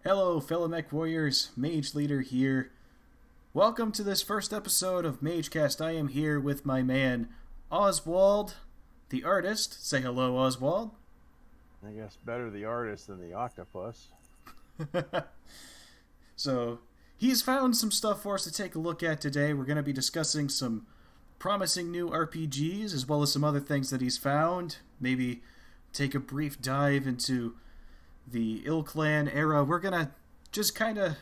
Hello, fellow mech warriors. Mage Leader here. Welcome to this first episode of MageCast. I am here with my man, Oswald, the artist. Say hello, Oswald. I guess better the artist than the octopus. So, he's found some stuff for us to take a look at today. We're going to be discussing some promising new RPGs, as well as some other things that he's found. Maybe take a brief dive into the IlClan era. We're going to just kind of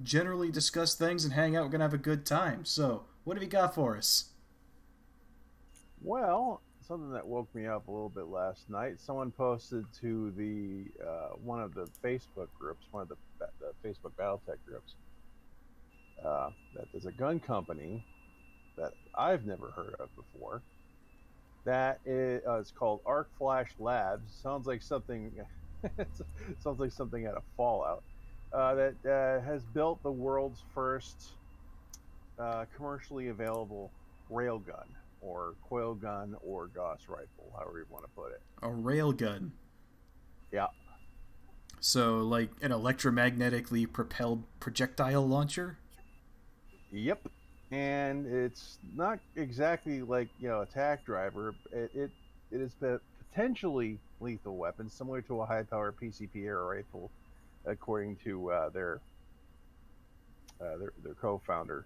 generally discuss things and hang out. We're going to have a good time. So, what have you got for us? Well, something that woke me up a little bit last night. Someone posted to the one of the Facebook groups, one of the Facebook BattleTech groups, that there's a gun company that I've never heard of before. That is, it's called Arc Flash Labs. Sounds like something. Sounds like something out of Fallout. That has built the world's first commercially available railgun, or coil gun, or Gauss rifle, however you want to put it. A railgun. Yeah. So, like an electromagnetically propelled projectile launcher? Yep. And it's not exactly like, a tack driver. It is potentially lethal weapon, similar to a high-powered PCP air rifle, according to their co-founder.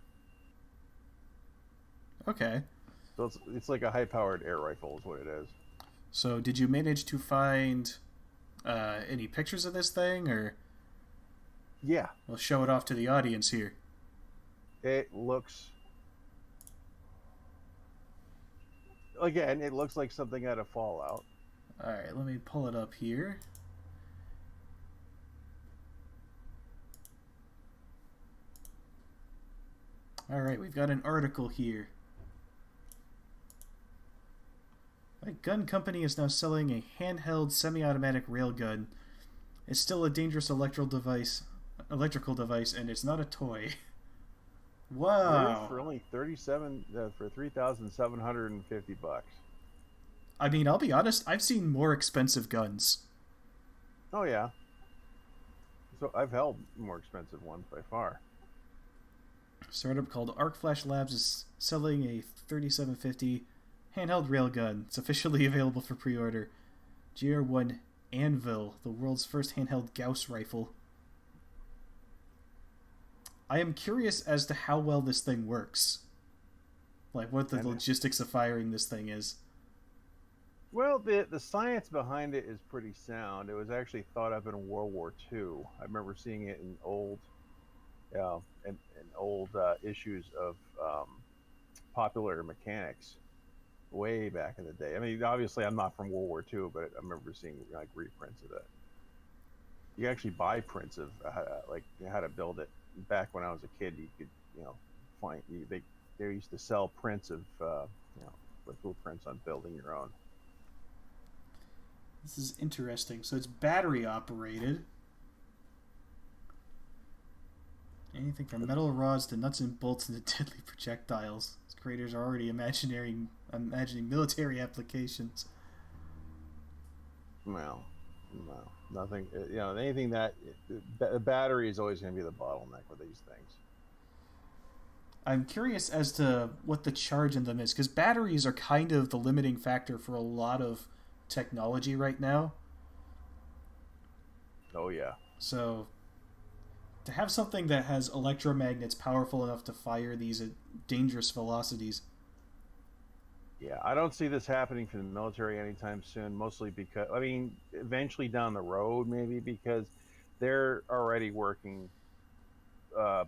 Okay. So it's like a high-powered air rifle is what it is. So, did you manage to find any pictures of this thing, or Yeah. we'll show it off to the audience here? It looks... Again, it looks like something out of Fallout. Alright, let me pull it up here. Alright, we've got an article here. A gun company is now selling a handheld semi-automatic railgun. It's still a dangerous electrical device, and it's not a toy. Wow. For only for $3,750. I mean, I'll be honest, I've seen more expensive guns. Oh yeah. So I've held more expensive ones by far. A startup called Arc Flash Labs is selling a 3750 handheld railgun. It's officially available for pre-order. GR1 Anvil, the world's first handheld Gauss rifle. I am curious as to how well this thing works. Like, what the logistics of firing this thing is. Well, the science behind it is pretty sound. It was actually thought up in World War II. I remember seeing it in old issues of Popular Mechanics way back in the day. I mean, obviously, I'm not from World War II, but I remember seeing like reprints of it. You actually buy prints of how to build it. Back when I was a kid, you could find they used to sell prints of with blueprints on building your own. This is interesting. So it's battery operated. Anything from metal rods to nuts and bolts to deadly projectiles. Its creators are already imagining military applications. Well, no, nothing. Anything that the battery is always going to be the bottleneck with these things. I'm curious as to what the charge in them is, because batteries are kind of the limiting factor for a lot of technology right now. Oh yeah. So to have something that has electromagnets powerful enough to fire these at dangerous velocities. Yeah, I don't see this happening for the military anytime soon, mostly because, eventually down the road, maybe, because they're already working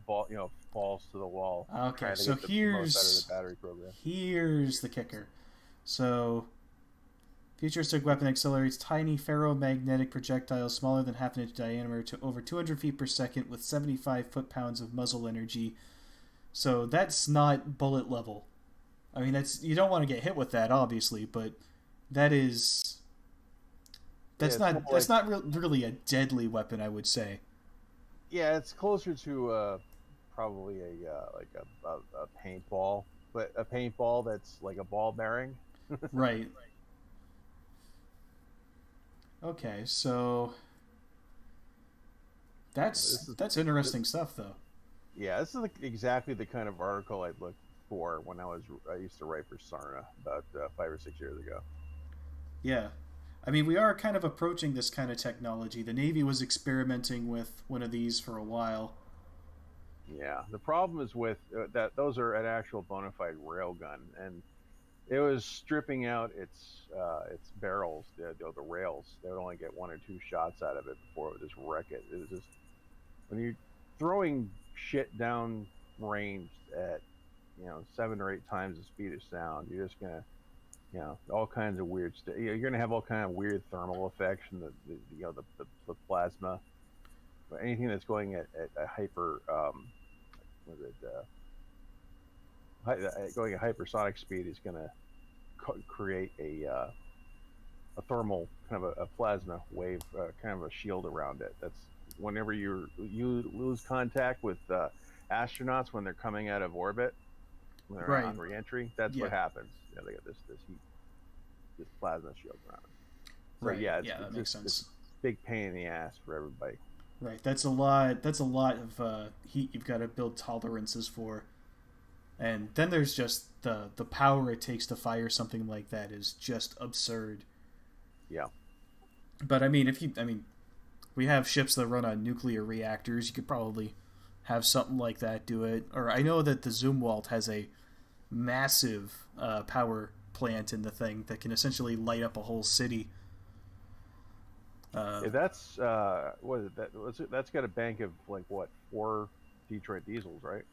balls to the wall. Okay, so here's the kicker. So, futuristic weapon accelerates tiny ferromagnetic projectiles smaller than half an inch diameter to over 200 feet per second with 75 foot-pounds of muzzle energy. So that's not bullet level. I mean, you don't want to get hit with that, obviously, but that's not really a deadly weapon, I would say. Yeah, it's closer to probably a paintball, but a paintball that's like a ball bearing. Right. Okay, so That's interesting stuff, though. Yeah, this is exactly the kind of article I'd look for when I used to write for Sarna about 5 or 6 years ago. Yeah. I mean, we are kind of approaching this kind of technology. The Navy was experimenting with one of these for a while. Yeah, the problem is with that those are an actual bona fide railgun, and it was stripping out its barrels, the rails. They would only get 1 or 2 shots out of it before it would just wreck it. It was just, when you're throwing shit down range at 7 or 8 times the speed of sound, you're just gonna all kinds of weird stuff. You're gonna have all kind of weird thermal effects from the plasma. But anything that's going at a hyper going at hypersonic speed is going to create a thermal kind of a plasma wave, kind of a shield around it. That's whenever you lose contact with astronauts when they're coming out of orbit, when they're on re-entry. That's what happens. They get this heat, this plasma shield around it. So that makes sense. It's big pain in the ass for everybody. Right, that's a lot of heat you've got to build tolerances for. And then there's just the power it takes to fire something like that is just absurd. Yeah. But I mean, we have ships that run on nuclear reactors. You could probably have something like that do it. Or I know that the Zumwalt has a massive power plant in the thing that can essentially light up a whole city. That's what is it? That's got a bank of 4 Detroit diesels, right?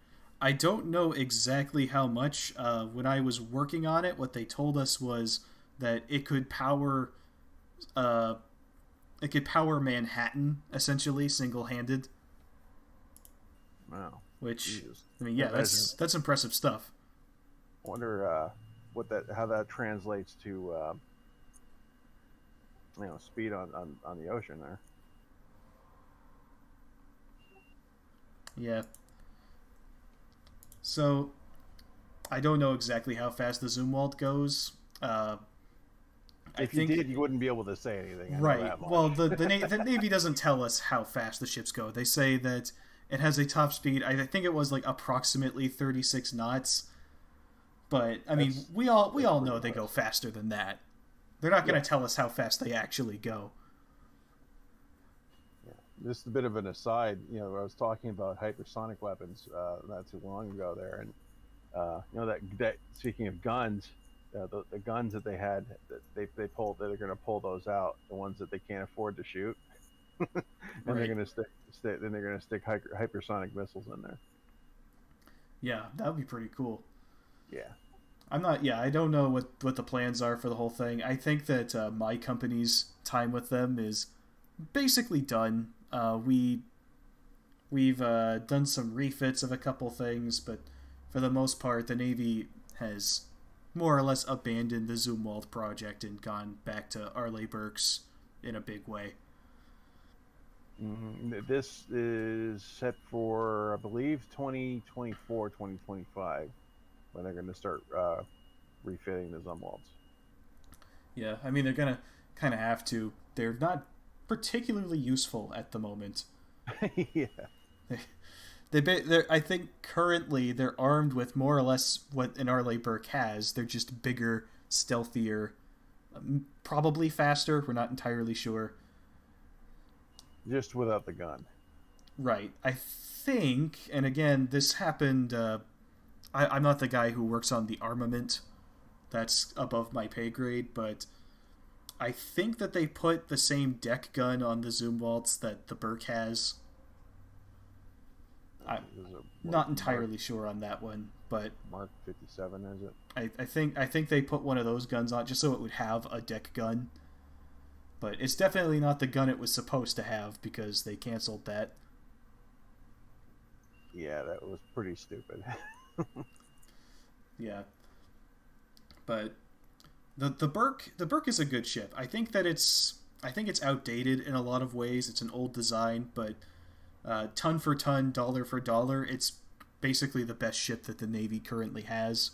I don't know exactly how much. When I was working on it, what they told us was that it could power Manhattan essentially single-handed. Wow. Which Jesus. I mean, that's impressive stuff. I wonder how that translates to speed on the ocean there. Yeah. So, I don't know exactly how fast the Zumwalt goes. If you did, you wouldn't be able to say anything. Right. Well, the Navy doesn't tell us how fast the ships go. They say that it has a top speed. I think it was approximately 36 knots. But I mean, we all know they go faster than that. They're not going to tell us how fast they actually go. Yeah. Just a bit of an aside. I was talking about hypersonic weapons not too long ago there, and that speaking of guns, the guns that they had, that they pulled, that they're going to pull those out, the ones that they can't afford to shoot, and they're going to stick hypersonic missiles in there. Yeah, that would be pretty cool. Yeah. I don't know what the plans are for the whole thing. I think that my company's time with them is basically done. We've done some refits of a couple things, but for the most part, the Navy has more or less abandoned the Zumwalt project and gone back to Arleigh Burke's in a big way. Mm-hmm. This is set for, I believe, 2024, 2025. When they're going to start refitting the Zumwalts. Yeah, I mean, they're going to kind of have to. They're not particularly useful at the moment. Yeah. I think currently they're armed with more or less what an Arleigh Burke has. They're just bigger, stealthier, probably faster. We're not entirely sure. Just without the gun. Right. I think, and again, this happened... I'm not the guy who works on the armament. That's above my pay grade, but I think that they put the same deck gun on the Zumwalts that the Burke has. I'm not entirely sure on that one, but Mark 57 is it? I think they put one of those guns on just so it would have a deck gun. But it's definitely not the gun it was supposed to have because they canceled that. Yeah, that was pretty stupid. Yeah, but the Burke is a good ship. I think it's outdated in a lot of ways. It's an old design, but ton for ton, dollar for dollar, it's basically the best ship that the Navy currently has.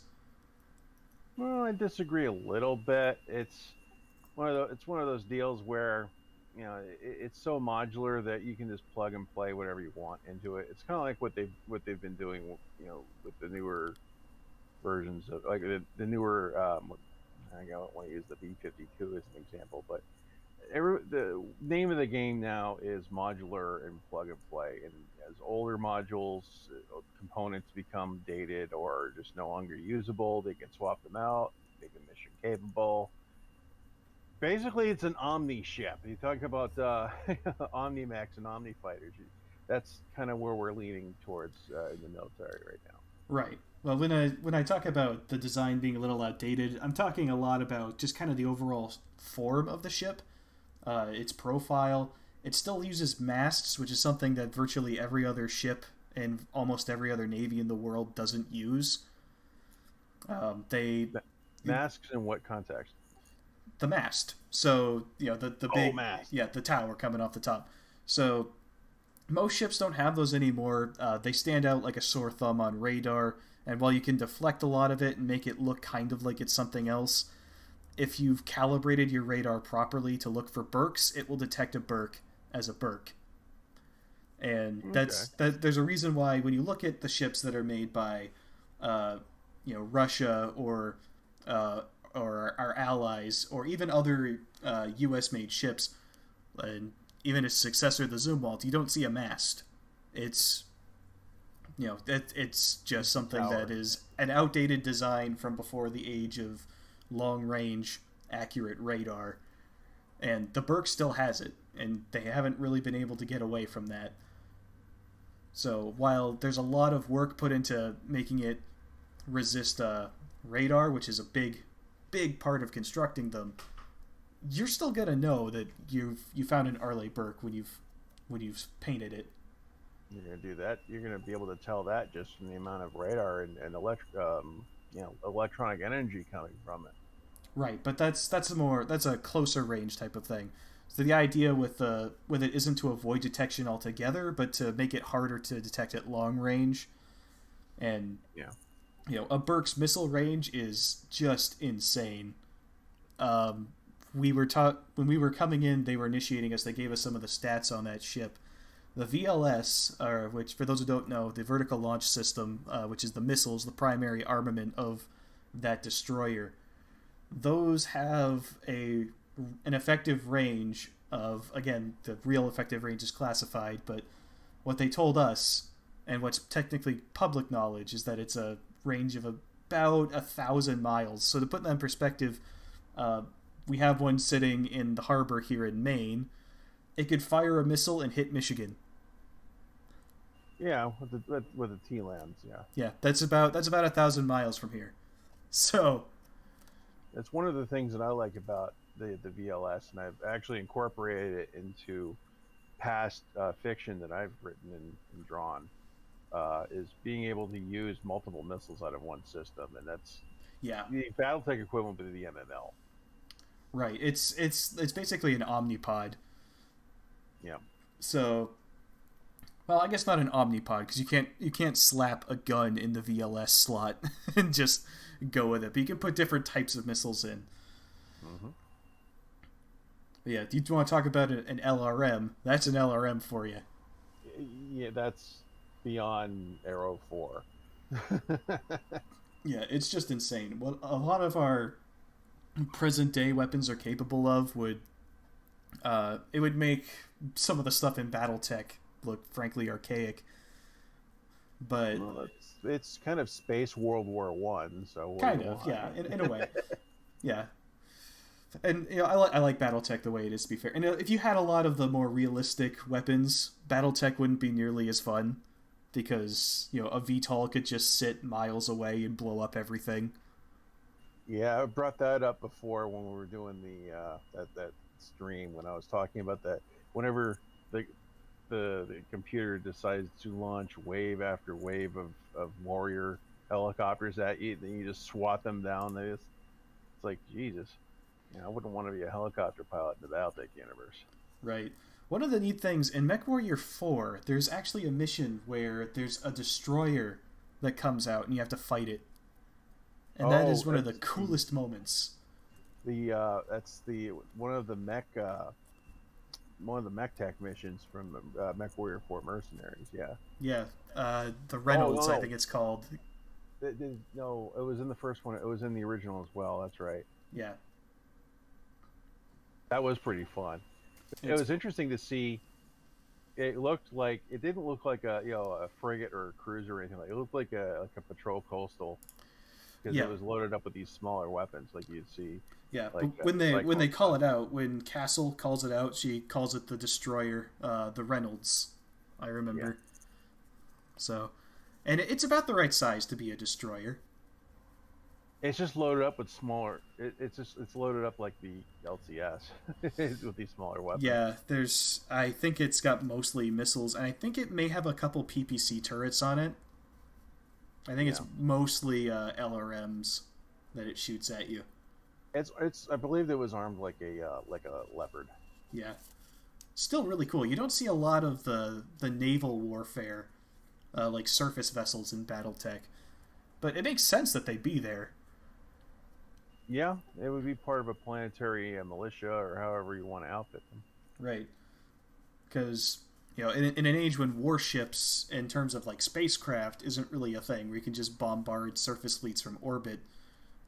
Well, I disagree a little bit. It's one of those deals where it's so modular that you can just plug and play whatever you want into it. It's kind of like what they've been doing, with the newer versions of, like, the newer. I don't want to use the B-52 as an example, but the name of the game now is modular and plug and play. And as older modules, components become dated or just no longer usable, they can swap them out, make them mission capable. Basically, it's an Omni ship. You talk about Omnimax and Omni fighters. That's kind of where we're leaning towards in the military right now. Right. Well, when I talk about the design being a little outdated, I'm talking a lot about just kind of the overall form of the ship, its profile. It still uses masts, which is something that virtually every other ship and almost every other navy in the world doesn't use. Masks in what context? The mast. So, the big mast. Yeah, the tower coming off the top. So most ships don't have those anymore. They stand out like a sore thumb on radar, and while you can deflect a lot of it and make it look kind of like it's something else, if you've calibrated your radar properly to look for berks, it will detect a berk as a berk. And there's a reason why when you look at the ships that are made by Russia or our allies, or even other U.S.-made ships, and even its successor, the Zumwalt, you don't see a mast. It's it's just something that is an outdated design from before the age of long-range, accurate radar. And the Berk still has it, and they haven't really been able to get away from that. So while there's a lot of work put into making it resist radar, which is a big part of constructing them, you're still gonna know that you found an Arleigh Burke when you've painted it. You're gonna do that. You're gonna be able to tell that just from the amount of radar and electronic energy coming from it. Right, but that's a closer range type of thing. So the idea with it isn't to avoid detection altogether, but to make it harder to detect at long range. And a Burke's missile range is just insane. When we were coming in, they were initiating us. They gave us some of the stats on that ship. The VLS, which for those who don't know, the vertical launch system, which is the missiles, the primary armament of that destroyer, those have an effective range of, again, the real effective range is classified, but what they told us, and what's technically public knowledge, is that it's a range of about 1,000 miles. So to put that in perspective, we have one sitting in the harbor here in Maine. It could fire a missile and hit Michigan. Yeah, with the T-Lambs, yeah. Yeah, that's about 1,000 miles from here. So that's one of the things that I like about the VLS, and I've actually incorporated it into past fiction that I've written and drawn, is being able to use multiple missiles out of one system, and that's the BattleTech equivalent of the MML. Right. It's basically an omnipod. Yeah. So, well, I guess not an omnipod, because you can't slap a gun in the VLS slot and just go with it. But you can put different types of missiles in. Mm-hmm. But yeah, do you want to talk about an LRM? That's an LRM for you. Yeah, that's beyond Arrow 4. Yeah, it's just insane. What a lot of our present day weapons are capable of would make some of the stuff in BattleTech look frankly archaic. But it's kind of space World War One, so kind of, yeah, in a way, yeah. And I like BattleTech the way it is, to be fair. And if you had a lot of the more realistic weapons, BattleTech wouldn't be nearly as fun, because a VTOL could just sit miles away and blow up everything. Yeah, I brought that up before when we were doing that stream, when I was talking about that. Whenever the computer decides to launch wave after wave of warrior helicopters at you, then you just swat them down. It's like, Jesus. I wouldn't want to be a helicopter pilot in the BattleTech universe. Right. One of the neat things, in MechWarrior 4, there's actually a mission where there's a destroyer that comes out and you have to fight it. And that is one of the coolest moments. That's one of the mech one of the mech tech missions from Mech Warrior 4 Mercenaries. Yeah. Yeah. The Reynolds, Oh, no. I think it's called. No, it was in the first one. It was in the original as well. That's right. Yeah. That was pretty fun. It was interesting to see. It didn't look like a frigate or a cruiser or anything like. It looked like a patrol coastal, because it was loaded up with these smaller weapons like you'd see. Yeah, like, when they call it out, when Castle calls it out, she calls it the destroyer, the Reynolds. I remember. Yeah. So, and it's about the right size to be a destroyer. It's just loaded up with smaller. It's loaded up like the LCS with these smaller weapons. Yeah, I think it's got mostly missiles, and I think it may have a couple PPC turrets on it. I think it's mostly LRMs that it shoots at you. I believe it was armed like a leopard. Yeah, still really cool. You don't see a lot of the naval warfare, like surface vessels in BattleTech, but it makes sense that they be there. Yeah, it would be part of a planetary militia, or however you want to outfit them. Right. Because, in an age when warships, in terms of like spacecraft, isn't really a thing, where you can just bombard surface fleets from orbit,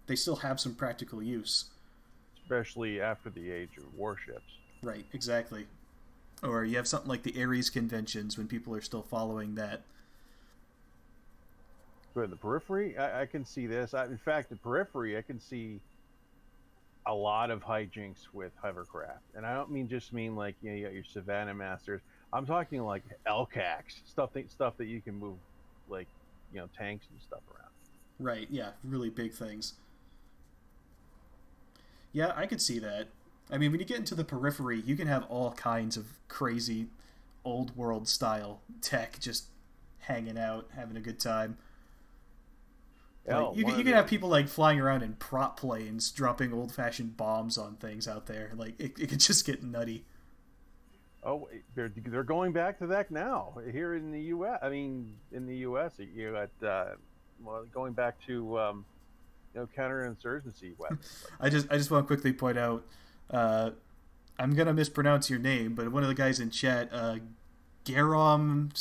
they still have some practical use. Especially after the age of warships. Right, exactly. Or you have something like the Ares conventions when people are still following that. But in the periphery, I can see this. In fact, the periphery, I can see a lot of hijinks with hovercraft, and I don't mean like you got your Savannah Masters. I'm talking like LCACs, stuff that you can move, like tanks and stuff around. Right. Yeah. Really big things. Yeah, I could see that. I mean, when you get into the periphery, you can have all kinds of crazy, old world style tech just hanging out, having a good time. Like, you can have people like flying around in prop planes, dropping old-fashioned bombs on things out there. Like it could just get nutty. Oh, they're going back to that now here in the U.S. I mean, in the U.S., you got going back to counterinsurgency weapons. I just want to quickly point out, I'm gonna mispronounce your name, but one of the guys in chat, Garom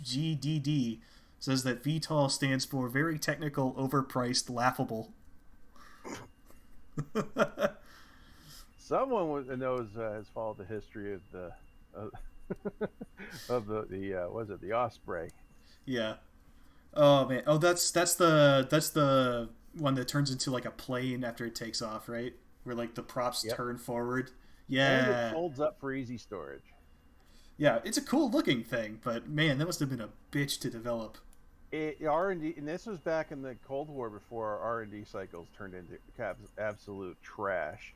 CFBGDD. Says that VTOL stands for very technical, overpriced, laughable. Someone knows has followed the history of the the Osprey. Yeah. Oh man. Oh, that's the one that turns into like a plane after it takes off, right? Where like the props turn forward. Yeah. And it folds up for easy storage. Yeah, it's a cool looking thing, but man, that must have been a bitch to develop. R&D, and this was back in the Cold War before R&D cycles turned into absolute trash.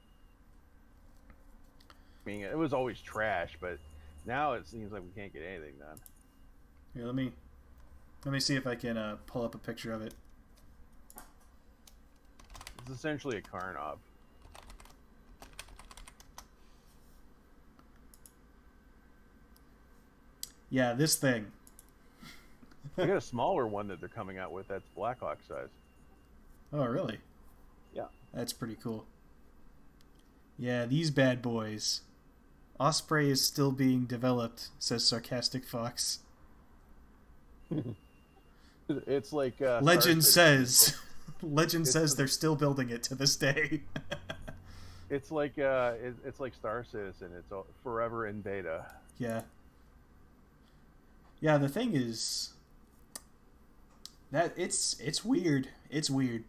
I mean, it was always trash, but now it seems like we can't get anything done. Here, let me see if I can pull up a picture of it. It's essentially a Karnov. Yeah, this thing. I got a smaller one that they're coming out with that's Blackhawk size. Oh, really? Yeah. That's pretty cool. Yeah, these bad boys. Osprey is still being developed, says Sarcastic Fox. It's like Legend says they're still building it to this day. It's like Star Citizen. It's forever in beta. Yeah. Yeah, the thing is that it's weird. It's weird.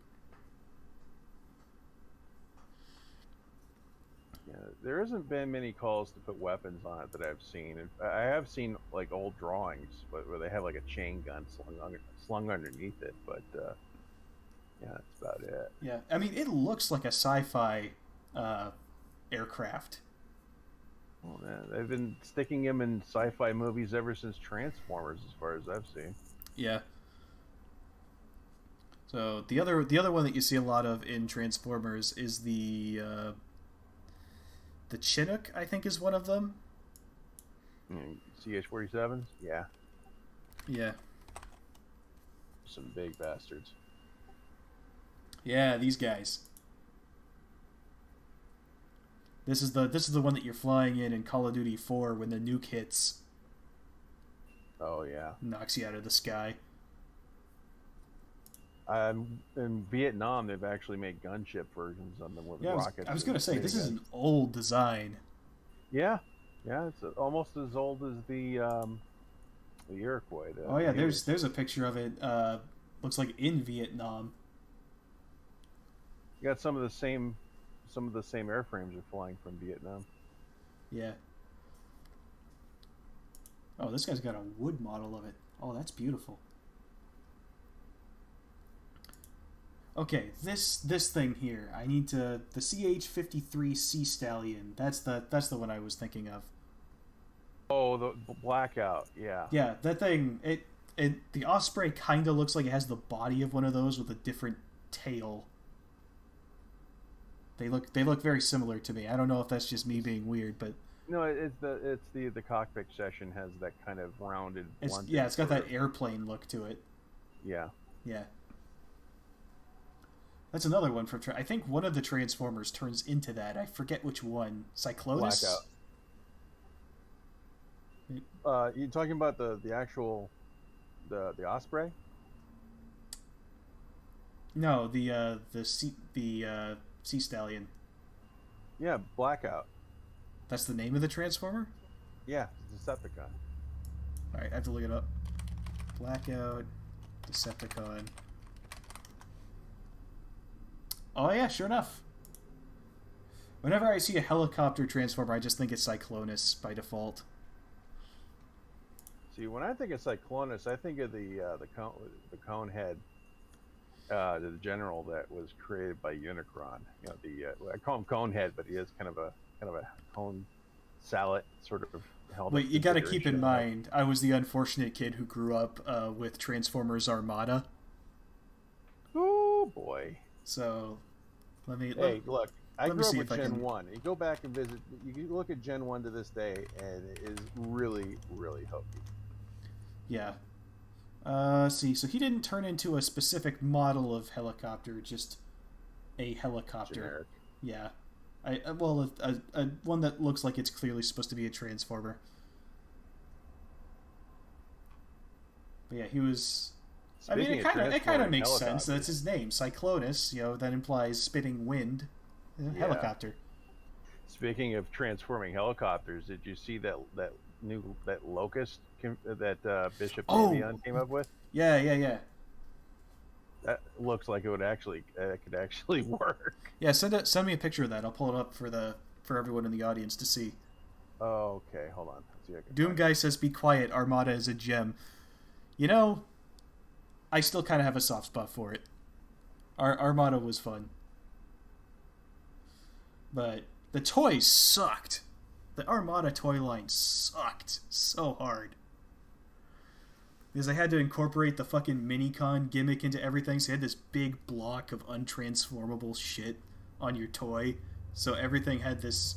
Yeah, there hasn't been many calls to put weapons on it that I've seen. I have seen like old drawings, where they have like a chain gun slung underneath it. But yeah, that's about it. Yeah, I mean, it looks like a sci-fi aircraft. Oh man, they've been sticking him in sci-fi movies ever since Transformers, as far as I've seen. Yeah. So the other one that you see a lot of in Transformers is the Chinook, I think, is one of them. CH-47s? Yeah. Yeah. Some big bastards. Yeah, these guys. This is the one that you're flying in Call of Duty 4 when the nuke hits. Oh yeah. Knocks you out of the sky. In Vietnam, they've actually made gunship versions of them with rockets. I was going to say, this is an old design. Yeah. Yeah, it's almost as old as the Iroquois. Oh yeah, there's a picture of it. Looks like in Vietnam. You got some of the same airframes are flying from Vietnam. Yeah. Oh, this guy's got a wood model of it. Oh, that's beautiful. Okay, this thing here. I need the CH-53 Sea Stallion. That's the one I was thinking of. Oh, the Blackout. Yeah. Yeah, that thing. The Osprey kind of looks like it has the body of one of those with a different tail. They look very similar to me. I don't know if that's just me being weird, but no, it's the cockpit section has that kind of rounded. It's got that airplane look to it. Yeah. Yeah. That's another one from. I think one of the Transformers turns into that. I forget which one. Cyclonus. Blackout. You talking about the actual the Osprey? No, the Sea Stallion. Yeah, Blackout. That's the name of the Transformer? Yeah, Decepticon. Alright, I have to look it up. Blackout, Decepticon. Oh yeah, sure enough. Whenever I see a helicopter Transformer, I just think it's Cyclonus by default. See, when I think of Cyclonus, I think of the Conehead, the general that was created by Unicron. You know, I call him Conehead, but he is kind of a cone salad sort of helmet. Wait, you got to keep in mind, I was the unfortunate kid who grew up with Transformers Armada. Oh boy! So, look. I grew up with Gen 1. You go back and visit. You can look at Gen 1 to this day, and it is really, really hokey. Yeah. See, so he didn't turn into a specific model of helicopter, just a helicopter. Generic. Yeah. A one that looks like it's clearly supposed to be a Transformer. But yeah, he was... Speaking it kind of makes sense. That's his name, Cyclonus. That implies spitting wind. Helicopter. Speaking of transforming helicopters, did you see that Locust that Bishop Davion came up with? Yeah. That looks like it could actually work. Yeah, send me a picture of that. I'll pull it up for everyone in the audience to see. Oh, okay, hold on. Let's see if I can Doom Guy says, "Be quiet. Armada is a gem." I still kind of have a soft spot for it. Armada was fun, but the toys sucked. The Armada toy line sucked so hard. Because I had to incorporate the fucking Minicon gimmick into everything, so you had this big block of untransformable shit on your toy. So everything had this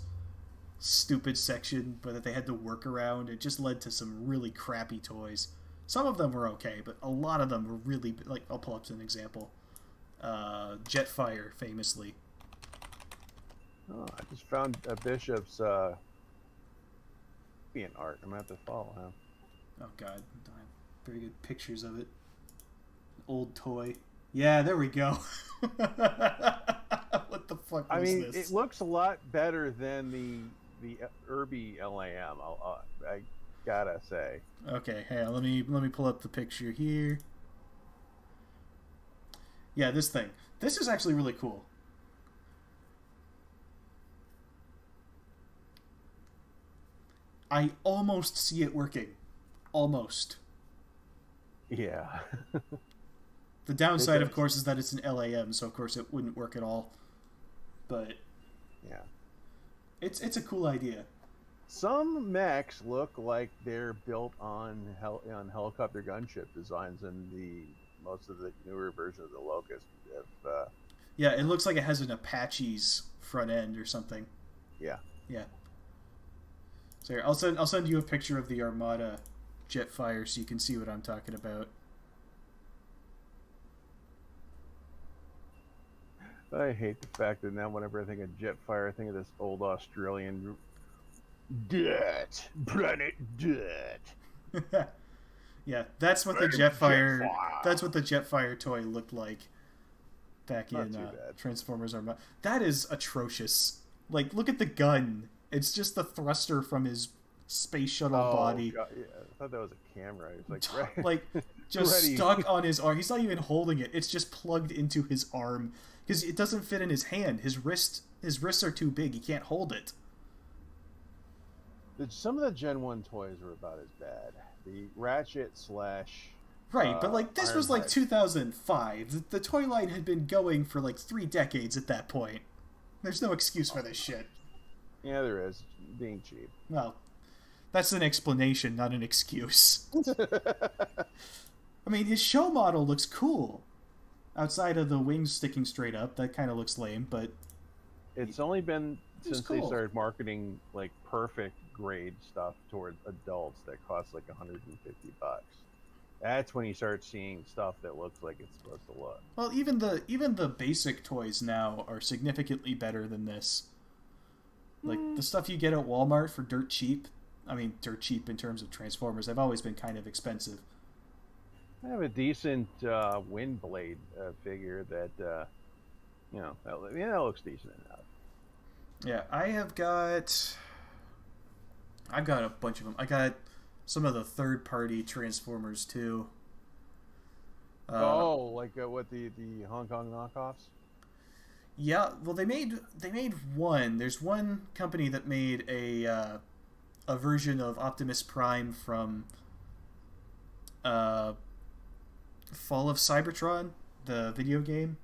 stupid section, but that they had to work around. It just led to some really crappy toys. Some of them were okay, but a lot of them were really... I'll pull up an example. Jetfire, famously. Oh, I just found a Bishop's being art. I'm going to have to follow him. Oh, God. Very good pictures of it. Old toy. Yeah, there we go. What the fuck was this? It looks a lot better than the Irby LAM, I gotta say. Okay, hey, let me pull up the picture here. Yeah, this thing. This is actually really cool. I almost see it working. Almost. Yeah. The downside, of course, is that it's an LAM, so of course it wouldn't work at all. But yeah, it's a cool idea. Some mechs look like they're built on helicopter gunship designs in most of the newer versions of the Locust. Yeah, it looks like it has an Apache's front end or something. Yeah. So here, I'll send you a picture of the Armada Jetfire so you can see what I'm talking about. I hate the fact that now whenever I think of Jetfire, I think of this old Australian Dirt, planet Dirt. Yeah, that's what the Jetfire. That's what the Jetfire toy looked like back in Transformers Armada. That is atrocious. Like, look at the gun. It's just the thruster from his space shuttle body. God, yeah. I thought that was a camera. It's like, like just stuck on his arm. He's not even holding it. It's just plugged into his arm because it doesn't fit in his hand. His wrists are too big. He can't hold it. Some of the Gen 1 toys were about as bad. The Ratchet / Right, but like this was like 2005. The toy line had been going for like 3 decades at that point. There's no excuse for this shit. Yeah, there is. Being cheap. Well, that's an explanation, not an excuse. I mean, his show model looks cool. Outside of the wings sticking straight up, that kind of looks lame, but... It's only been since they started marketing, like, perfect grade stuff toward adults that cost, like, $150. That's when you start seeing stuff that looks like it's supposed to look. Well, even the basic toys now are significantly better than this. Like, the stuff you get at Walmart for dirt cheap... I mean, dirt cheap in terms of Transformers. They've always been kind of expensive. I have a decent Windblade figure that, that looks decent enough. Yeah, I've got a bunch of them. I got some of the third-party Transformers too. Like what the Hong Kong knockoffs? Yeah, well, they made one. There's one company that made a version of Optimus Prime from Fall of Cybertron, the video game.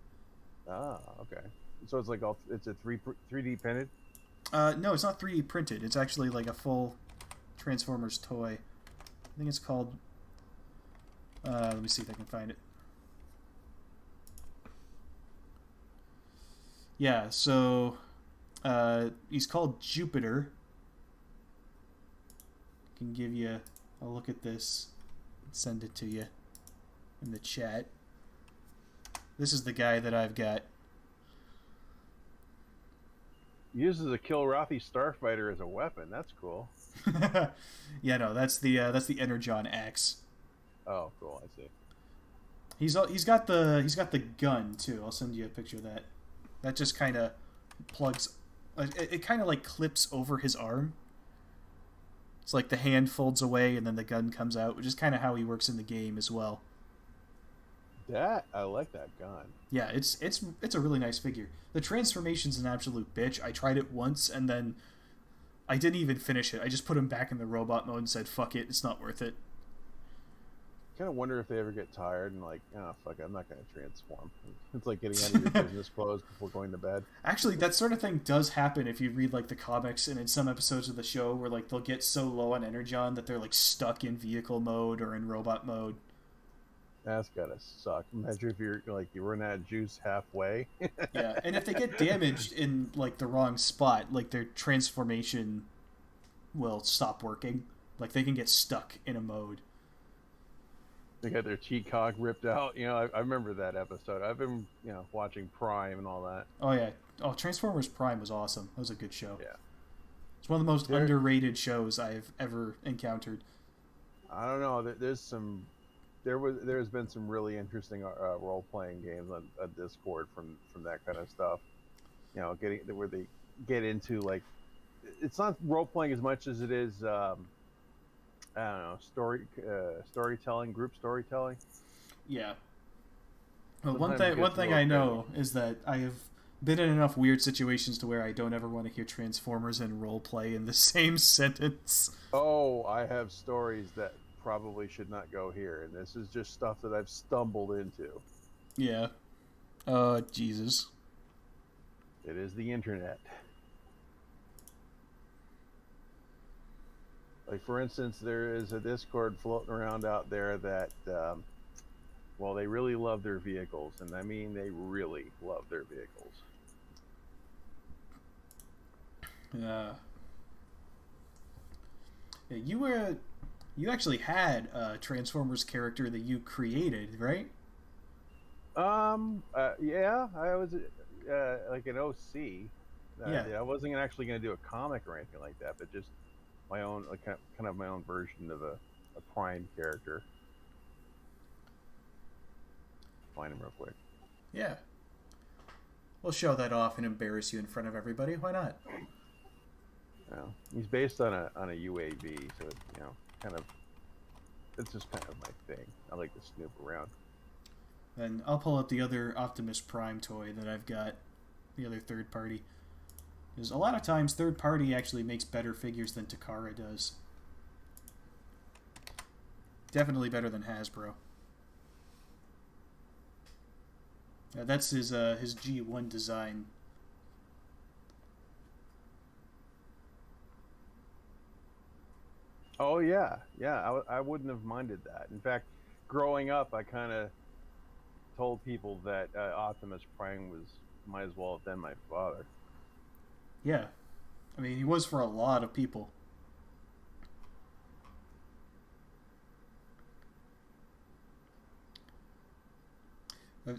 Ah, okay. So it's like it's a 3D printed? No, it's not 3D printed. It's actually like a full Transformers toy. I think it's called... let me see if I can find it. Yeah, so he's called Jupiter. I can give you a look at this and send it to you in the chat. This is the guy that I've got. He uses a Kilrathi Starfighter as a weapon. That's cool. Yeah, no, that's the Energon axe. Oh, cool. I see. He's got the gun too. I'll send you a picture of that. That just kind of plugs. It kind of like clips over his arm. It's like the hand folds away and then the gun comes out, which is kind of how he works in the game as well. I like that gun. Yeah, it's a really nice figure. The transformation's an absolute bitch. I tried it once and then I didn't even finish it. I just put him back in the robot mode and said, fuck it, it's not worth it. I kind of wonder if they ever get tired and like, oh, fuck it, I'm not going to transform. It's like getting out of your business clothes before going to bed. Actually, that sort of thing does happen if you read like the comics and in some episodes of the show where like they'll get so low on Energon that they're like stuck in vehicle mode or in robot mode. That's gotta suck. Imagine if you're like you run out of juice halfway. Yeah, and if they get damaged in like the wrong spot, like their transformation will stop working. Like they can get stuck in a mode. They got their T-cog ripped out. I remember that episode. I've been watching Prime and all that. Oh yeah. Oh, Transformers Prime was awesome. That was a good show. Yeah. It's one of the most underrated shows I've ever encountered. I don't know. There's been some really interesting role-playing games on Discord from that kind of stuff. Where they get into like, it's not role-playing as much as it is, I don't know, storytelling, group storytelling. Yeah. Well, one thing I know is that I have been in enough weird situations to where I don't ever want to hear Transformers and role-play in the same sentence. Oh, I have stories that probably should not go here, and this is just stuff that I've stumbled into. Yeah. Jesus. It is the internet. Like, for instance, there is a Discord floating around out there that, they really love their vehicles, and I mean they really love their vehicles. Yeah. You actually had a Transformers character that you created, right? Yeah, I was like an OC. Yeah. I wasn't actually going to do a comic or anything like that, but just my own, like, kind of my own version of a Prime character. Find him real quick. Yeah. We'll show that off and embarrass you in front of everybody. Why not? Well, he's based on a UAV, so kind of, it's just kind of my thing. I like to snoop around. And I'll pull up the other Optimus Prime toy that I've got, the other third party. Because a lot of times third party actually makes better figures than Takara does. Definitely better than Hasbro. That's his G1 design. Oh yeah. I wouldn't have minded that. In fact, growing up, I kind of told people that Optimus Prime might as well have been my father. Yeah, I mean he was for a lot of people.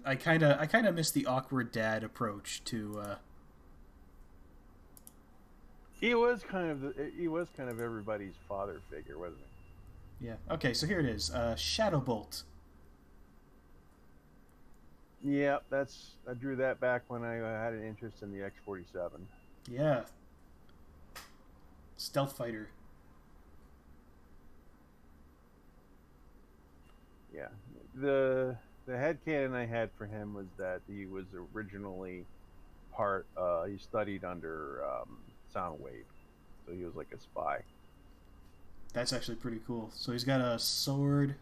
I kind of miss the awkward dad approach to. He was kind of everybody's father figure, wasn't he? Yeah. Okay, so here it is. Shadowbolt. Yeah, I drew that back when I had an interest in the X-47. Yeah. Stealth fighter. Yeah. The headcanon I had for him was that he was originally he studied under Soundwave, so he was like a spy. That's actually pretty cool. So he's got a sword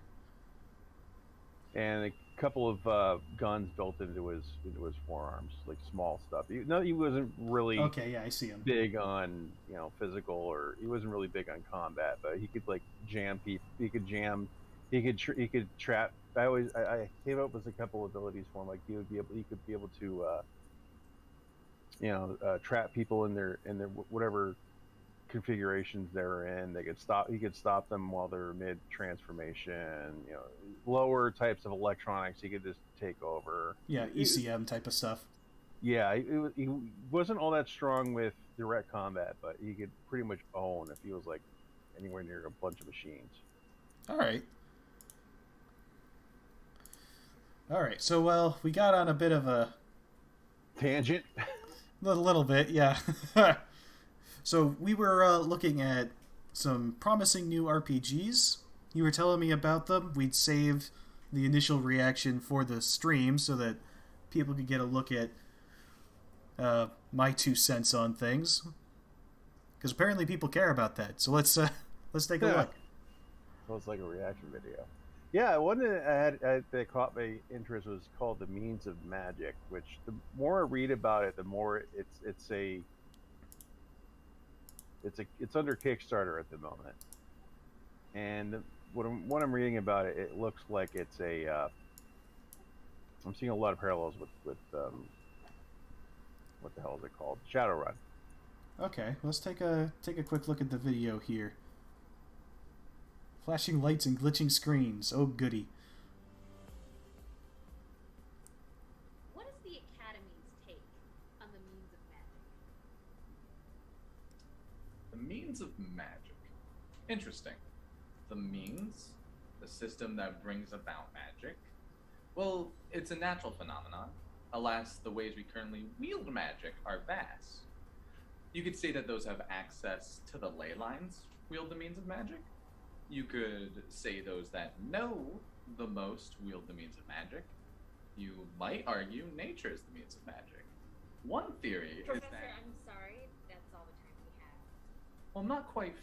and a couple of guns built into his forearms, like small stuff. He wasn't really okay. Yeah, I see him. Big on physical, or he wasn't really big on combat, but he could like jam people. He could jam. He could trap. I came up with a couple of abilities for him. Like he could be able to trap people in their whatever configurations they're in. He could stop them while they're mid transformation. Lower types of electronics he could just take over. Yeah, ECM type of stuff. Yeah, he wasn't all that strong with direct combat, but he could pretty much own if he was like anywhere near a bunch of machines. All right. So, well, we got on a bit of a tangent. A little bit, yeah. So we were looking at some promising new RPGs. You were telling me about them. We'd saved the initial reaction for the stream so that people could get a look at my 2 cents on things. Because apparently people care about that. So let's take a look. Well, it's like a reaction video. Yeah, one that caught my interest was called The Means of Magic, which the more I read about it, the more it's under Kickstarter at the moment. And what I'm reading about it, it looks like it's I'm seeing a lot of parallels with what the hell is it called? Shadowrun. Okay, let's take a quick look at the video here. Flashing lights and glitching screens. Oh, goody. What is the Academy's take on the Means of Magic? The Means of Magic. Interesting. The means, the system that brings about magic. Well, it's a natural phenomenon. Alas, the ways we currently wield magic are vast. You could say that those have access to the ley lines wield the means of magic. You could say those that know the most wield the means of magic. You might argue nature is the means of magic. One theory Professor, is that... I'm sorry, that's all the time we have. Well, not quite...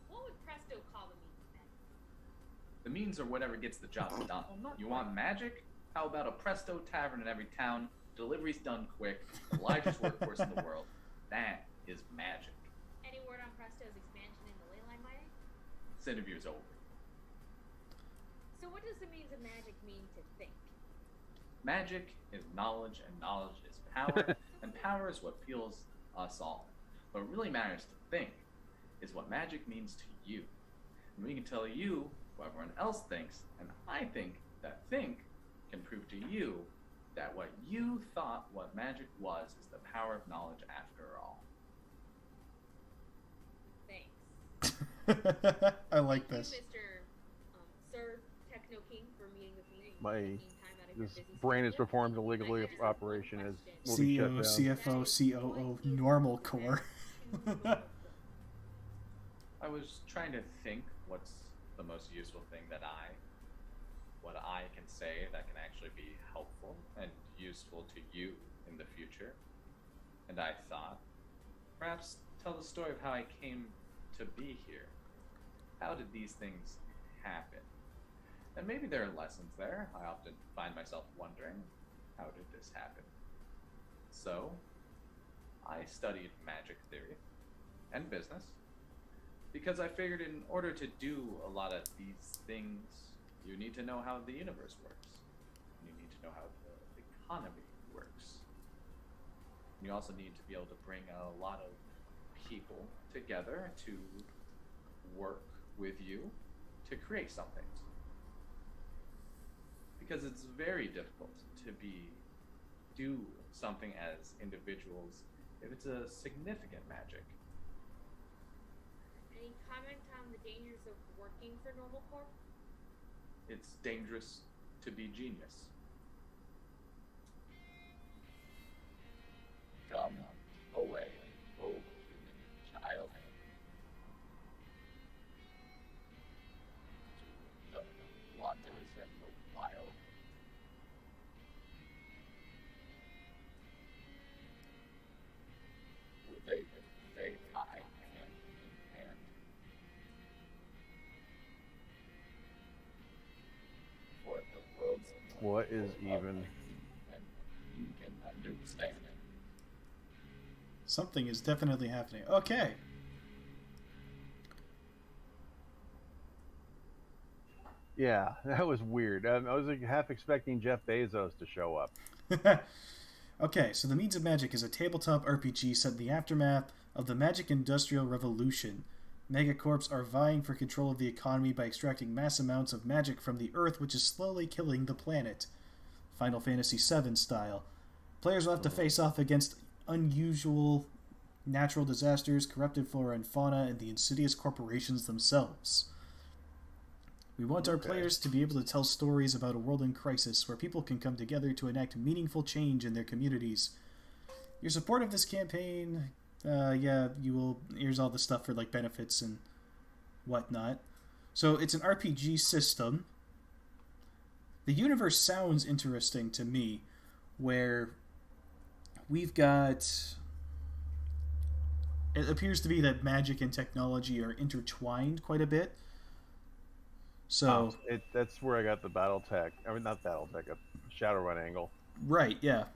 What would Presto call the means of magic? The means are whatever gets the job done. You want magic? How about a Presto tavern in every town? Deliveries done quick. The largest workforce in the world. That is magic. Any word on Presto's expansion in the leyline mining? This interview's over. So what does the means of magic mean to think? Magic is knowledge, and knowledge is power, and power is what fuels us all. What really matters to think is what magic means to you. And we can tell you what everyone else thinks, and I think that think can prove to you that what you thought what magic was is the power of knowledge after all. Thanks. I like this. Thank you, Mr. Sir Techno King, for meeting with me. My Taking time out of your this busy brain has schedule. performed illegally I just have one operation as question. will be shut CEO, down. CFO, COO, normal core. I was trying to think what's the most useful thing what I can say that can actually be helpful and useful to you in the future. And I thought, perhaps tell the story of how I came to be here. How did these things happen? And maybe there are lessons there. I often find myself wondering, how did this happen? So, I studied magic theory and business because I figured in order to do a lot of these things, you need to know how the universe works. You need to know how the economy works. And you also need to be able to bring a lot of people together to work with you to create something. Because it's very difficult to do something as individuals if it's a significant magic. Any comment on the dangers of working for Normal Corp? It's dangerous to be genius. Come away, oh child. The wonders in the wild. With a faith eye hand in hand. For the world's What is even? and you can understand it. Something is definitely happening. Okay. Yeah, that was weird. I was like half expecting Jeff Bezos to show up. Okay, so The Means of Magic is a tabletop RPG set in the aftermath of the Magic Industrial Revolution. Megacorps are vying for control of the economy by extracting mass amounts of magic from the Earth, which is slowly killing the planet. Final Fantasy VII style. Players will have to face off against unusual natural disasters, corrupted flora and fauna, and the insidious corporations themselves. We want our players to be able to tell stories about a world in crisis where people can come together to enact meaningful change in their communities. Your support of this campaign, you will. Here's all the stuff for like benefits and whatnot. So it's an RPG system. The universe sounds interesting to me, where we've got. It appears to be that magic and technology are intertwined quite a bit. So that's where I got the BattleTech. I mean, not BattleTech, a Shadowrun angle. Right, yeah. But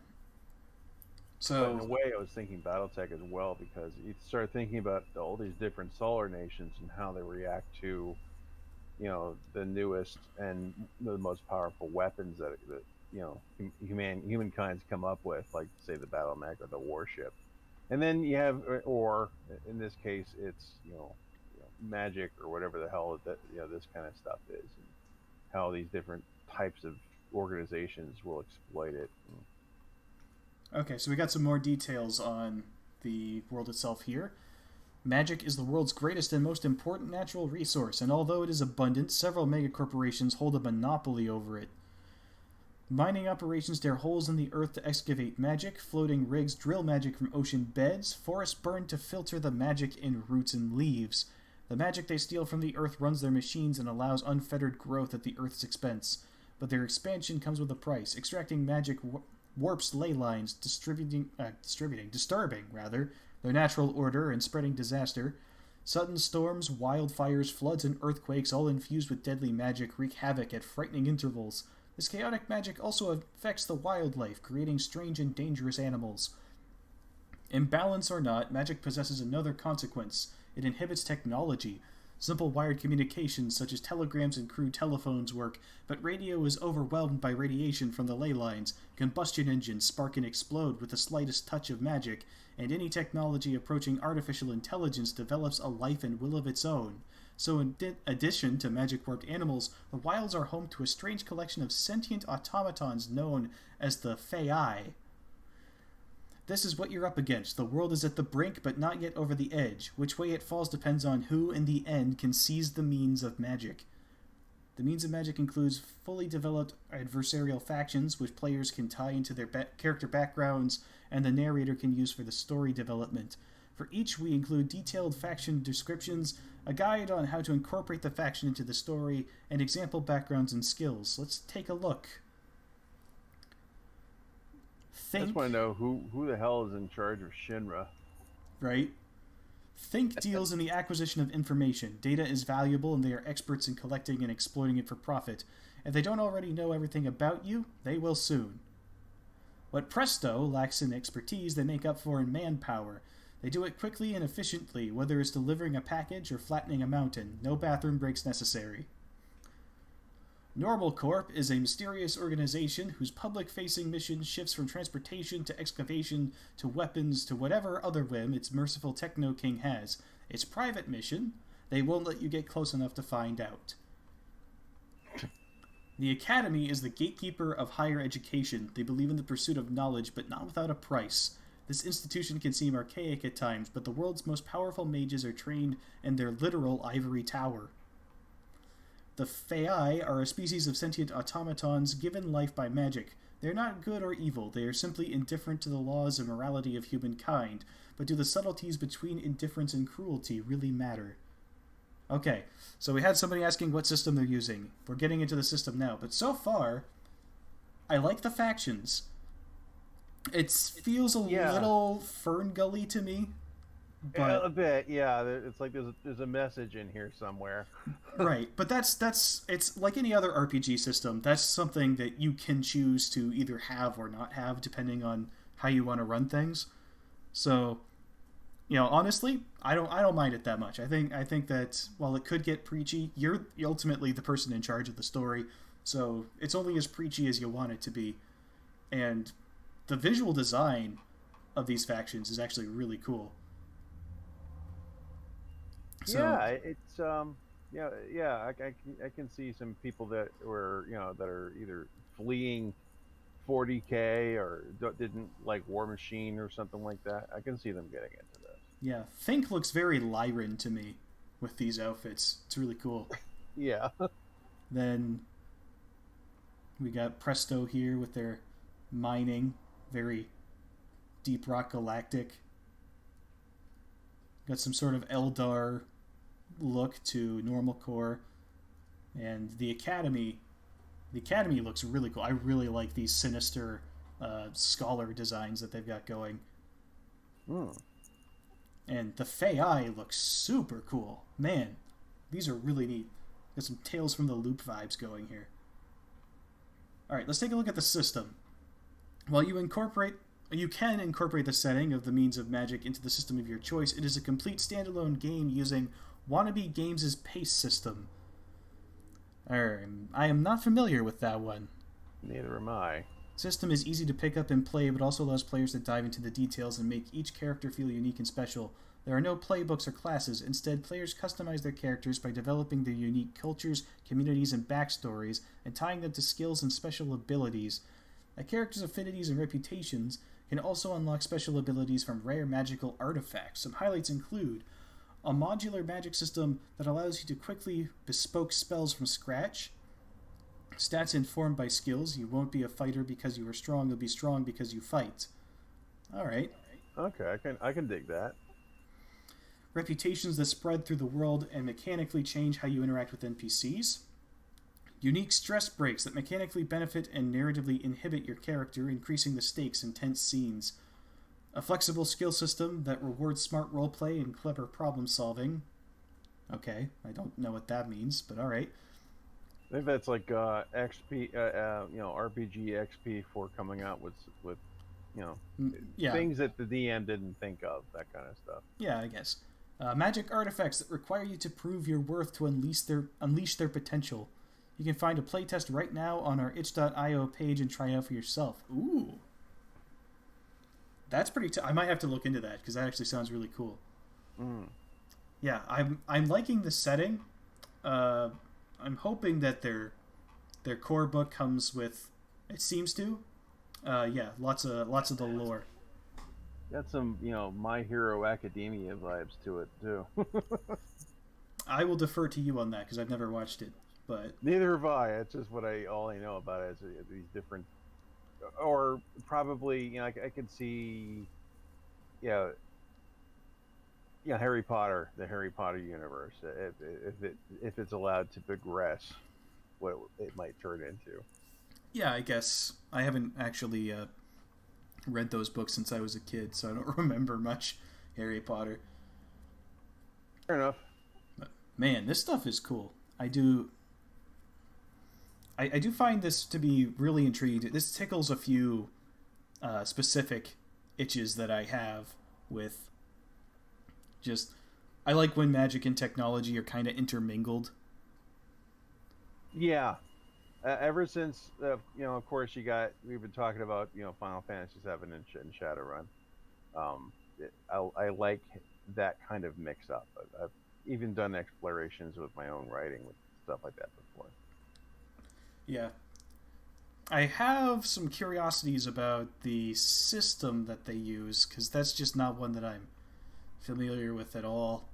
So in a way, I was thinking BattleTech as well because you start thinking about all these different solar nations and how they react to, the newest and the most powerful weapons that humankind's come up with, like say the battle mech or the warship. And then you have, or in this case, it's magic or whatever the hell that this kind of stuff is, and how these different types of organizations will exploit it. okay, so we got some more details on the world itself here. Magic is the world's greatest and most important natural resource, and although it is abundant, several megacorporations hold a monopoly over it. Mining operations tear holes in the earth to excavate magic, floating rigs drill magic from ocean beds, forests burn to filter the magic in roots and leaves. The magic they steal from the earth runs their machines and allows unfettered growth at the earth's expense. But their expansion comes with a price. Extracting magic warps ley lines, disturbing their natural order and spreading disaster. Sudden storms, wildfires, floods, and earthquakes, all infused with deadly magic, wreak havoc at frightening intervals. This chaotic magic also affects the wildlife, creating strange and dangerous animals. Imbalance or not, magic possesses another consequence. It inhibits technology. Simple wired communications such as telegrams and crude telephones work, but radio is overwhelmed by radiation from the ley lines. Combustion engines spark and explode with the slightest touch of magic, and any technology approaching artificial intelligence develops a life and will of its own. So in addition to magic-warped animals, the wilds are home to a strange collection of sentient automatons known as the Fae. This is what you're up against. The world is at the brink, but not yet over the edge. Which way it falls depends on who, in the end, can seize the means of magic. The means of magic includes fully developed adversarial factions, which players can tie into their character backgrounds, and the narrator can use for the story development. For each, we include detailed faction descriptions, a guide on how to incorporate the faction into the story, and example backgrounds and skills. Let's take a look. I just want to know who the hell is in charge of Shinra. Right? Think deals in the acquisition of information. Data is valuable, and they are experts in collecting and exploiting it for profit. If they don't already know everything about you, they will soon. What Presto lacks in expertise, they make up for in manpower. They do it quickly and efficiently, whether it's delivering a package or flattening a mountain. No bathroom breaks necessary. Normal Corp is a mysterious organization whose public-facing mission shifts from transportation to excavation to weapons to whatever other whim its merciful Techno-King has. Its private mission, they won't let you get close enough to find out. The Academy is the gatekeeper of higher education. They believe in the pursuit of knowledge, but not without a price. This institution can seem archaic at times, but the world's most powerful mages are trained in their literal ivory tower. The Fae are a species of sentient automatons given life by magic. They are not good or evil, they are simply indifferent to the laws and morality of humankind. But do the subtleties between indifference and cruelty really matter? Okay, so we had somebody asking what system they're using. We're getting into the system now, but so far, I like the factions. It feels a little Fern Gully to me. But, a bit, yeah. It's like there's a message in here somewhere. Right, but that's it's like any other RPG system. That's something that you can choose to either have or not have, depending on how you want to run things. So, honestly, I don't mind it that much. I think that while it could get preachy, you're ultimately the person in charge of the story, so it's only as preachy as you want it to be. And the visual design of these factions is actually really cool. So, it's I can see some people that were that are either fleeing 40K or didn't like War Machine or something like that. I can see them getting into this. Yeah, Think looks very Lyran to me with these outfits. It's really cool. Yeah. Then we got Presto here with their mining, very Deep Rock Galactic. Got some sort of Eldar look to Normal Core. And the Academy looks really cool. I really like these sinister scholar designs that they've got going. And the Fae looks super cool. Man, these are really neat. Got some Tales from the Loop vibes going here. Alright, let's take a look at the system. While you can incorporate the setting of the means of magic into the system of your choice, it is a complete standalone game using Wannabe Games' pace system. I am not familiar with that one. Neither am I. System is easy to pick up and play, but also allows players to dive into the details and make each character feel unique and special. There are no playbooks or classes. Instead, players customize their characters by developing their unique cultures, communities, and backstories, and tying them to skills and special abilities. A character's affinities and reputations can also unlock special abilities from rare magical artifacts. Some highlights include a modular magic system that allows you to quickly bespoke spells from scratch. Stats informed by skills. You won't be a fighter because you are strong. You'll be strong because you fight. Alright. Okay, I can dig that. Reputations that spread through the world and mechanically change how you interact with NPCs. Unique stress breaks that mechanically benefit and narratively inhibit your character, increasing the stakes in tense scenes. A flexible skill system that rewards smart roleplay and clever problem solving. Okay, I don't know what that means, but alright. I think that's like XP, RPG XP for coming out with things that the DM didn't think of, that kind of stuff. Yeah, I guess. Magic artifacts that require you to prove your worth to unleash their potential. You can find a playtest right now on our itch.io page and try it out for yourself. Ooh. That's pretty I might have to look into that, because that actually sounds really cool. Yeah, I'm liking the setting. I'm hoping that their core book comes with. It seems to. Yeah, lots of the lore. Got some, My Hero Academia vibes to it too. I will defer to you on that because I've never watched it. But neither have I. It's just all I know about it is these different, or probably I could see, Harry Potter, the Harry Potter universe, if it's allowed to progress, what it might turn into. Yeah, I guess I haven't actually read those books since I was a kid, so I don't remember much Harry Potter. Fair enough. But, man, this stuff is cool. I do find this to be really intriguing. This tickles a few specific itches that I have with just... I like when magic and technology are kind of intermingled. Yeah. Ever since, of course, we've been talking about, Final Fantasy VII and Shadowrun. I like that kind of mix-up. I've even done explorations with my own writing with stuff like that before. Yeah. I have some curiosities about the system that they use, because that's just not one that I'm familiar with at all.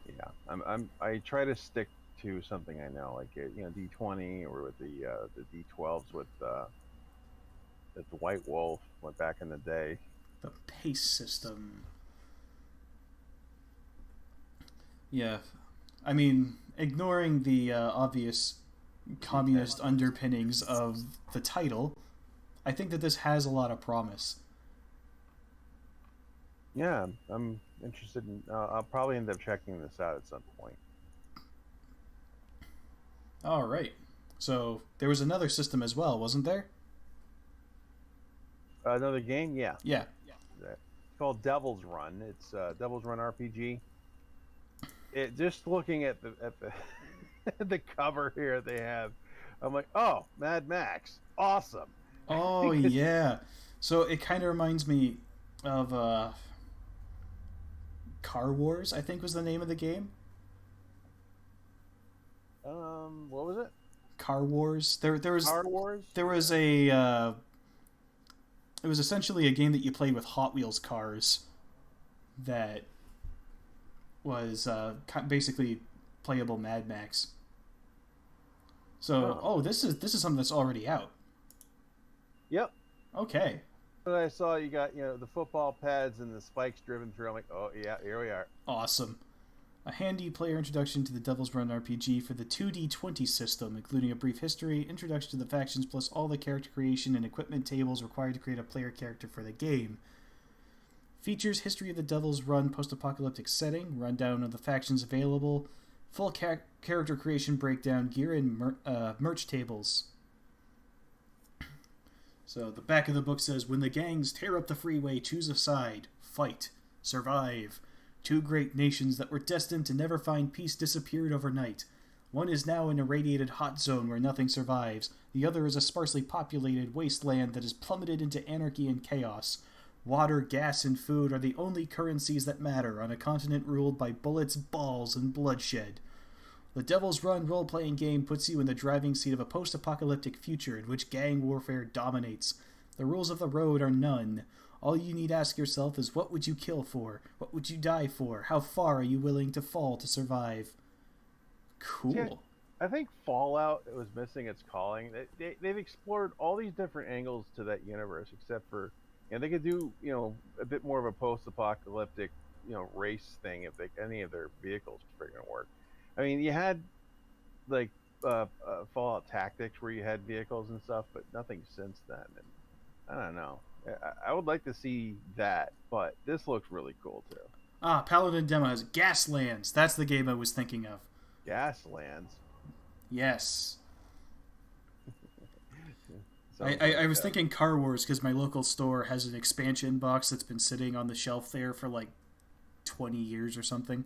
Yeah, I try to stick to something I know, like D20 or with the D12s with the White Wolf went back in the day. The pace system. Yeah, I mean, ignoring the obvious communist underpinnings of the title, I think that this has a lot of promise. Yeah, I'm interested in. I'll probably end up checking this out at some point. All right. So there was another system as well, wasn't there? Another game, yeah. Yeah. It's called Devil's Run. It's Devil's Run RPG. Just looking at the the cover here they have, I'm like, oh, Mad Max, awesome. Oh yeah. So it kind of reminds me of Car Wars, I think was the name of the game. What was it? Car Wars. There was Car Wars. There was a. It was essentially a game that you played with Hot Wheels cars. That was basically playable Mad Max. So, this is something that's already out. Yep. Okay. But I saw you got the football pads and the spikes driven through. I'm like, oh yeah, here we are. Awesome. A handy player introduction to the Devil's Run RPG for the 2D20 system, including a brief history, introduction to the factions, plus all the character creation and equipment tables required to create a player character for the game. Features history of the Devil's Run post-apocalyptic setting, rundown of the factions available, full character creation breakdown, gear and merch tables. So the back of the book says, when the gangs tear up the freeway, choose a side, fight, survive. Two great nations that were destined to never find peace disappeared overnight. One is now an irradiated hot zone where nothing survives. The other is a sparsely populated wasteland that has plummeted into anarchy and chaos. Water, gas, and food are the only currencies that matter on a continent ruled by bullets, balls, and bloodshed. The Devil's Run role-playing game puts you in the driving seat of a post-apocalyptic future in which gang warfare dominates. The rules of the road are none. All you need to ask yourself is, what would you kill for? What would you die for? How far are you willing to fall to survive? Cool. Yeah, I think Fallout was missing its calling. They've explored all these different angles to that universe, except for, they could do, a bit more of a post-apocalyptic, race thing if any of their vehicles were going to work. I mean, you had, like, Fallout Tactics where you had vehicles and stuff, but nothing since then. And I don't know. I would like to see that, but this looks really cool too. Paladin Demo has Gaslands. That's the game I was thinking of. Gaslands? Yes. I was thinking Car Wars because my local store has an expansion box that's been sitting on the shelf there for like 20 years or something.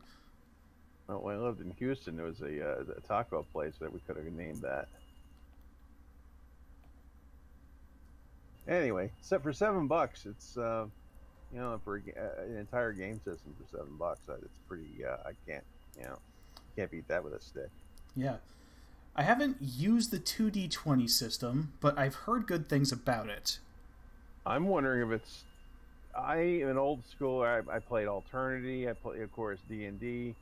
Well, when I lived in Houston, there was a taco place that we could have named that. Anyway, except for $7, it's for an entire game system for $7, it's pretty. I can't, can't beat that with a stick. Yeah. I haven't used the 2D20 system, but I've heard good things about it. I'm wondering if it's. I am an old school. I played Alternity. I play, of course, D&D.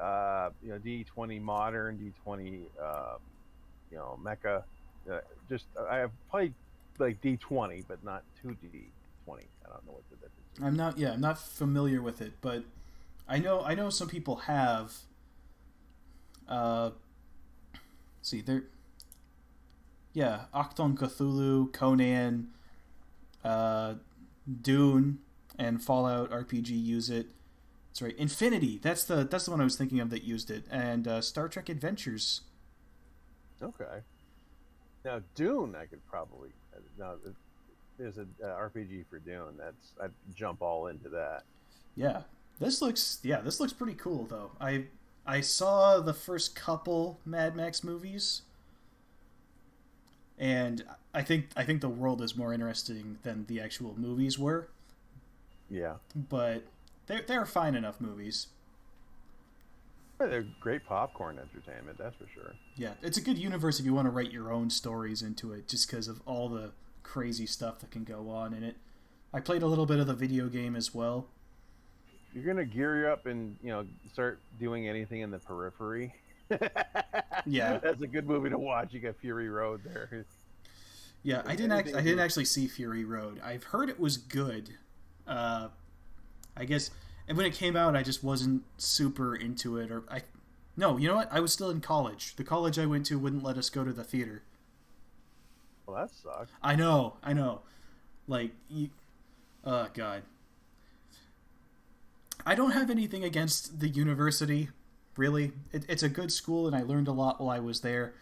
D20 Modern, D20. Mecha. I have played like D20, but not 2D20. I don't know what the difference is. I'm not familiar with it, but I know some people have. See, there. Yeah, Achtung Cthulhu, Conan, Dune, and Fallout RPG use it. That's right. Infinity. That's the one I was thinking of that used it, and Star Trek Adventures. Okay. Now Dune, I could probably. Now there's an RPG for Dune. I'd jump all into that. Yeah, this looks pretty cool though. I saw the first couple Mad Max movies, and I think the world is more interesting than the actual movies were. Yeah, but they're fine enough movies. They're great popcorn entertainment, that's for sure. Yeah, it's a good universe if you want to write your own stories into it, just because of all the crazy stuff that can go on in it. I played a little bit of the video game as well. You're gonna gear up and start doing anything in the periphery. Yeah, that's a good movie to watch. You got Fury Road there. Yeah, I didn't actually see Fury Road. I've heard it was good. I guess, and when it came out, I just wasn't super into it. No, you know what? I was still in college. The college I went to wouldn't let us go to the theater. Well, that sucks. I know. Like, oh God. I don't have anything against the university, really. It's a good school, and I learned a lot while I was there.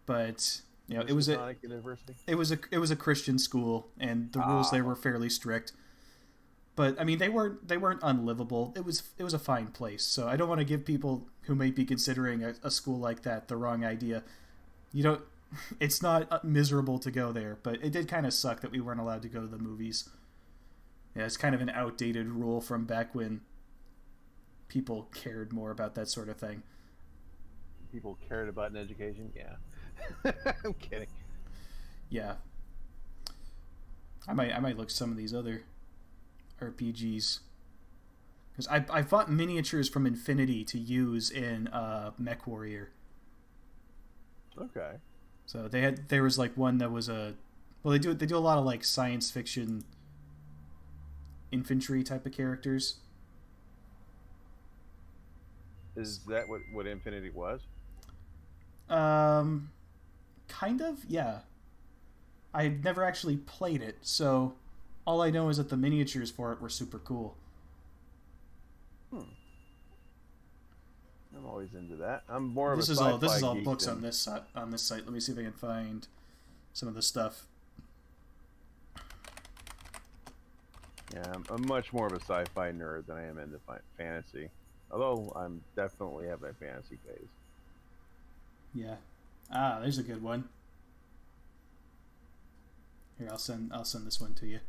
But it was university. It was a Christian school, and the rules there were fairly strict. But I mean, they weren't unlivable. It was a fine place. So I don't want to give people who may be considering a school like that the wrong idea. It's not miserable to go there, but it did kind of suck that we weren't allowed to go to the movies. Yeah, it's kind of an outdated rule from back when people cared more about that sort of thing. People cared about an education? Yeah. I'm kidding. Yeah. I might look some of these other RPGs. Because I bought miniatures from Infinity to use in Mech Warrior. Okay. So there was like one that was they do a lot of like science fiction infantry type of characters. Is that what Infinity was? Kind of, yeah. I've never actually played it, so all I know is that the miniatures for it were super cool. I'm always into that. I'm more of this a is sci-fi all this is all geek books than... on this site. Let me see if I can find some of the stuff. Yeah, I'm much more of a sci-fi nerd than I am into fantasy. Although I'm definitely have a fantasy phase. Yeah. There's a good one. Here, I'll send this one to you.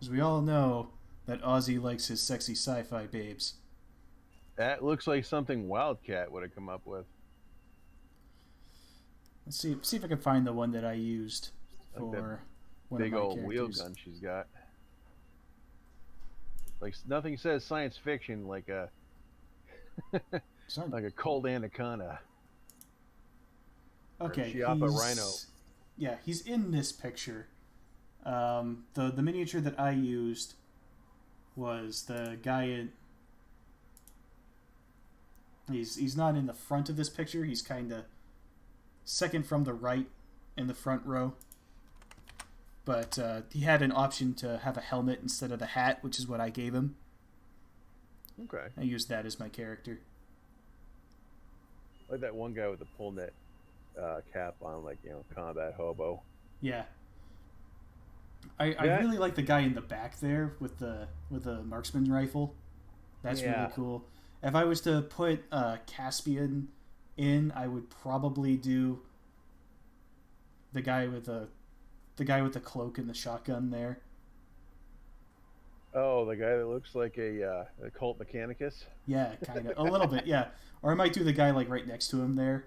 As we all know that Ozzie likes his sexy sci-fi babes. That looks like something Wildcat would have come up with. Let's see if I can find the one that I used for one big of my old characters. wheel gun she's got. Like nothing says science fiction like a like a cold anaconda. Okay, Chiappa rhino. Yeah, he's in this picture. The miniature that I used was the guy in. He's not in the front of this picture. He's kind of second from the right in the front row. But he had an option to have a helmet instead of the hat, which is what I gave him. Okay. I used that as my character. Like that one guy with the pull net cap on, like, combat hobo. Yeah. I really like the guy in the back there with the marksman rifle. That's really cool. If I was to put Caspian in, I would probably do the guy with the cloak and the shotgun there. Oh, the guy that looks like a Colt Mechanicus? Yeah, kind of. A little bit, yeah. Or I might do the guy like right next to him there.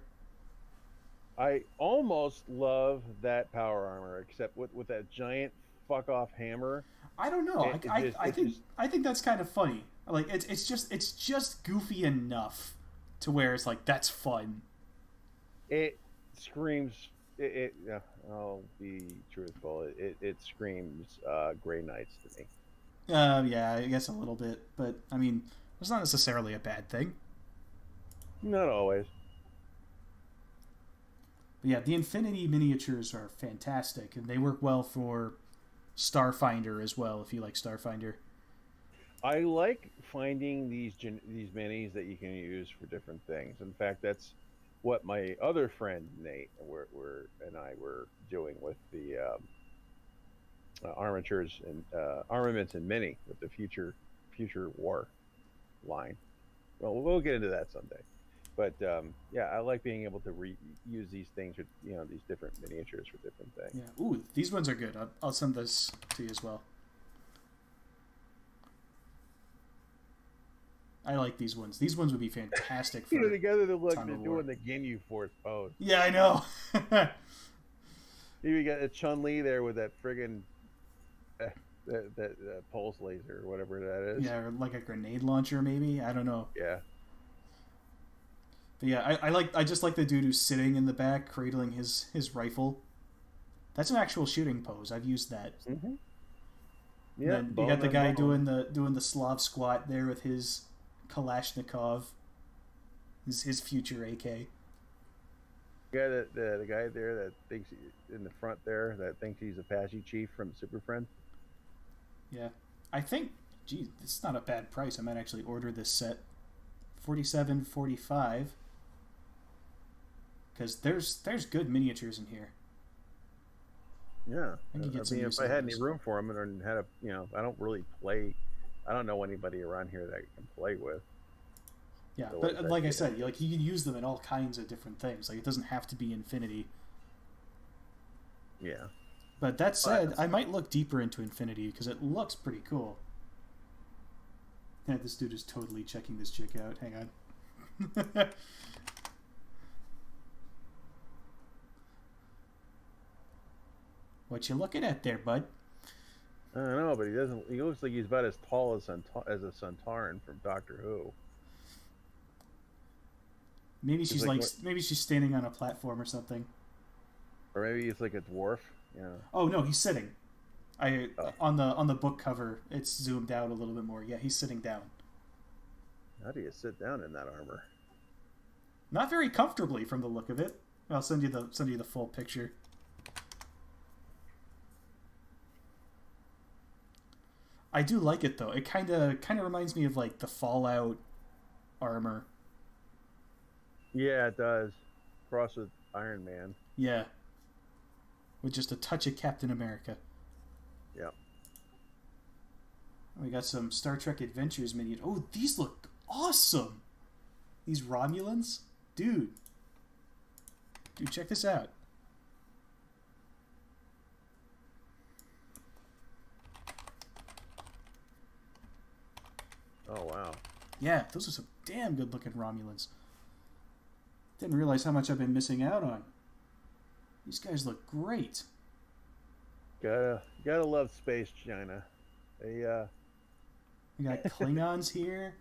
I almost love that power armor, except with that giant fuck off hammer. I don't know. I think that's kind of funny. Like it's just goofy enough to where it's like that's fun. It screams. I'll be truthful. It screams Grey Knights to me. Yeah, I guess a little bit, but I mean, it's not necessarily a bad thing. Not always. But yeah, the Infinity miniatures are fantastic, and they work well for Starfinder as well, if you like Starfinder. I like finding these minis that you can use for different things. In fact, that's what my other friend Nate and I were doing with the armatures and armaments and mini with the future war line. Well, we'll get into that someday. But yeah, I like being able to use these things, these different miniatures for different things. Yeah. Ooh, these ones are good. I'll send this to you as well. I like these ones. These ones would be fantastic for together they look, they're doing the Ginyu Force pose. Yeah, I know. You got a Chun-Li there with that friggin' that pulse laser or whatever that is. Yeah, or like a grenade launcher maybe. I don't know. Yeah. But yeah, I just like the dude who's sitting in the back cradling his rifle. That's an actual shooting pose. I've used that. Mm-hmm. Yeah. You got the guy doing the Slav squat there with his Kalashnikov, his future AK. The guy there that thinks in the front there that thinks he's Apache Chief from Super Friends. Yeah, I think. Geez, this is not a bad price. I might actually order this set. $47.45. Because there's good miniatures in here. Yeah, if I had any room for them and had I don't really play. I don't know anybody around here that I can play with. Yeah, so but like I said, you can use them in all kinds of different things. Like it doesn't have to be Infinity. Yeah. But that said, I might look deeper into Infinity because it looks pretty cool. Yeah, this dude is totally checking this chick out. Hang on. What you looking at there, bud? I don't know, but he doesn't. He looks like he's about as tall as a Centauran from Doctor Who. Maybe she's maybe she's standing on a platform or something. Or maybe he's like a dwarf. Yeah. Oh no, he's sitting. On the book cover, it's zoomed out a little bit more. Yeah, he's sitting down. How do you sit down in that armor? Not very comfortably, from the look of it. I'll send you the full picture. I do like it though. It kind of reminds me of like the Fallout armor. Yeah, it does. Cross with Iron Man. Yeah. With just a touch of Captain America. Yeah. We got some Star Trek Adventures miniatures. Oh, these look awesome. These Romulans, dude, check this out. Oh wow. Yeah, those are some damn good looking Romulans. Didn't realize how much I've been missing out on. These guys look great. Gotta love Space China. We got Klingons here.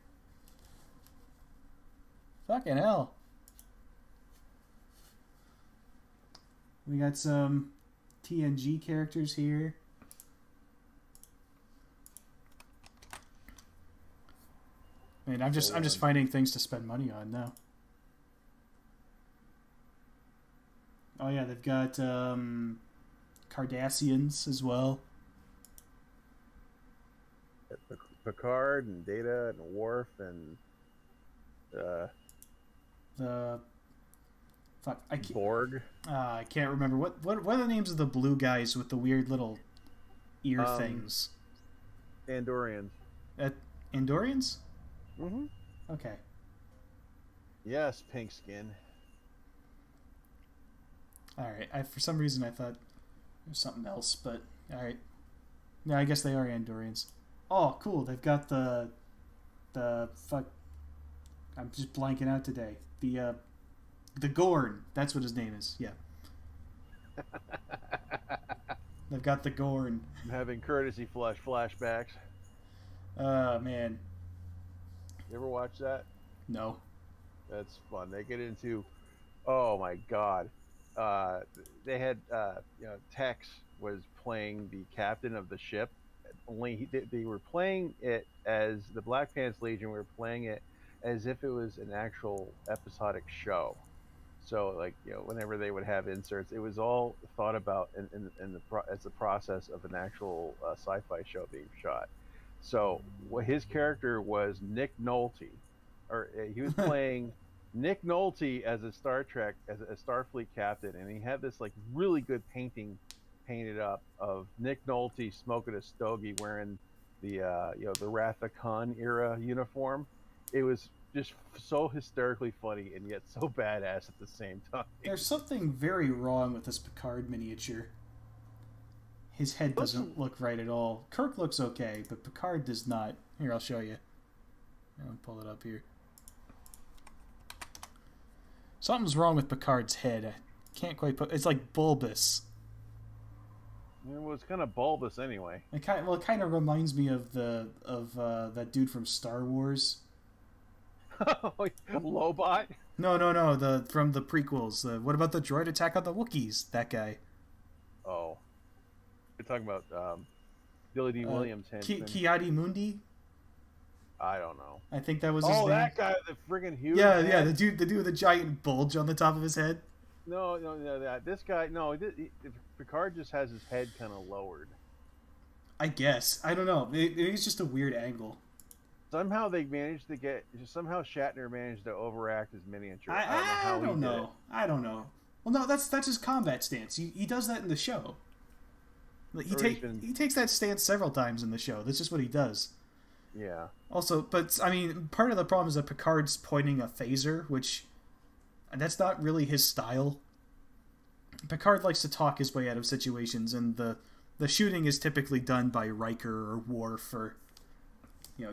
Fucking hell. We got some TNG characters here. Man, I'm just finding things to spend money on now. Oh yeah, they've got Cardassians as well. Picard and Data and Worf and Borg. I can't remember what are the names of the blue guys with the weird little ear things. Andorians. Andorians? Mm-hmm. Okay. Yes, pink skin. All right. For some reason I thought it was something else, but all right. Yeah, I guess they are Andorians. Oh, cool. They've got the fuck. I'm just blanking out today. The Gorn. That's what his name is. Yeah. They've got the Gorn. I'm having courtesy flashbacks. Man. You ever watch that? No. That's fun. They get into, oh my god. They had, Tex was playing the captain of the ship. Only they were playing it as the Black Pants Legion. We were playing it as if it was an actual episodic show. So, like, whenever they would have inserts, it was all thought about as the process of an actual sci-fi show being shot. So, his character was Nick Nolte, or he was playing Nick Nolte as a Star Trek, as a Starfleet captain, and he had this like really good painting painted up of Nick Nolte smoking a stogie, wearing the the Wrath of Khan era uniform. It was just so hysterically funny and yet so badass at the same time. There's something very wrong with this Picard miniature. His head doesn't look right at all. Kirk looks okay, but Picard does not. Here, I'll show you. I'll pull it up here. Something's wrong with Picard's head. I can't quite put... It's like bulbous. It was kind of bulbous anyway. It kind of reminds me of that dude from Star Wars. Lobot? No. From the prequels. What about the droid attack on the Wookiees? That guy. Oh. You're talking about Billy D. Williams. Ki-Adi Mundi? I don't know. I think that was his name. Oh, that guy, the friggin' huge. Yeah, the dude with the giant bulge on the top of his head. No, this guy, Picard just has his head kind of lowered. I guess. I don't know. It's just a weird angle. Somehow Shatner managed to overact his miniature. I don't know. Well, no, that's his combat stance. He does that in the show. He takes that stance several times in the show. That's just what he does. Yeah. Also, but I mean, part of the problem is that Picard's pointing a phaser, which that's not really his style. Picard likes to talk his way out of situations, and the shooting is typically done by Riker or Worf or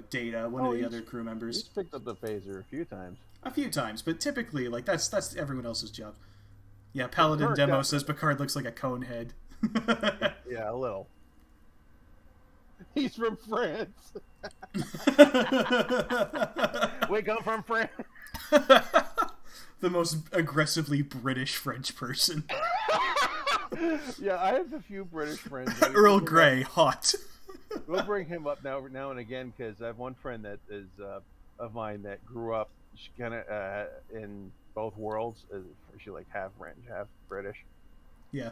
Data, one of the other crew members. He's picked up the phaser a few times. A few times, but typically, like that's everyone else's job. Yeah, Paladin Demo says Picard looks like a cone head. Yeah, a little. He's from France. We come from France. The most aggressively British French person. Yeah, I have a few British friends. Earl Grey, hot. We'll bring him up now and again because I have one friend that is of mine that grew up kind of in both worlds. She like half French, half British. Yeah.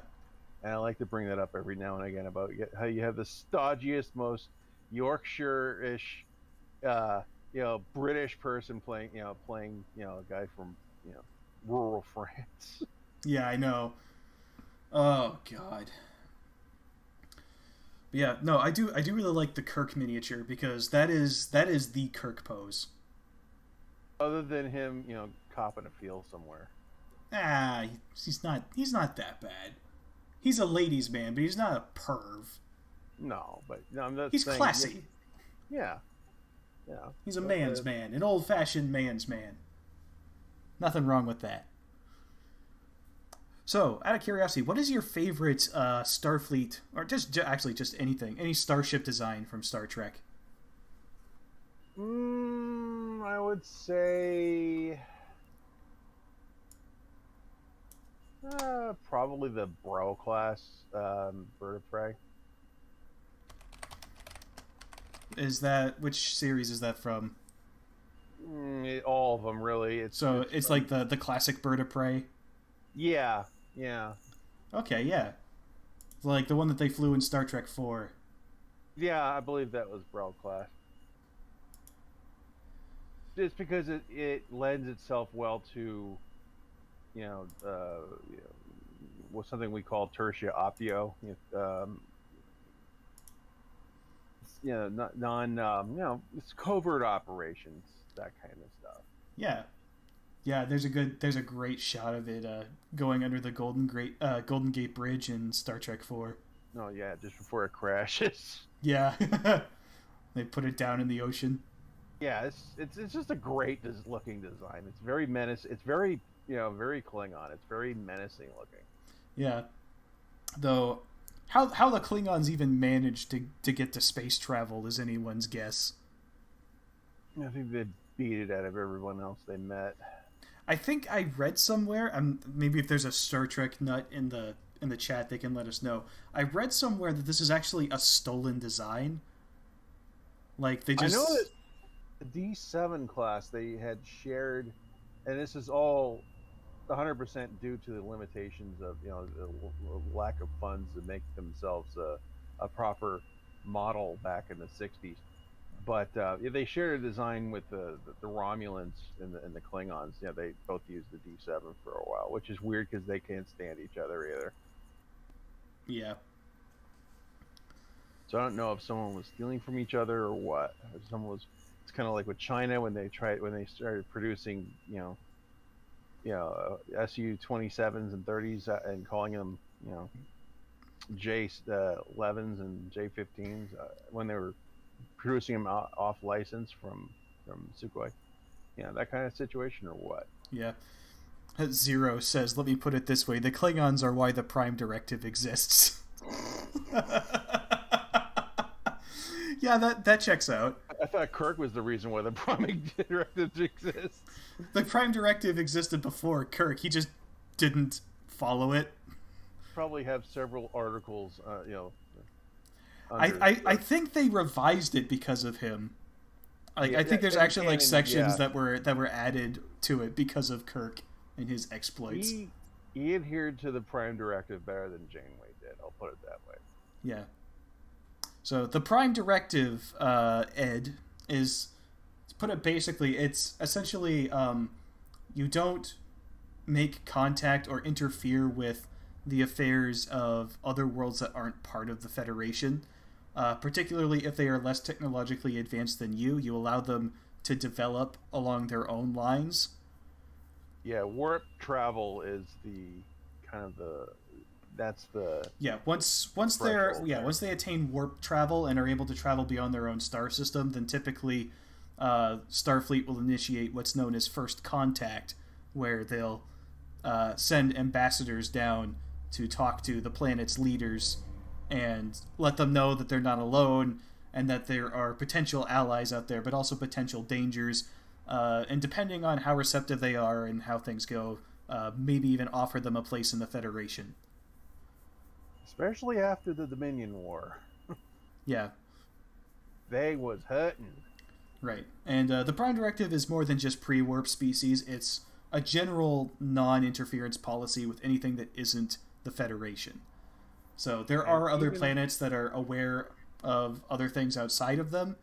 And I like to bring that up every now and again about how you have the stodgiest, most Yorkshire-ish, British person playing a guy from, rural France. Yeah, I know. Oh God. But yeah, no, I do really like the Kirk miniature because that is the Kirk pose. Other than him, copping a feel somewhere. He's not that bad. He's a ladies' man, but he's not a perv. No, but I'm not he's saying, classy. Yeah. He's a man's man, an old-fashioned man's man. Nothing wrong with that. So, out of curiosity, what is your favorite Starfleet, or just anything, any starship design from Star Trek? I would say probably the Bro class bird of prey. Which series is that from? All of them, really. It's like the classic bird of prey. Yeah. Okay, yeah. Like the one that they flew in Star Trek 4. Yeah, I believe that was Bro class. Just because it lends itself well to, what's something we call tertia optio. It's covert operations, that kind of stuff. Yeah. Yeah, there's a great shot of it going under the Golden Gate Bridge in Star Trek 4. Oh yeah, just before it crashes. Yeah, they put it down in the ocean. Yeah, it's just a great looking design. It's very It's very very Klingon. It's very menacing looking. Yeah, though, how the Klingons even managed to get to space travel is anyone's guess. I think they beat it out of everyone else they met. I think I read somewhere, maybe if there's a Star Trek nut in the chat, they can let us know. I read somewhere that this is actually a stolen design. Like, they just... I know that the D7 class they had shared, and this is all 100% due to the limitations of the lack of funds to make themselves a proper model back in the 60s. But they shared a design with the Romulans and the Klingons. They both used the D7 for a while, which is weird because they can't stand each other either. Yeah. So I don't know if someone was stealing from each other or what. If someone was. It's kind of like with China when they started producing Su-27s and 30s and calling them J-11s and J-15s when they were producing them off license from Sukhoi. That kind of situation or what? Yeah. Zero says, let me put it this way, the Klingons are why the Prime Directive exists. Yeah, that checks out. I thought Kirk was the reason why the Prime Directive exists. The Prime Directive existed before Kirk. He just didn't follow it. Probably have several articles, I think they revised it because of him. I think there's actually like sections that were added to it because of Kirk and his exploits. He adhered to the Prime Directive better than Janeway did. I'll put it that way. Yeah. So the Prime Directive, Ed, is, to put it basically, it's essentially you don't make contact or interfere with the affairs of other worlds that aren't part of the Federation. Particularly if they are less technologically advanced than you. You allow them to develop along their own lines. Yeah, warp travel is once they attain warp travel and are able to travel beyond their own star system, then typically Starfleet will initiate what's known as first contact, where they'll send ambassadors down to talk to the planet's leaders and let them know that they're not alone and that there are potential allies out there, but also potential dangers. And depending on how receptive they are and how things go, maybe even offer them a place in the Federation. Especially after the Dominion War. Yeah. They was hurting. Right. And the Prime Directive is more than just pre-warp species. It's a general non-interference policy with anything that isn't the Federation. So there are other planets that are aware of other things outside of them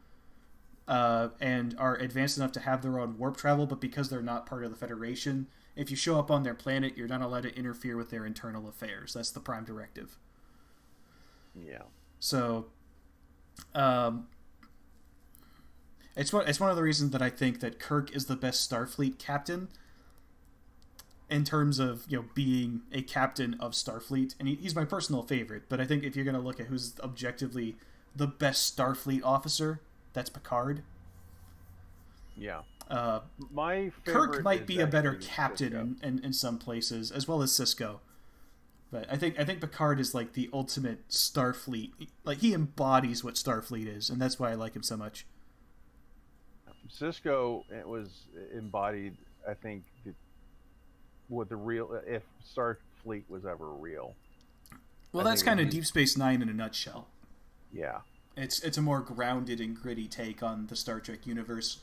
and are advanced enough to have their own warp travel, but because they're not part of the Federation, if you show up on their planet, you're not allowed to interfere with their internal affairs. That's the Prime Directive. Yeah. So it's one of the reasons that I think that Kirk is the best Starfleet captain in terms of being a captain of Starfleet, and he's my personal favorite. But I think if you're going to look at who's objectively the best Starfleet officer, that's Picard. Yeah. My favorite Kirk might be a better captain in some places, as well as Sisko. But I think Picard is like the ultimate Starfleet. Like, he embodies what Starfleet is, and that's why I like him so much. Sisko was embodied, I think, what the real, if Starfleet was ever real. Well, that's kind of Deep Space Nine in a nutshell. Yeah. It's a more grounded and gritty take on the Star Trek universe,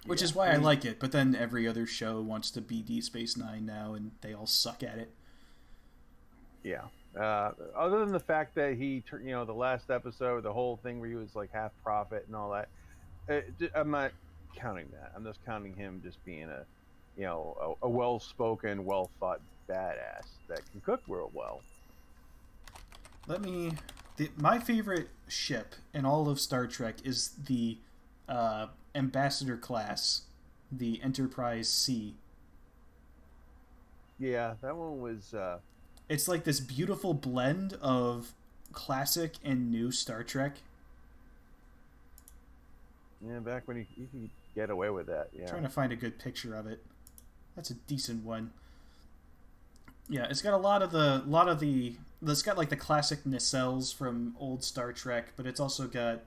which is why I like it. But then every other show wants to be Deep Space Nine now, and they all suck at it. Yeah. Other than the fact that he, the last episode, the whole thing where he was like half prophet and all that, I'm not counting that. I'm just counting him just being a well-spoken, well-thought badass that can cook real well. My favorite ship in all of Star Trek is the Ambassador class the Enterprise C. Yeah, that one was... It's like this beautiful blend of classic and new Star Trek. Yeah, back when you could get away with that, yeah. I'm trying to find a good picture of it. That's a decent one. Yeah, it's got a lot of the it's got like the classic nacelles from old Star Trek, but it's also got,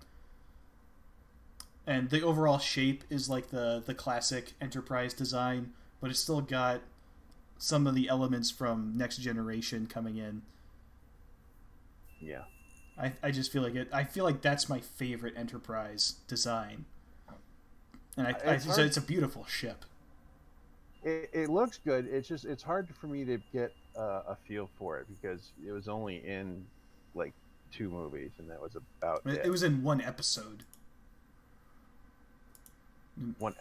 and the overall shape is like the classic Enterprise design, but it's still got some of the elements from Next Generation coming in. Yeah. I just feel like it. I feel like that's my favorite Enterprise design, and it's a beautiful ship. It looks good. It's hard for me to get a feel for it because it was only in like 2 movies, and that was about it. It was in 1 episode. One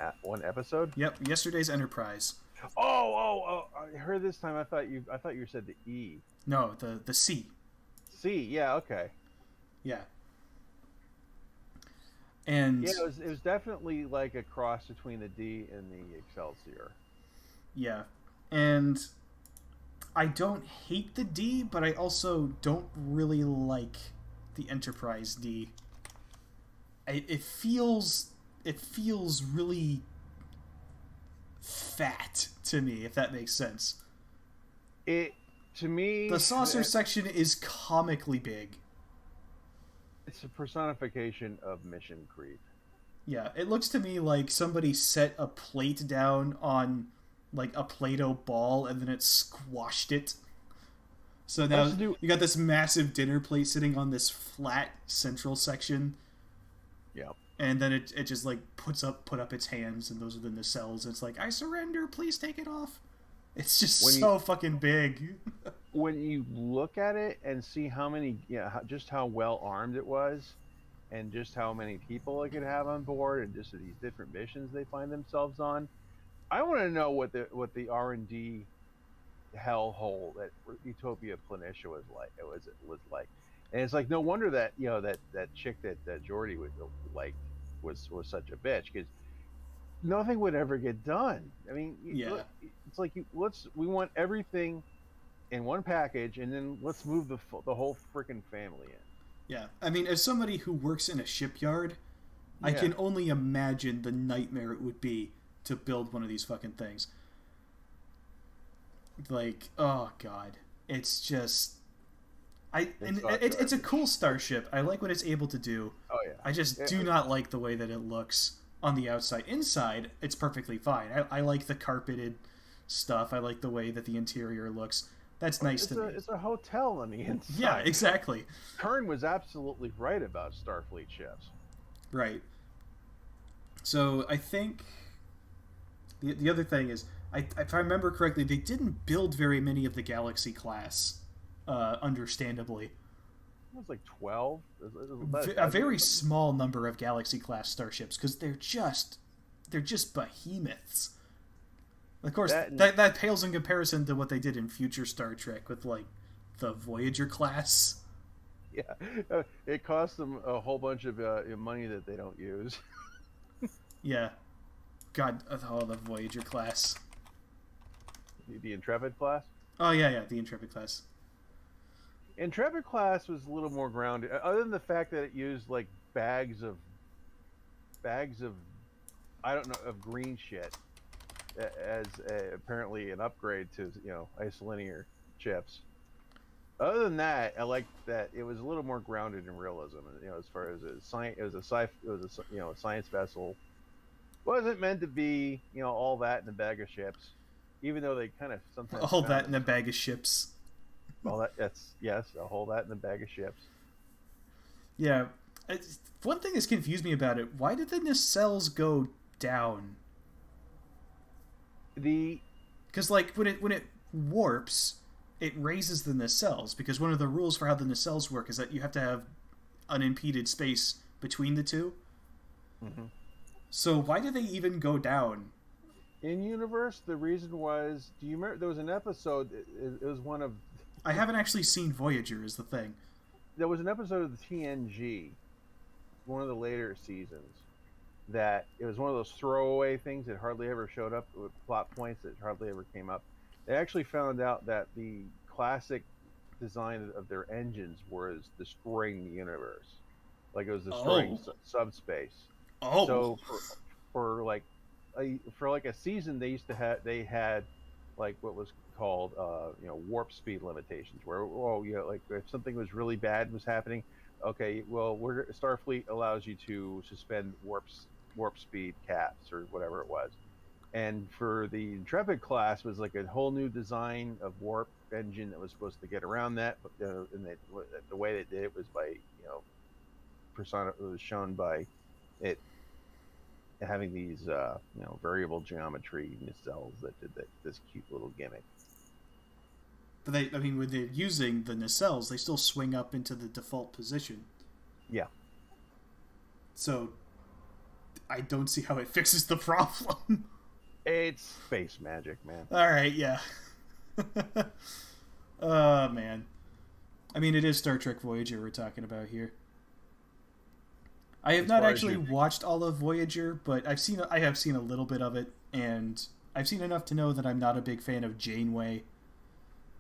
episode. Yep, yesterday's Enterprise. Oh! I heard this time. I thought you said the E. No, the C. C. Yeah. Okay. Yeah. And yeah, it was definitely like a cross between the D and the Excelsior. Yeah, and I don't hate the D, but I also don't really like the Enterprise D. It feels really fat to me, if that makes sense. To me, the saucer section is comically big. It's a personification of mission creep. Yeah, it looks to me like somebody set a plate down on like a Play-Doh ball and then it squashed it. So now you got this massive dinner plate sitting on this flat central section. Yeah. And then it just like put up its hands, and those are the nacelles. It's like, I surrender, please take it off. It's just fucking big. When you look at it and see how many, just how well armed it was, and just how many people it could have on board, and just these different missions they find themselves on, I want to know what the R&D hellhole that Utopia Planitia was like. It was like, and it's like no wonder that that chick that Geordi would like was such a bitch, because nothing would ever get done. I mean, it's like we want everything in one package, and then let's move the whole freaking family in. Yeah, I mean, as somebody who works in a shipyard, I can only imagine the nightmare it would be to build one of these fucking things. Like, oh god, it's just, it's a cool starship. I like what it's able to do. Oh yeah. I just do not like the way that it looks on the outside. Inside, it's perfectly fine. I like the carpeted stuff. I like the way that the interior looks. That's nice to me. It's a hotel on the inside. Yeah, exactly. Kern was absolutely right about Starfleet ships. Right. So I think the other thing is, if I remember correctly, they didn't build very many of the Galaxy class, understandably. It was like 12. A very small number of Galaxy class starships, because they're just behemoths. Of course, that pales in comparison to what they did in future Star Trek with like the Voyager class. Yeah, it cost them a whole bunch of money that they don't use. Yeah. God, the Voyager class. The Intrepid class? Oh, yeah, the Intrepid class. Intrepid class was a little more grounded, other than the fact that it used like bags of I don't know, of green shit as apparently an upgrade to isolinear chips. Other than that, I liked that it was a little more grounded in realism. As far as a science vessel. Wasn't meant to be all that in a bag of chips, even though they kind of sometimes all that in a bag of ships. Well, yes, a whole that in a bag of chips. Yeah, one thing that's confused me about it: why did the nacelles go down? Because like when it warps, it raises the nacelles, because one of the rules for how the nacelles work is that you have to have unimpeded space between the two. Mm-hmm. So why did they even go down? In universe, the reason was, do you remember there was an episode? It was one of. I haven't actually seen Voyager, is the thing. There was an episode of the TNG, one of the later seasons, that it was one of those throwaway things that hardly ever showed up, with plot points that hardly ever came up. They actually found out that the classic design of their engines was destroying the universe, like it was destroying subspace. So for like a season, they had like what was called warp speed limitations, where like if something was really bad was happening, okay, well Starfleet allows you to suspend warp speed caps or whatever it was. And for the Intrepid class was like a whole new design of warp engine that was supposed to get around that, but and the way they did it was by it was shown by it having these variable geometry nacelles that did this cute little gimmick. But when they're using the nacelles, they still swing up into the default position. Yeah. So I don't see how it fixes the problem. It's space magic, man. All right, yeah. Oh, man. I mean, it is Star Trek Voyager we're talking about here. I have not actually watched all of Voyager, but I have seen a little bit of it, and I've seen enough to know that I'm not a big fan of Janeway.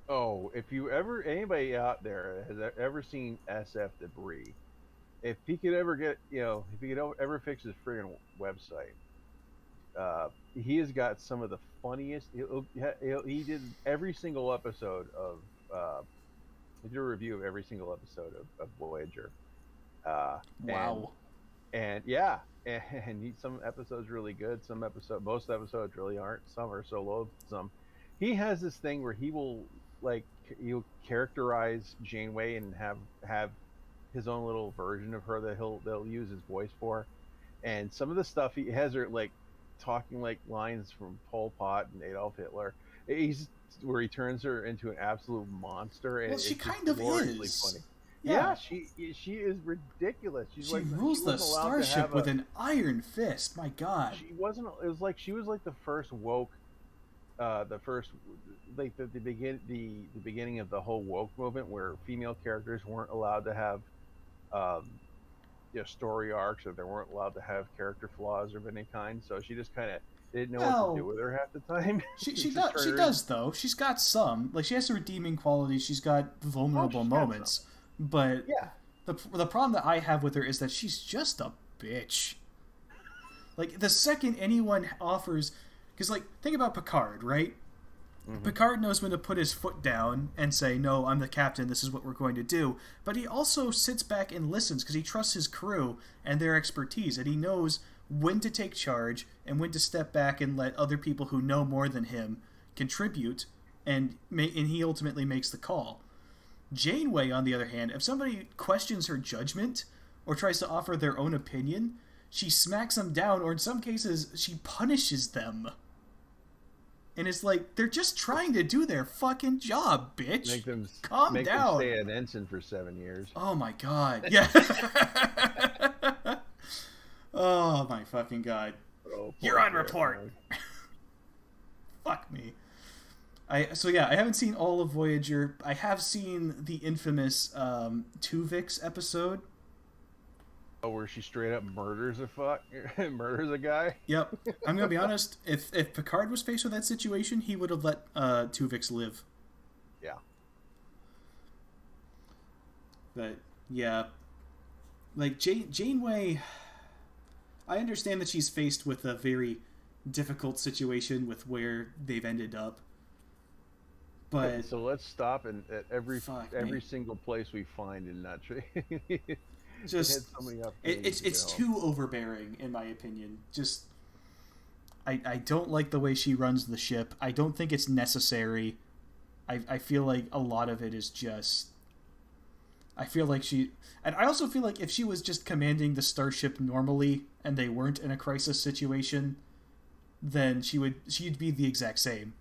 Oh, if anybody out there has ever seen SF Debris, if he could ever get, if he could ever fix his friggin' website, he has got some of the funniest. He did every single episode of. He did a review of every single episode of Voyager. Wow. And some episodes really good. Most episodes really aren't. Some are so loathsome. He has this thing where he will he'll characterize Janeway and have his own little version of her that they'll use his voice for. And some of the stuff he has her talking like lines from Pol Pot and Adolf Hitler. Where he turns her into an absolute monster. And she kind of is. Funny. Yeah, she is ridiculous. She rules the starship with an iron fist. My God. She wasn't. It was like she was like the first woke, the beginning of the whole woke movement, where female characters weren't allowed to have, story arcs, or they weren't allowed to have character flaws of any kind. So she just kind of didn't know what to do with her half the time. She does though. She's got some, she has some redeeming qualities. She's got vulnerable moments. But yeah, the problem that I have with her is that she's just a bitch. Like, the second anyone offers... Because, think about Picard, right? Mm-hmm. Picard knows when to put his foot down and say, no, I'm the captain, this is what we're going to do. But he also sits back and listens because he trusts his crew and their expertise. And he knows when to take charge and when to step back and let other people who know more than him contribute. And he ultimately makes the call. Janeway, on the other hand, if somebody questions her judgment or tries to offer their own opinion, she smacks them down, or in some cases, she punishes them. And it's like, they're just trying to do their fucking job, bitch. Calm down. Make them stay an ensign for 7 years. Oh my God. Yeah. Oh my fucking God. You're on report. Fuck me. I haven't seen all of Voyager. I have seen the infamous Tuvix episode. Oh, where she straight up murders a guy? Yep. I'm gonna be honest, if Picard was faced with that situation, he would have let Tuvix live. Yeah. But yeah. Janeway, I understand that she's faced with a very difficult situation with where they've ended up. But so let's stop at every single place we find in that tree. It's too overbearing, in my opinion. I don't like the way she runs the ship. I don't think it's necessary. I feel like a lot of it is just... I feel like and I also feel like if she was just commanding the starship normally and they weren't in a crisis situation, then she'd be the exact same.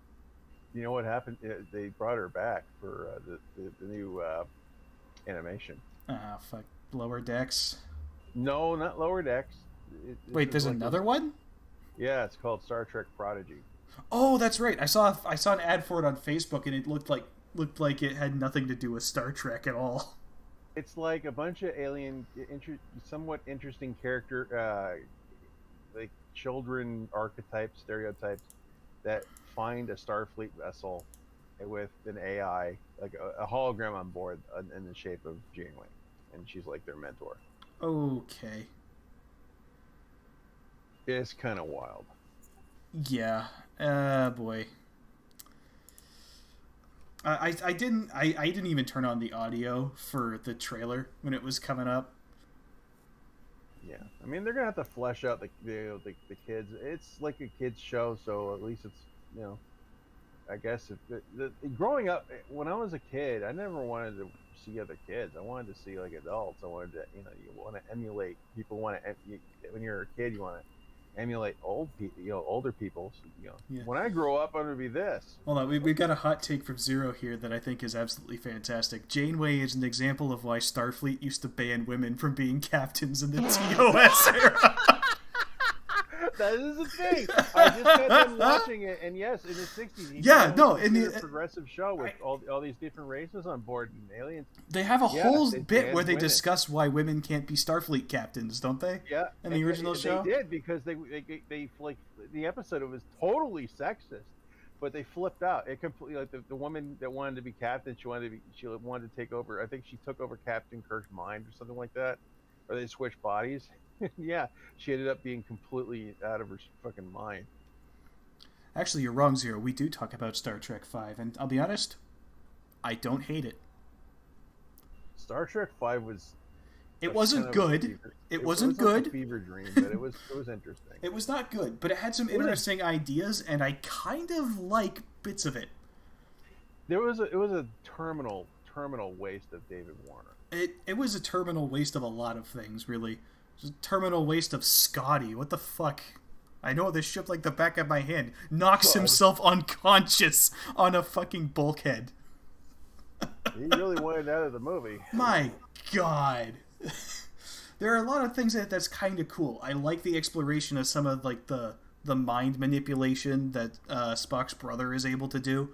You know what happened? They brought her back for the new animation. Ah, fuck. Lower Decks? No, not Lower Decks. Wait, there's another one? Yeah, it's called Star Trek Prodigy. Oh, that's right. I saw an ad for it on Facebook, and it looked like it had nothing to do with Star Trek at all. It's like a bunch of alien, somewhat interesting like children archetypes, stereotypes that find a Starfleet vessel with an AI, like a hologram on board in the shape of Janeway, and she's like their mentor. Okay. It's kind of wild. Yeah. Boy. I didn't even turn on the audio for the trailer when it was coming up. Yeah, I mean they're gonna have to flesh out the kids. It's like a kids show, so at least it's, you know, I guess growing up when I was a kid, I never wanted to see other kids. I wanted to see like adults. I wanted to, you know, you want to emulate people. When you're a kid, you want to emulate older people. So, you know, Yeah. When I grow up, I'm gonna be this. Hold on, we've got a hot take from Zero here that I think is absolutely fantastic. Janeway is an example of why Starfleet used to ban women from being captains in the TOS era. That is the thing. I just got done watching it, and yes, in the '60s, in the progressive show with all these different races on board and aliens. They have a whole bit where they discuss why women can't be Starfleet captains, don't they? Yeah, in the original show, they did, because they like the episode. It was totally sexist, but they flipped out. It completely, like the woman that wanted to be captain, she wanted to take over. I think she took over Captain Kirk's mind or something like that, or they switched bodies. Yeah, she ended up being completely out of her fucking mind. Actually, you're wrong, Zero. We do talk about Star Trek V, and I'll be honest, I don't hate it. Star Trek V was... It wasn't good. It wasn't good. Like a fever dream, but it was interesting. It was not good, but it had some interesting ideas, and I kind of like bits of it. It was a terminal waste of David Warner. It was a terminal waste of a lot of things, really. Just a terminal waste of Scotty. What the fuck? I know this ship like the back of my hand. Knocks himself unconscious on a fucking bulkhead. He really wanted out of the movie. My God. There are a lot of things that's kind of cool. I like the exploration of some of like the mind manipulation that Spock's brother is able to do.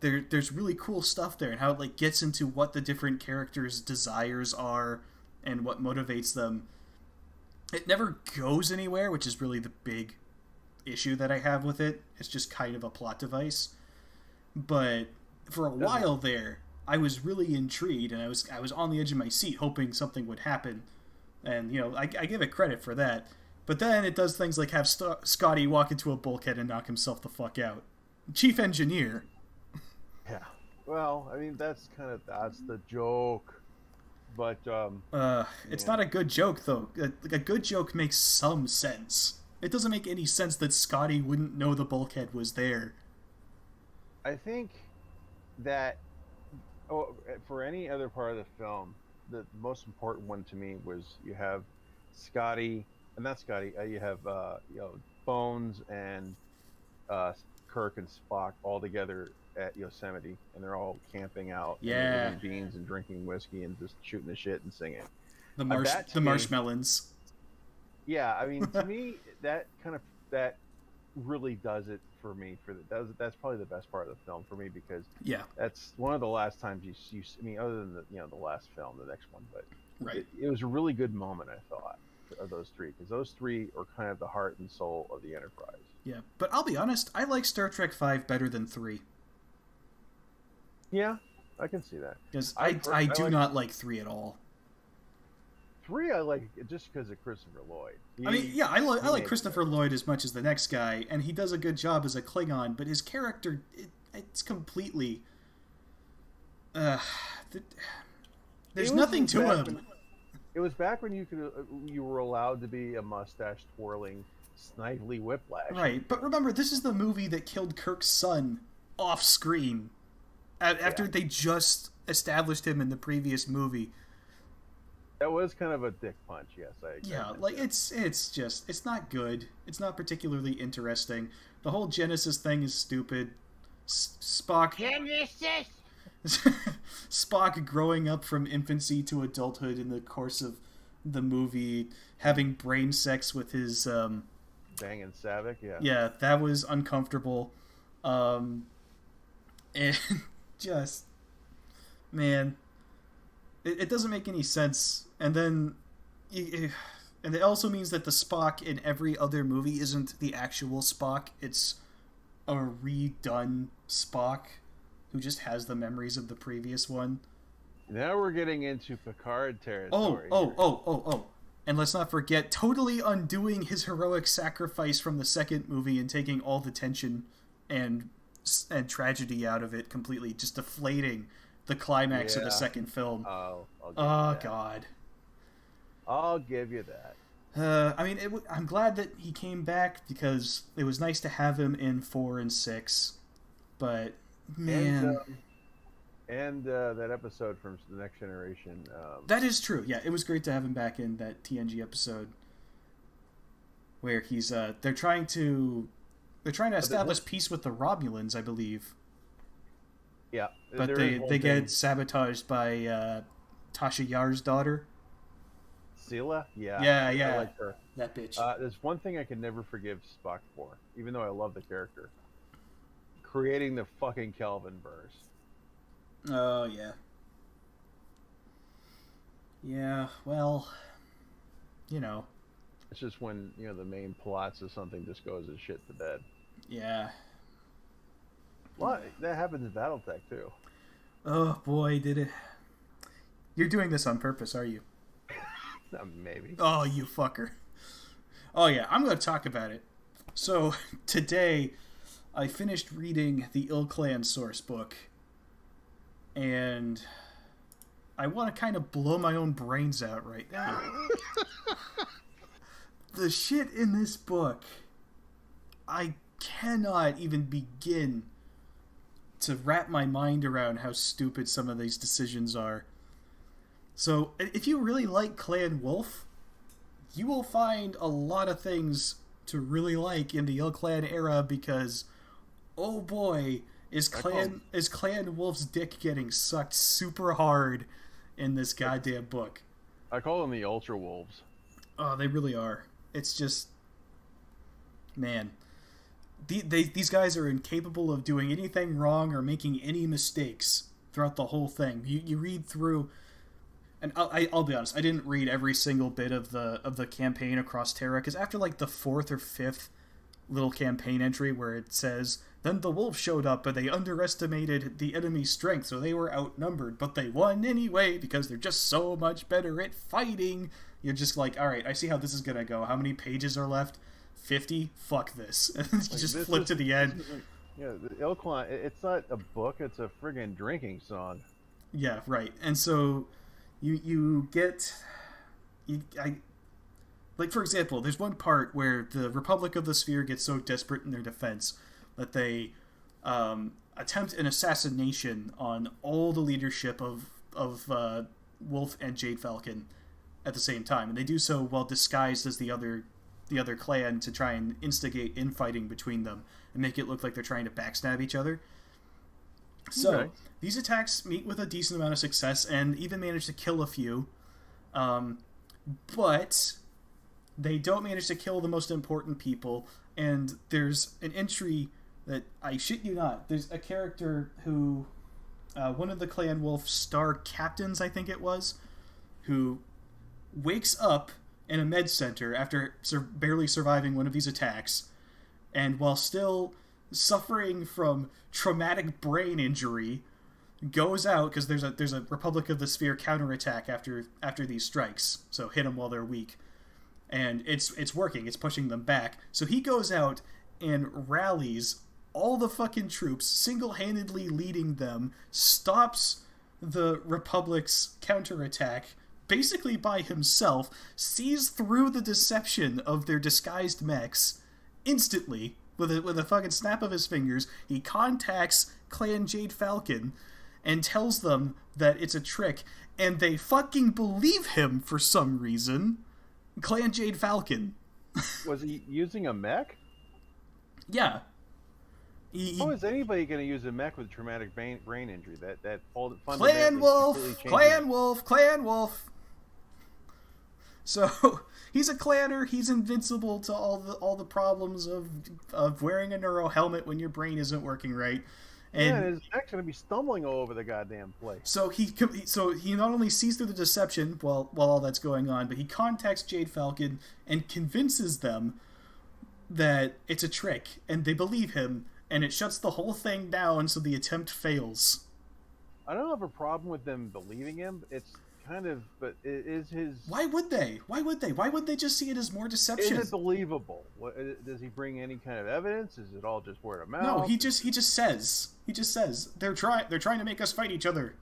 There's really cool stuff there, and how it like gets into what the different characters' desires are and what motivates them. It never goes anywhere, which is really the big issue that I have with it. It's just kind of a plot device. But for a while there, I was really intrigued, and I was on the edge of my seat hoping something would happen. And, you know, I give it credit for that. But then it does things like have Scotty walk into a bulkhead and knock himself the fuck out. Chief engineer. Yeah. Well, I mean, that's the joke. But it's not a good joke, though. A good joke makes some sense. It doesn't make any sense that Scotty wouldn't know the bulkhead was there. I think that for any other part of the film, the most important one to me was you have Scotty, and not Scotty. You have Bones and Kirk and Spock all together at Yosemite, and they're all camping out, and eating beans and drinking whiskey and just shooting the shit and singing. The marshmallows. Yeah, I mean, to me, that really does it for me. That's probably the best part of the film for me, because that's one of the last times you I mean, other than the last film, the next one, but right. It was a really good moment, I thought, of those three, because those three are kind of the heart and soul of the Enterprise. Yeah, but I'll be honest, I like Star Trek V better than 3. Yeah, I can see that. Because I do not like 3 at all. 3 I like just because of Christopher Lloyd. I like Christopher Lloyd as much as the next guy, and he does a good job as a Klingon, but his character, it's completely... there's nothing to him. It was back when you were allowed to be a mustache-twirling, snidely Whiplash. Right, but remember, this is the movie that killed Kirk's son off-screen. After they just established him in the previous movie. That was kind of a dick punch, yes. It's not good. It's not particularly interesting. The whole Genesis thing is stupid. Spock... Genesis! Spock growing up from infancy to adulthood in the course of the movie, having brain sex with his... Banging Savick, yeah. Yeah, that was uncomfortable. And... just, man, it doesn't make any sense. And then And it also means that the Spock in every other movie isn't the actual Spock. It's a redone Spock who just has the memories of the previous one. Now we're getting into Picard territory. Oh. And let's not forget, totally undoing his heroic sacrifice from the second movie and taking all the tension and tragedy out of it completely, just deflating the climax of the second film. Oh, God. I'll give you that. I mean, I'm glad that he came back because it was nice to have him in 4 and 6. But, man... And that episode from The Next Generation. That is true. Yeah, it was great to have him back in that TNG episode where he's they're trying to establish peace with the Romulans, I believe. Yeah, but they get sabotaged by Tasha Yar's daughter. Sela? Yeah. I like her. That bitch. There's one thing I can never forgive Spock for, even though I love the character. Creating the fucking Kelvin burst. Oh, yeah. Yeah, well, you know. It's just when, the main plots of something just goes as shit to bed. Yeah. Well, that happens in Battletech, too. Oh, boy, did it. You're doing this on purpose, are you? Maybe. Oh, you fucker. Oh, yeah, I'm going to talk about it. So, today, I finished reading the IlClan source book. And I want to kind of blow my own brains out right now. The shit in this book, I cannot even begin to wrap my mind around how stupid some of these decisions are. So, if you really like Clan Wolf, you will find a lot of things to really like in the IlClan era because, oh boy... Is Clan Wolf's dick getting sucked super hard in this goddamn book? I call them the Ultra Wolves. Oh, they really are. It's just... Man. These guys are incapable of doing anything wrong or making any mistakes throughout the whole thing. You read through... And I'll be honest, I didn't read every single bit of the campaign across Terra, because after like the 4th or 5th little campaign entry where it says... Then the wolves showed up, but they underestimated the enemy's strength, so they were outnumbered, but they won anyway, because they're just so much better at fighting. You're just like, alright, I see how this is gonna go. How many pages are left? 50? Fuck this. And you just flip to the end. Yeah, the IlClan, it's not a book, it's a friggin' drinking song. Yeah, right. And so, you get... Like, for example, there's one part where the Republic of the Sphere gets so desperate in their defense that they attempt an assassination on all the leadership of Wolf and Jade Falcon at the same time, and they do so while disguised as the other clan to try and instigate infighting between them and make it look like they're trying to backstab each other. So these attacks meet with a decent amount of success and even manage to kill a few, but they don't manage to kill the most important people. And there's an entry that, I shit you not, there's a character who, one of the Clan Wolf star captains, I think it was, who wakes up in a med center after barely surviving one of these attacks, and while still suffering from traumatic brain injury, goes out, because there's a Republic of the Sphere counterattack after these strikes, so hit them while they're weak. And it's working, it's pushing them back. So he goes out and rallies all the fucking troops, single-handedly leading them, stops the Republic's counterattack, basically by himself, sees through the deception of their disguised mechs instantly, with a fucking snap of his fingers. He contacts Clan Jade Falcon and tells them that it's a trick, and they fucking believe him for some reason. Clan Jade Falcon. Was he using a mech? Yeah. How is anybody going to use a mech with traumatic brain injury? That all Clan Wolf! Clan Wolf! Clan Wolf! So, he's a clanner, he's invincible to all the problems of wearing a neuro helmet when your brain isn't working right. And his neck's gonna be stumbling all over the goddamn place. So he not only sees through the deception while all that's going on, but he contacts Jade Falcon and convinces them that it's a trick, and they believe him, and it shuts the whole thing down, so the attempt fails. I don't have a problem with them believing him. It's kind of, but it is his. Why would they? Why would they just see it as more deception? Is it believable? Does he bring any kind of evidence? Is it all just word of mouth? No, he just says they're trying to make us fight each other.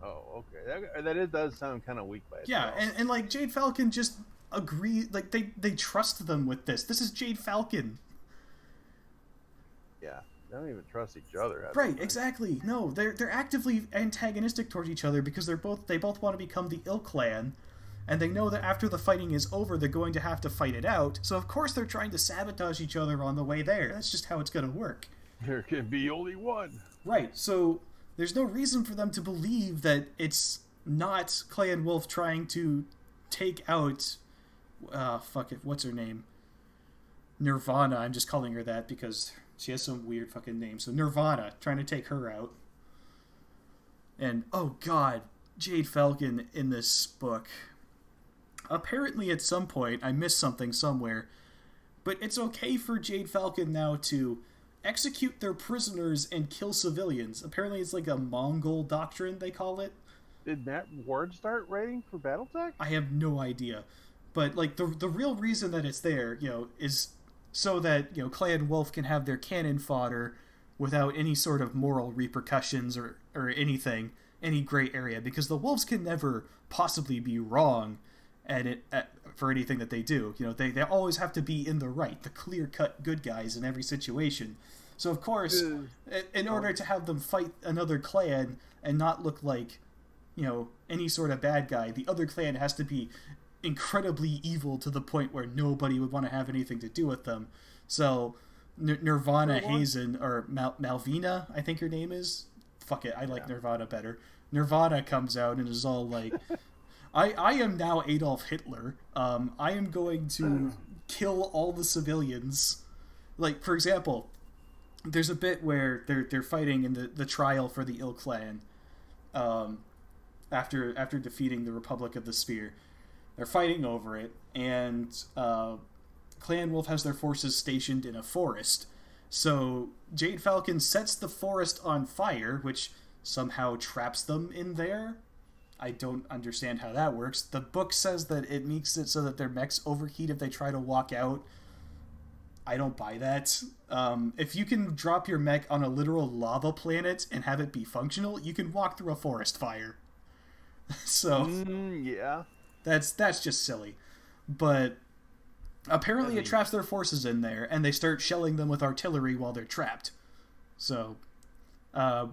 Oh, okay. That does sound kind of weak by itself. Yeah, and like Jade Falcon just agree, like they trust them with this. This is Jade Falcon. Yeah, they don't even trust each other. Right, exactly. No, they're actively antagonistic towards each other because they both want to become the IlClan, and they know that after the fighting is over, they're going to have to fight it out. So of course they're trying to sabotage each other on the way there. That's just how it's going to work. There can be only one. Right. So there's no reason for them to believe that it's not Clan Wolf trying to take out what's her name? Nirvana. I'm just calling her that because she has some weird fucking name. So Nirvana, trying to take her out. And, oh god, Jade Falcon in this book. Apparently at some point, I missed something somewhere, but it's okay for Jade Falcon now to execute their prisoners and kill civilians. Apparently it's like a Mongol doctrine, they call it. Did Matt Ward start writing for BattleTech? I have no idea. But, like, the real reason that it's there, is so that, Clan Wolf can have their cannon fodder without any sort of moral repercussions or anything, any gray area, because the Wolves can never possibly be wrong for anything that they do. They always have to be in the right, the clear-cut good guys in every situation. So, of course, in order to have them fight another clan and not look like, any sort of bad guy, the other clan has to be incredibly evil to the point where nobody would want to have anything to do with them. So Nirvana Hazen, or Malvina, I think her name is. Fuck it, I like Nirvana better. Nirvana comes out and is all like, I am now Adolf Hitler. I am going to kill all the civilians. Like, for example, there's a bit where they're fighting in the trial for the IlClan after defeating the Republic of the Sphere. They're fighting over it, and Clan Wolf has their forces stationed in a forest. So Jade Falcon sets the forest on fire, which somehow traps them in there. I don't understand how that works. The book says that it makes it so that their mechs overheat if they try to walk out. I don't buy that. If you can drop your mech on a literal lava planet and have it be functional, you can walk through a forest fire. So yeah. That's just silly. But apparently it traps their forces in there, and they start shelling them with artillery while they're trapped. So a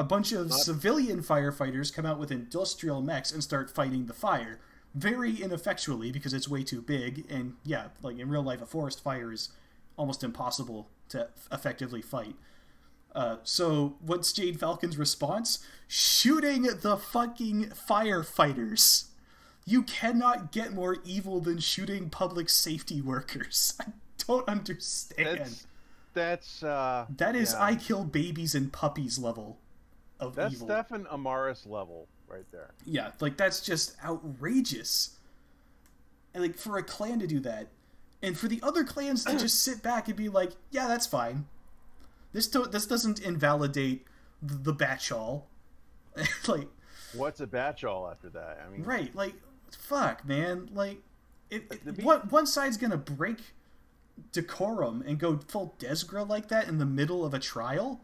bunch of civilian firefighters come out with industrial mechs and start fighting the fire. Very ineffectually, because it's way too big, and yeah, like in real life, a forest fire is almost impossible to effectively fight. So what's Jade Falcon's response? Shooting the fucking firefighters. You cannot get more evil than shooting public safety workers. I don't understand. That is I kill babies and puppies level of that's evil. That's Stefan Amaris level right there. Yeah, like that's just outrageous. And like for a clan to do that, and for the other clans to just sit back and be like, yeah, that's fine. This doesn't invalidate the Batchall. Like, what's a Batchall after that? I mean, right? Like, fuck, man. Like, one side's gonna break decorum and go full Desgra like that in the middle of a trial.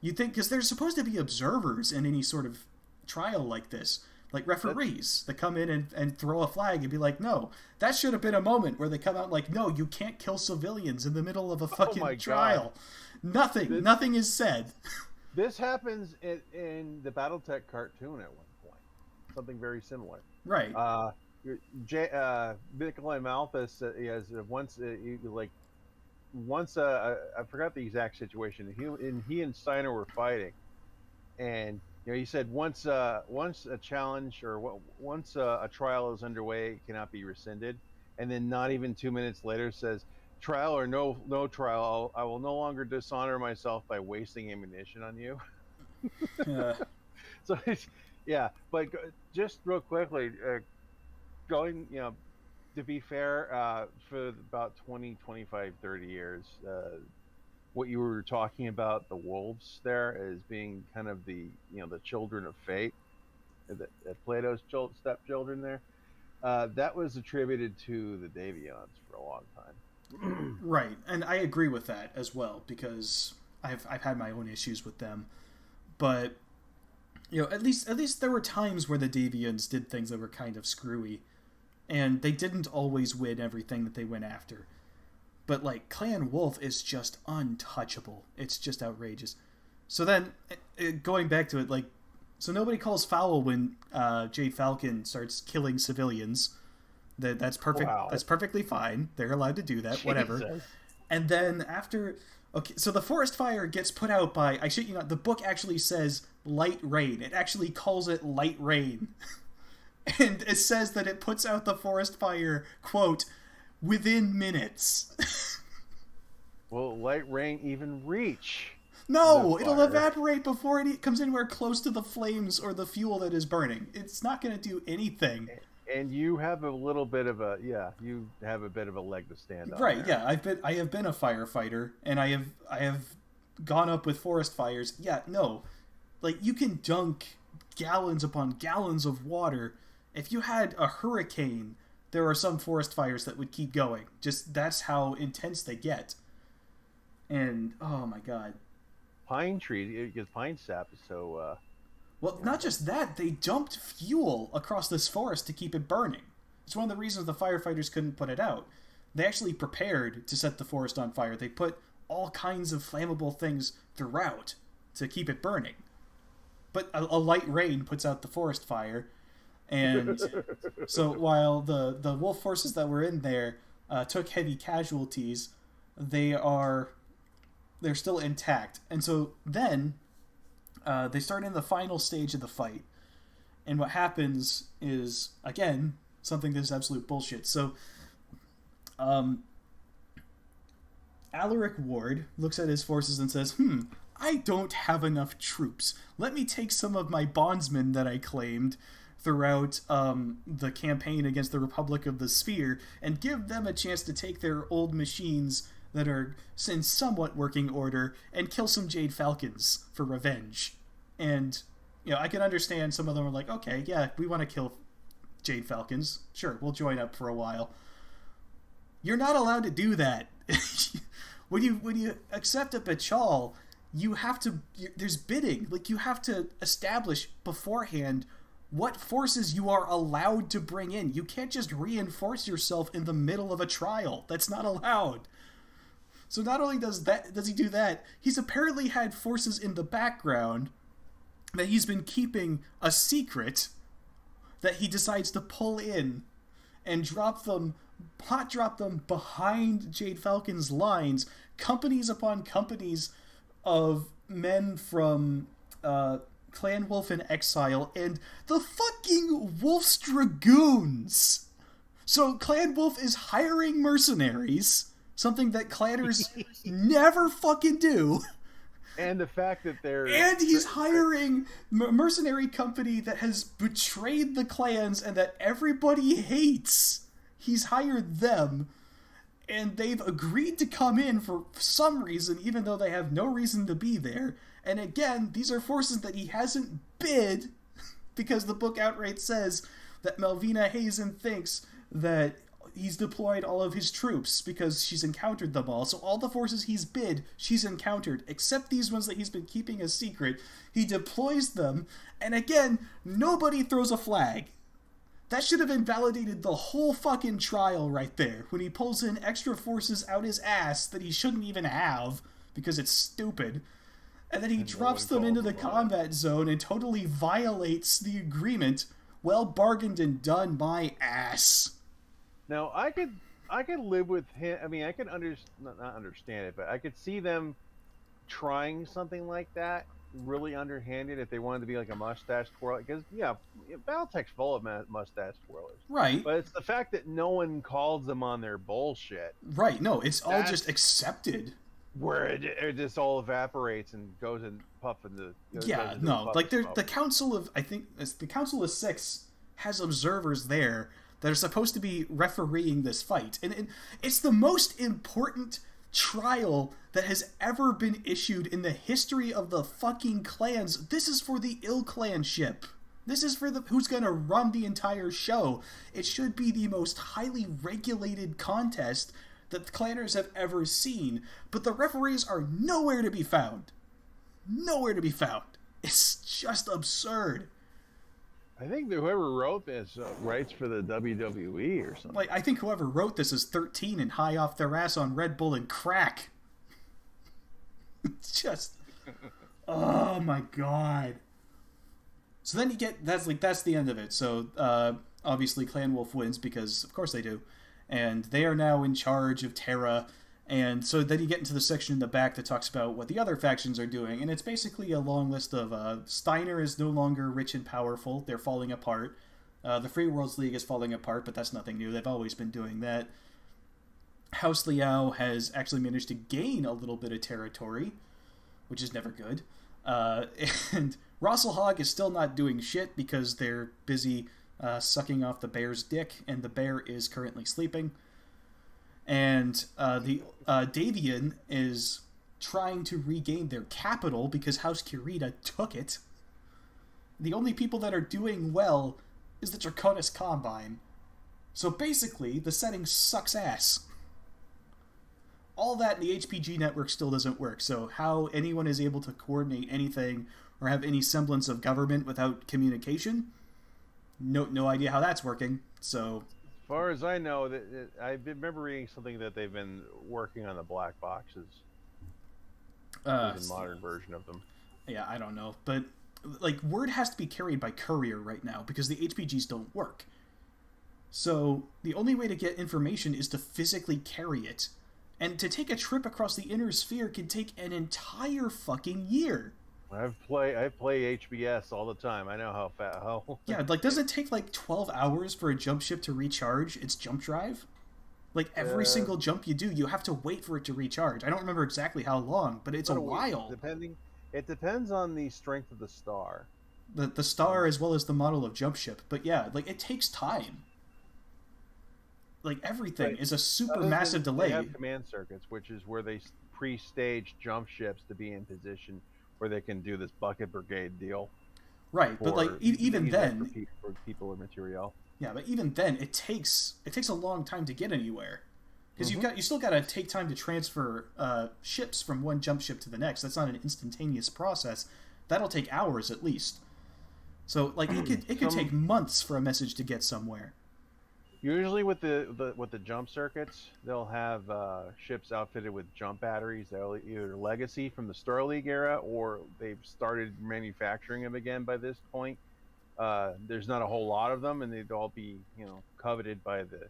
You think, because there's supposed to be observers in any sort of trial like this, like referees that come in and throw a flag and be like, no, that should have been a moment where they come out like, no, you can't kill civilians in the middle of a fucking trial. Nothing is said. This happens in the BattleTech cartoon at one point. Something very similar. Right. Nikolai Malthus has once I forgot the exact situation. He and Steiner were fighting, and he said once a challenge or once a trial is underway, it cannot be rescinded. And then not even 2 minutes later says, trial or no trial, I will no longer dishonor myself by wasting ammunition on you. So yeah, but just real quickly, going, to be fair, for about 20, 25, 30 years, what you were talking about, the wolves there as being kind of the children of fate, Plato's stepchildren there, that was attributed to the Davions for a long time. Right, and I agree with that as well, because I've had my own issues with them, but at least there were times where the Davians did things that were kind of screwy, and they didn't always win everything that they went after. But like Clan Wolf is just untouchable. It's just outrageous. So then, going back to it, so nobody calls foul when Jade Falcon starts killing civilians. That's perfect. Wow. That's perfectly fine. They're allowed to do that. Jesus. Whatever. And then after, so the forest fire gets put out by, I shit you not, the book actually says light rain. It actually calls it light rain. And it says that it puts out the forest fire, quote, within minutes. Will light rain even reach? No, it'll evaporate before it comes anywhere close to the flames or the fuel that is burning. It's not going to do anything. And you have a little bit of a leg to stand on. Right? Yeah, I have been a firefighter, and I have gone up with forest fires. Yeah, no, you can dunk gallons upon gallons of water. If you had a hurricane, there are some forest fires that would keep going. Just that's how intense they get. And oh my god, pine trees, because pine sap is so. Well, not just that, they dumped fuel across this forest to keep it burning. It's one of the reasons the firefighters couldn't put it out. They actually prepared to set the forest on fire. They put all kinds of flammable things throughout to keep it burning. But a light rain puts out the forest fire. And so while the wolf forces that were in there took heavy casualties, they're still intact. And so then they start in the final stage of the fight. And what happens is, again, something that's absolute bullshit. So Alaric Ward looks at his forces and says, I don't have enough troops. Let me take some of my bondsmen that I claimed throughout the campaign against the Republic of the Sphere and give them a chance to take their old machines that are in somewhat working order and kill some Jade Falcons for revenge. And, I can understand some of them are like, okay, yeah, we want to kill Jade Falcons. Sure, we'll join up for a while. You're not allowed to do that. When you accept a Bachal, you have to, there's bidding. You have to establish beforehand what forces you are allowed to bring in. You can't just reinforce yourself in the middle of a trial. That's not allowed. So not only does he do that, he's apparently had forces in the background that he's been keeping a secret that he decides to pull in and hot drop them behind Jade Falcon's lines, companies upon companies of men from Clan Wolf in Exile and the fucking Wolf's Dragoons. So Clan Wolf is hiring mercenaries, something that clanners never fucking do. And the fact that they're... And he's hiring a mercenary company that has betrayed the clans and that everybody hates. He's hired them, and they've agreed to come in for some reason, even though they have no reason to be there. And again, these are forces that he hasn't bid, because the book outright says that Malvina Hazen thinks that he's deployed all of his troops because she's encountered them all. So all the forces he's bid, she's encountered, except these ones that he's been keeping a secret. He deploys them, and again, nobody throws a flag. That should have invalidated the whole fucking trial right there, when he pulls in extra forces out his ass that he shouldn't even have, because it's stupid. And then he drops them into the combat zone and totally violates the agreement. Well bargained and done, my ass. Now, I could live with him. I could not understand it, but I could see them trying something like that really underhanded if they wanted to be like a mustache twirler. Because Battletech's full of mustache twirlers, right? But it's the fact that no one calls them on their bullshit, right? No, it's all just accepted. Where it just all evaporates and goes and puff into. Like the Council of the Council of Six has observers there that are supposed to be refereeing this fight, and it's the most important trial that has ever been issued in the history of the fucking clans. This is for the IlClan ship. This is for who's gonna run the entire show. It should be the most highly regulated contest that the clanners have ever seen, but the referees are nowhere to be found. Nowhere to be found. It's just absurd. I think that whoever wrote this writes for the WWE or something. Like, I think whoever wrote this is 13 and high off their ass on Red Bull and crack. It's just... oh my god. So then you get... That's the end of it. So, obviously Clan Wolf wins because, of course they do. And they are now in charge of Terra. And so then you get into the section in the back that talks about what the other factions are doing. And it's basically a long list of Steiner is no longer rich and powerful. They're falling apart. The Free Worlds League is falling apart, but that's nothing new. They've always been doing that. House Liao has actually managed to gain a little bit of territory, which is never good. And Rosselhog is still not doing shit because they're busy sucking off the bear's dick, and the bear is currently sleeping. And the Davian is trying to regain their capital because House Kurita took it. The only people that are doing well is the Draconis Combine. So basically, the setting sucks ass. All that in the HPG network still doesn't work, so how anyone is able to coordinate anything or have any semblance of government without communication? No idea how that's working, so... As far as I know, I remember reading something that they've been working on the black boxes. The modern version of them. Yeah, I don't know. But, like, word has to be carried by courier right now because the HPGs don't work. So, the only way to get information is to physically carry it. And to take a trip across the inner sphere can take an entire fucking year. I play HBS all the time. I know how yeah, like, doesn't it take like 12 hours for a jump ship to recharge its jump drive? Like, every single jump you do, you have to wait for it to recharge. I don't remember exactly how long, but it's a while. It depends on the strength of the star. The star as well as the model of jump ship. But yeah, like, it takes time. Like, everything is a super massive delay. They have command circuits, which is where they pre-stage jump ships to be in position where they can do this bucket brigade deal. Right, but like even then, for people or material. Yeah, but even then, it takes a long time to get anywhere because you still got to take time to transfer ships from one jump ship to the next. That's not an instantaneous process. That'll take hours at least. So like it could take months for a message to get somewhere. Usually with the jump circuits, they'll have ships outfitted with jump batteries. They'll either legacy from the Star League era, or they've started manufacturing them again by this point. There's not a whole lot of them, and they'd all be coveted by the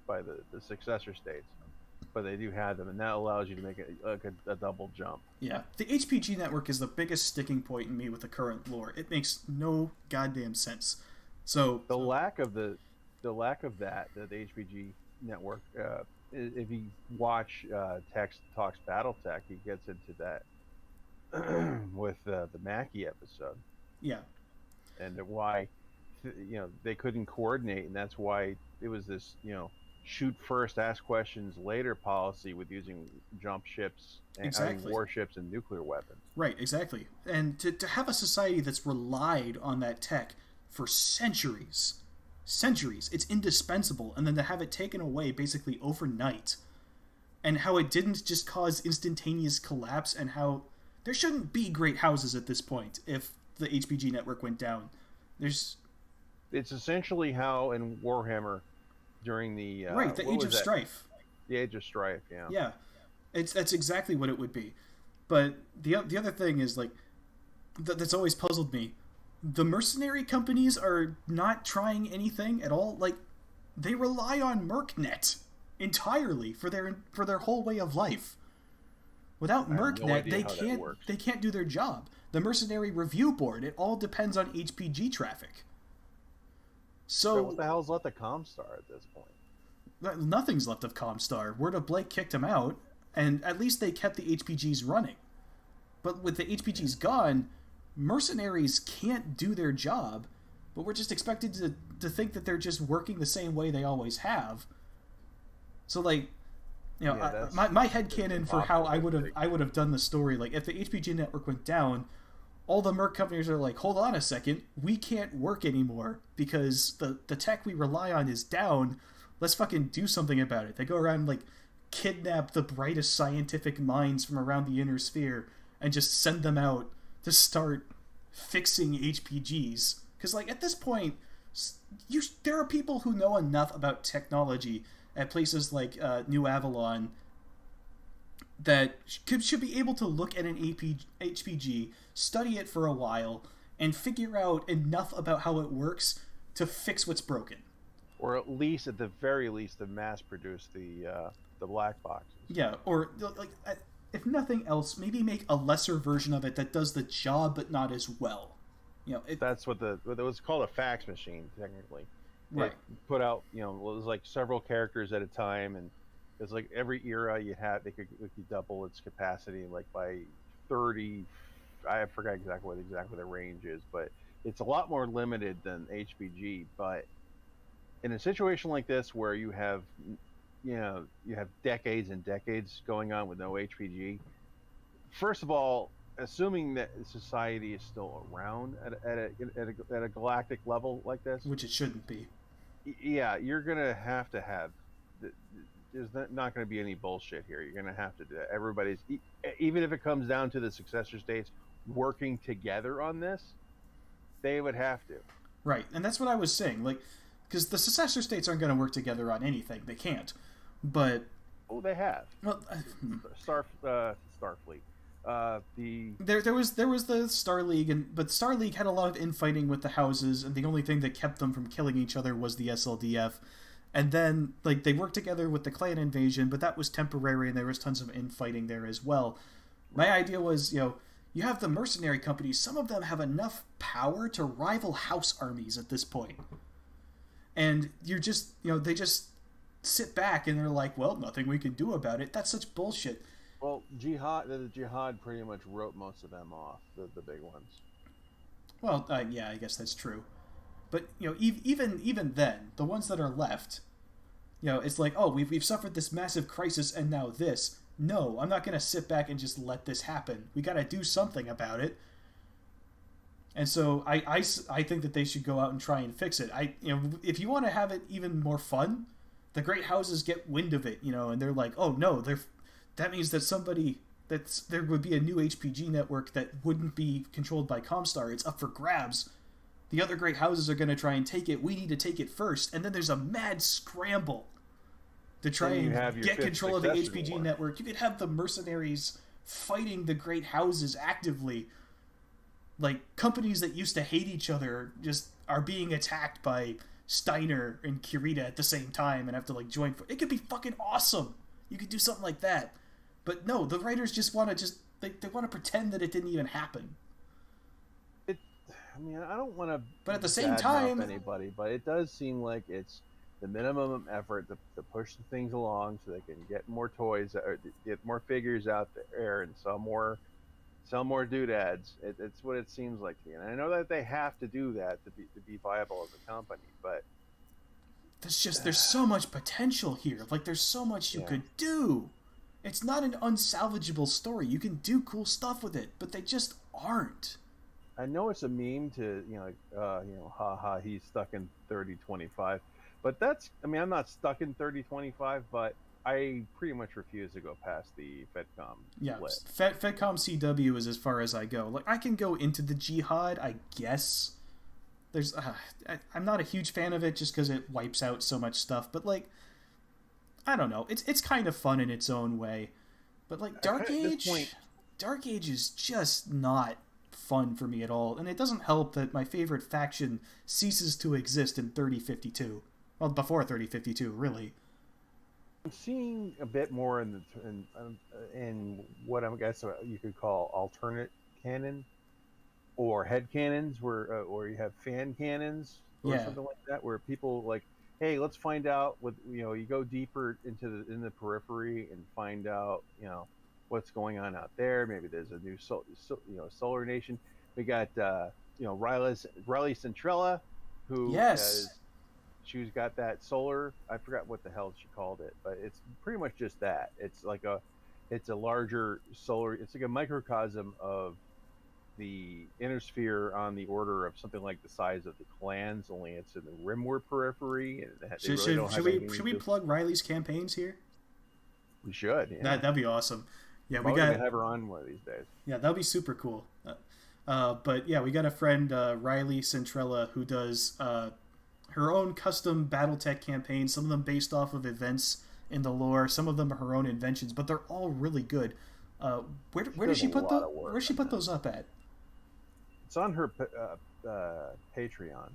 by the successor states. But they do have them, and that allows you to make a double jump. Yeah, the HPG network is the biggest sticking point in me with the current lore. It makes no goddamn sense. So the lack of that, the HPG network. If you watch Tex Talks BattleTech, he gets into that with the Mackie episode. Yeah, and why they couldn't coordinate, and that's why it was this shoot first, ask questions later policy with using jump ships and warships and nuclear weapons. Right, exactly. And to have a society that's relied on that tech for centuries, it's indispensable, and then to have it taken away basically overnight, and how it didn't just cause instantaneous collapse, and how there shouldn't be great houses at this point if the HPG network went down. It's essentially how in Warhammer during the the Age of Strife. The Age of Strife, yeah. Yeah, that's exactly what it would be. But the other thing is like that's always puzzled me. The mercenary companies are not trying anything at all. Like, they rely on MercNet entirely for their whole way of life. Without MercNet, they can't do their job. The Mercenary Review Board, it all depends on HPG traffic. So what the hell's left of Comstar at this point? Nothing's left of Comstar. Word of Blake kicked him out, and at least they kept the HPGs running. But with the HPGs gone, mercenaries can't do their job, but we're just expected to think that they're just working the same way they always have. So, like, you know, my headcanon for how I would have done the story, like, if the HPG network went down, all the merc companies are like, hold on a second, we can't work anymore because the tech we rely on is down. Let's fucking do something about it. They go around and, like, kidnap the brightest scientific minds from around the inner sphere and just send them out to start fixing HPGs. Because, like, at this point, there are people who know enough about technology at places like New Avalon that should be able to look at an HPG, study it for a while, and figure out enough about how it works to fix what's broken. Or at least, at the very least, to mass produce the black boxes. Yeah, or, like, if nothing else, maybe make a lesser version of it that does the job but not as well. You know, that's what it was called, a fax machine, technically. Right. It put out, you know, it was like several characters at a time, and it's like every era they could double its capacity, like by 30. I forgot exactly what the range is, but it's a lot more limited than HPG. But in a situation like this where you have decades and decades going on with no HPG, first of all, assuming that society is still around at a galactic level like this, which it shouldn't be, yeah, you're gonna have to have. There's not going to be any bullshit here. You're going to have to do that. Everybody's, even if it comes down to the successor states working together on this, they would have to. Right, and that's what I was saying. Like, because the successor states aren't going to work together on anything. They can't. But they have. Well, Starfleet. There was the Star League, but Star League had a lot of infighting with the houses, and the only thing that kept them from killing each other was the SLDF. And then, like, they worked together with the clan invasion, but that was temporary, and there was tons of infighting there as well. My idea was, you know, you have the mercenary companies. Some of them have enough power to rival house armies at this point. And you're just, you know, they just sit back and they're like, well, nothing we can do about it. That's such bullshit. Well, the Jihad pretty much wrote most of them off, the big ones. Well, yeah, I guess that's true. But, you know, even then, the ones that are left, you know, it's like, oh, we've suffered this massive crisis and now this. No, I'm not going to sit back and just let this happen. We got to do something about it. And so I think that they should go out and try and fix it. You know, if you want to have it even more fun, the great houses get wind of it, you know, and they're like, oh no, that means that there would be a new HPG network that wouldn't be controlled by Comstar. It's up for grabs. The other great houses are going to try and take it. We need to take it first. And then there's a mad scramble to try and get control of the HPG network. You could have the mercenaries fighting the great houses actively. Like, companies that used to hate each other just are being attacked by Steiner and Kirita at the same time and have to, like, join. It could be fucking awesome. You could do something like that. But no, the writers just want to they want to pretend that it didn't even happen. I mean, I don't want to. But at the same time, anybody, but it does seem like it's the minimum effort to push the things along so they can get more toys, or get more figures out there, and sell more doodads. It's what it seems like to me. And I know that they have to do that to be viable as a company, but there's so much potential here. Like, there's so much you could do. It's not an unsalvageable story. You can do cool stuff with it, but they just aren't. I know it's a meme to, haha, he's stuck in 3025. But I'm not stuck in 3025, but I pretty much refuse to go past the FedCom. Yeah, FedCom CW is as far as I go. Like, I can go into the Jihad, I guess. I'm not a huge fan of it just because it wipes out so much stuff, but, like, I don't know. It's kind of fun in its own way. But, like, Dark Age is just not fun for me at all, and it doesn't help that my favorite faction ceases to exist in 3052. Well, before 3052, really. seeing a bit more in what I guess you could call alternate canon or head cannons, where or you have fan cannons or something like that, where people like, hey, let's find out what you go deeper into in the periphery and find out what's going on out there. Maybe there's a new solar nation. We got Riley Centrella, who she's got that solar. I forgot what the hell she called it, but it's pretty much just that. It's like it's a larger solar. It's like a microcosm of the inner sphere on the order of something like the size of the clans. Only it's in the rimward periphery. And should we plug Riley's campaigns here? We should. Yeah. That'd be awesome. Yeah, we got to have her on one of these days. Yeah, that'd be super cool. But yeah, we got a friend, Riley Centrella, who does her own custom BattleTech campaigns. Some of them based off of events in the lore. Some of them are her own inventions, but they're all really good. Where does she put those up at? It's on her Patreon.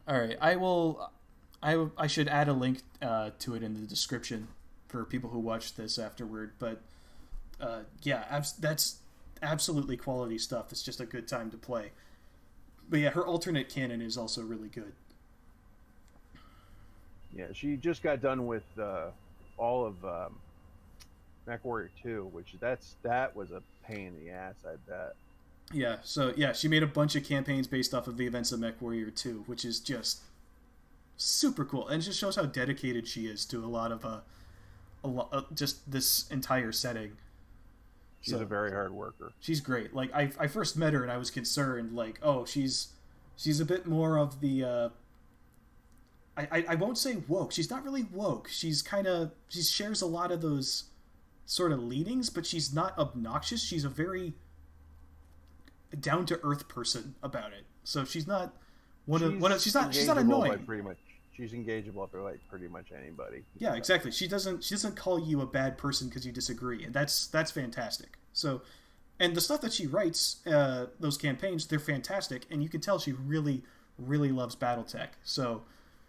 All right, I should add a link to it in the description for people who watch this afterward. But yeah, that's absolutely quality stuff. It's just a good time to play. But yeah, her alternate canon is also really good. Yeah, she just got done with all of MechWarrior 2, which that was a pain in the ass, I bet. Yeah, so yeah, she made a bunch of campaigns based off of the events of MechWarrior 2, which is just super cool, and just shows how dedicated she is to a lot of just this entire setting. She's a very hard worker. She's great. Like I first met her and I was concerned, like, oh, she's a bit more of the I won't say woke. She's not really woke. She shares a lot of those sort of leanings, but she's not obnoxious. She's a very down to earth person about it. So she's not she's not annoying. Pretty much, she's engageable for like pretty much anybody. Yeah, exactly. She doesn't call you a bad person because you disagree, and that's fantastic. So, and the stuff that she writes, those campaigns, they're fantastic, and you can tell she really, really loves BattleTech. So,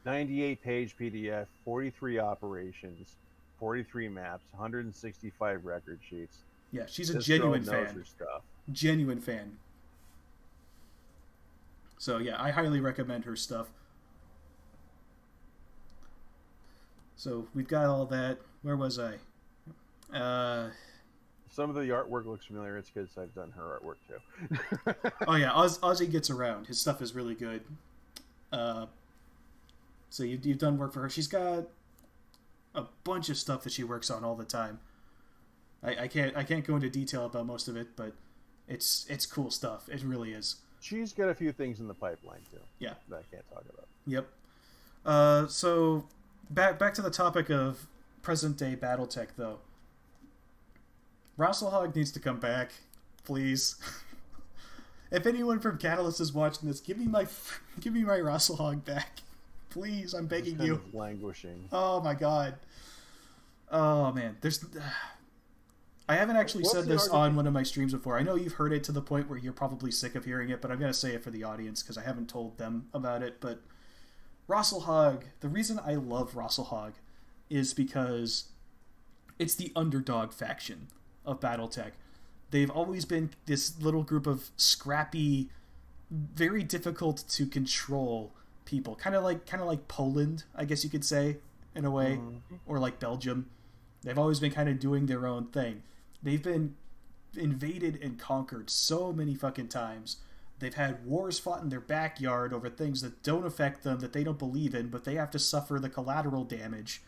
98-page PDF, 43 operations, 43 maps, 165 record sheets. Yeah, she's a genuine fan. Knows her stuff. Genuine fan. So yeah, I highly recommend her stuff. So we've got all that. Where was I? Some of the artwork looks familiar. It's because I've done her artwork too. Oh yeah, Ozzie gets around. His stuff is really good. So you've done work for her. She's got a bunch of stuff that she works on all the time. I can't go into detail about most of it, but it's cool stuff. It really is. She's got a few things in the pipeline too. Yeah, that I can't talk about. Yep. So back to the topic of present day BattleTech though. Rasselhog needs to come back, please. If anyone from Catalyst is watching this, give me my Rasselhog back, please. I'm begging you. Languishing. Oh my god. Oh man, I haven't actually said this on one of my streams before. I know you've heard it to the point where you're probably sick of hearing it, but I'm going to say it for the audience because I haven't told them about it. But Rasselhog, the reason I love Rasselhog is because it's the underdog faction of BattleTech. They've always been this little group of scrappy, very difficult to control people. Kind of like Poland, I guess you could say, in a way, or like Belgium. They've always been kind of doing their own thing. They've been invaded and conquered so many fucking times. They've had wars fought in their backyard over things that don't affect them, that they don't believe in, but they have to suffer the collateral damage.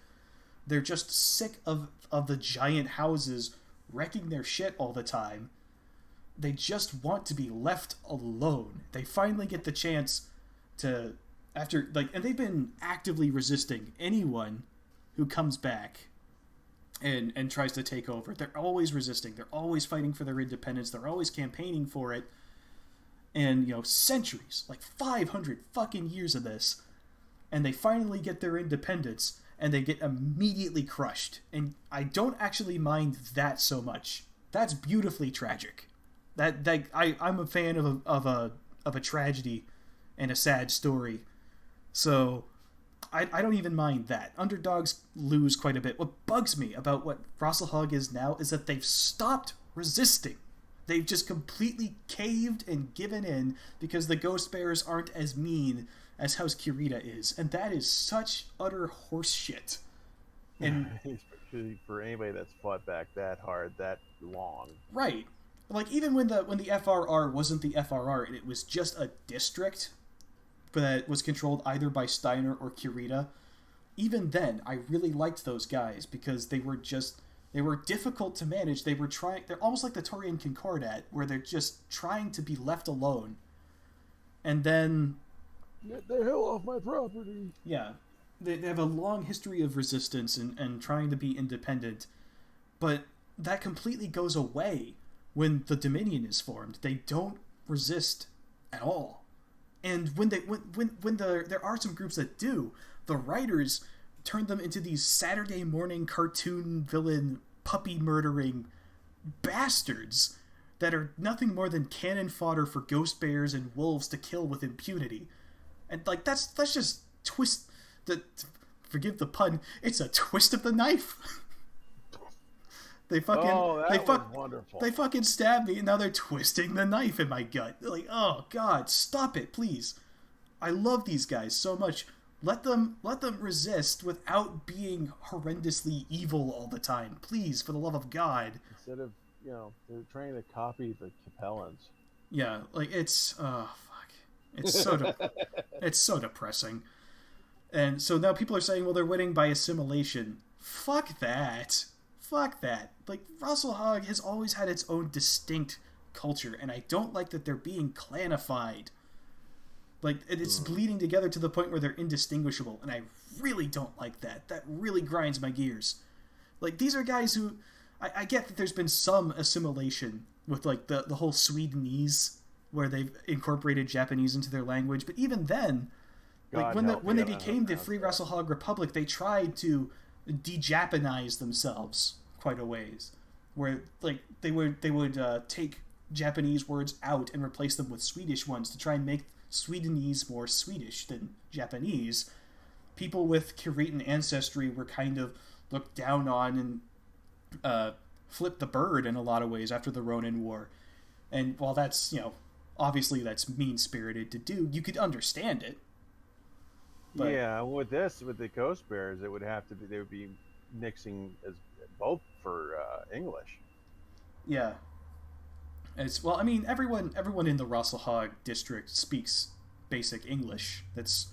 They're just sick of the giant houses wrecking their shit all the time. They just want to be left alone. They finally get the chance to, and they've been actively resisting anyone who comes back and tries to take over. They're always resisting. They're always fighting for their independence. They're always campaigning for it. And, centuries, like 500 fucking years of this. And they finally get their independence, and they get immediately crushed. And I don't actually mind that so much. That's beautifully tragic. I'm a fan of a tragedy and a sad story. So I don't even mind that. Underdogs lose quite a bit. What bugs me about what Rasselhog is now is that they've stopped resisting. They've just completely caved and given in because the Ghost Bears aren't as mean as House Kurita is. And that is such utter horse shit. And especially for anybody that's fought back that hard, that long. Right. Like, even when the FRR wasn't the FRR and it was just a district that was controlled either by Steiner or Kurita, even then, I really liked those guys because they were difficult to manage. They're almost like the Torian Concordat, where they're just trying to be left alone. And then... Get the hell off my property! Yeah. They have a long history of resistance and trying to be independent, but that completely goes away when the Dominion is formed. They don't resist at all. And when there are some groups that do, the writers turn them into these Saturday morning cartoon villain puppy murdering bastards that are nothing more than cannon fodder for ghost bears and wolves to kill with impunity. And like that's just forgive the pun, it's a twist of the knife. They fucking stabbed me and now they're twisting the knife in my gut. Like, oh god, stop it, please. I love these guys so much. Let them resist without being horrendously evil all the time. Please, for the love of God. Instead of, they're trying to copy the Capellans. Yeah, like it's it's so depressing. And so now people are saying, well, they're winning by assimilation. Fuck that. Like, Rasselhog has always had its own distinct culture, and I don't like that they're being clanified. Like, it's bleeding together to the point where they're indistinguishable, and I really don't like that. That really grinds my gears. Like, these are guys who... I get that there's been some assimilation with, like, the whole Swedenese, where they've incorporated Japanese into their language, but even then... Like, when they became the Free Rasselhog Republic, they tried to de-Japanize themselves quite a ways, where like they would take Japanese words out and replace them with Swedish ones to try and make Swedenese more Swedish than Japanese. People with Kuritan ancestry were kind of looked down on and flipped the bird in a lot of ways after the Ronin War. And while that's, obviously that's mean-spirited to do, you could understand it. But, yeah, with the Ghost Bears, they would be mixing as both for English. Yeah. Everyone in the Rasselhog district speaks basic English. That's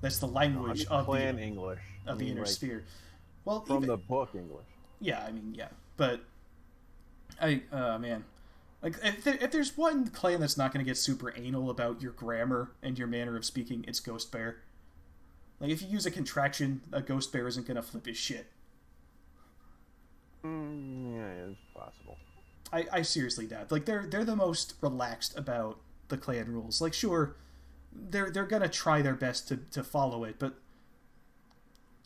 the language of clan English of the Inner Sphere. Well, from the book English. Yeah, but man. Like, if there's one clan that's not going to get super anal about your grammar and your manner of speaking, it's Ghost Bear. Like, if you use a contraction, a Ghost Bear isn't going to flip his shit. Yeah, it's possible. I seriously doubt. Like, they're the most relaxed about the clan rules. Like, sure, they're going to try their best to follow it, but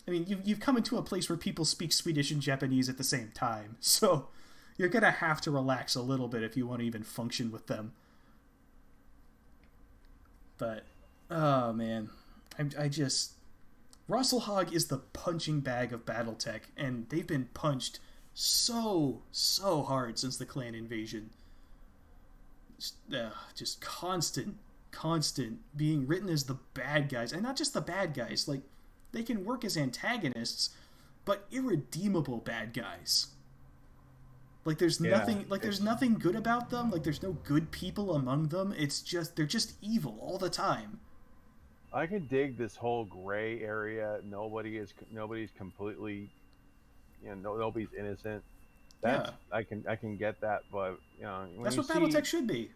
I mean, you've come into a place where people speak Swedish and Japanese at the same time, so you're going to have to relax a little bit if you want to even function with them. But, oh man, Rasselhog is the punching bag of BattleTech, and they've been punched so hard since the clan invasion. Just constant being written as the bad guys, and not just the bad guys. Like, they can work as antagonists, but irredeemable bad guys. Like, there's nothing good about them. Like, there's no good people among them. It's just they're just evil all the time. I can dig this whole gray area. Nobody's completely, nobody's innocent. I can get that, but that's what BattleTech should be.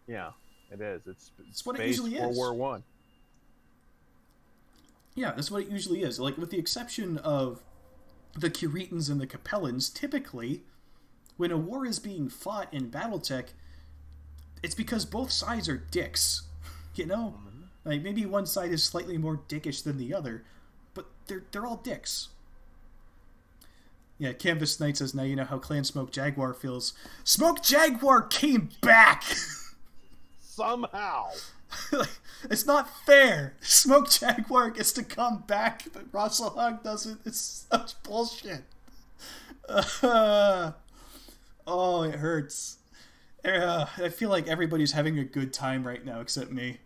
Yeah, it is. It's what it usually is. World War I. Yeah, that's what it usually is. Like, with the exception of the Kuritans and the Capellans, typically, when a war is being fought in BattleTech, it's because both sides are dicks. Like, maybe one side is slightly more dickish than the other, but they're all dicks. Yeah, Canvas Knight says, now you know how Clan Smoke Jaguar feels. Smoke Jaguar came back! Somehow! Like, it's not fair. Smoke Jaguar gets to come back, but Russell Hug doesn't. It's such bullshit. Oh, it hurts. I feel like everybody's having a good time right now except me.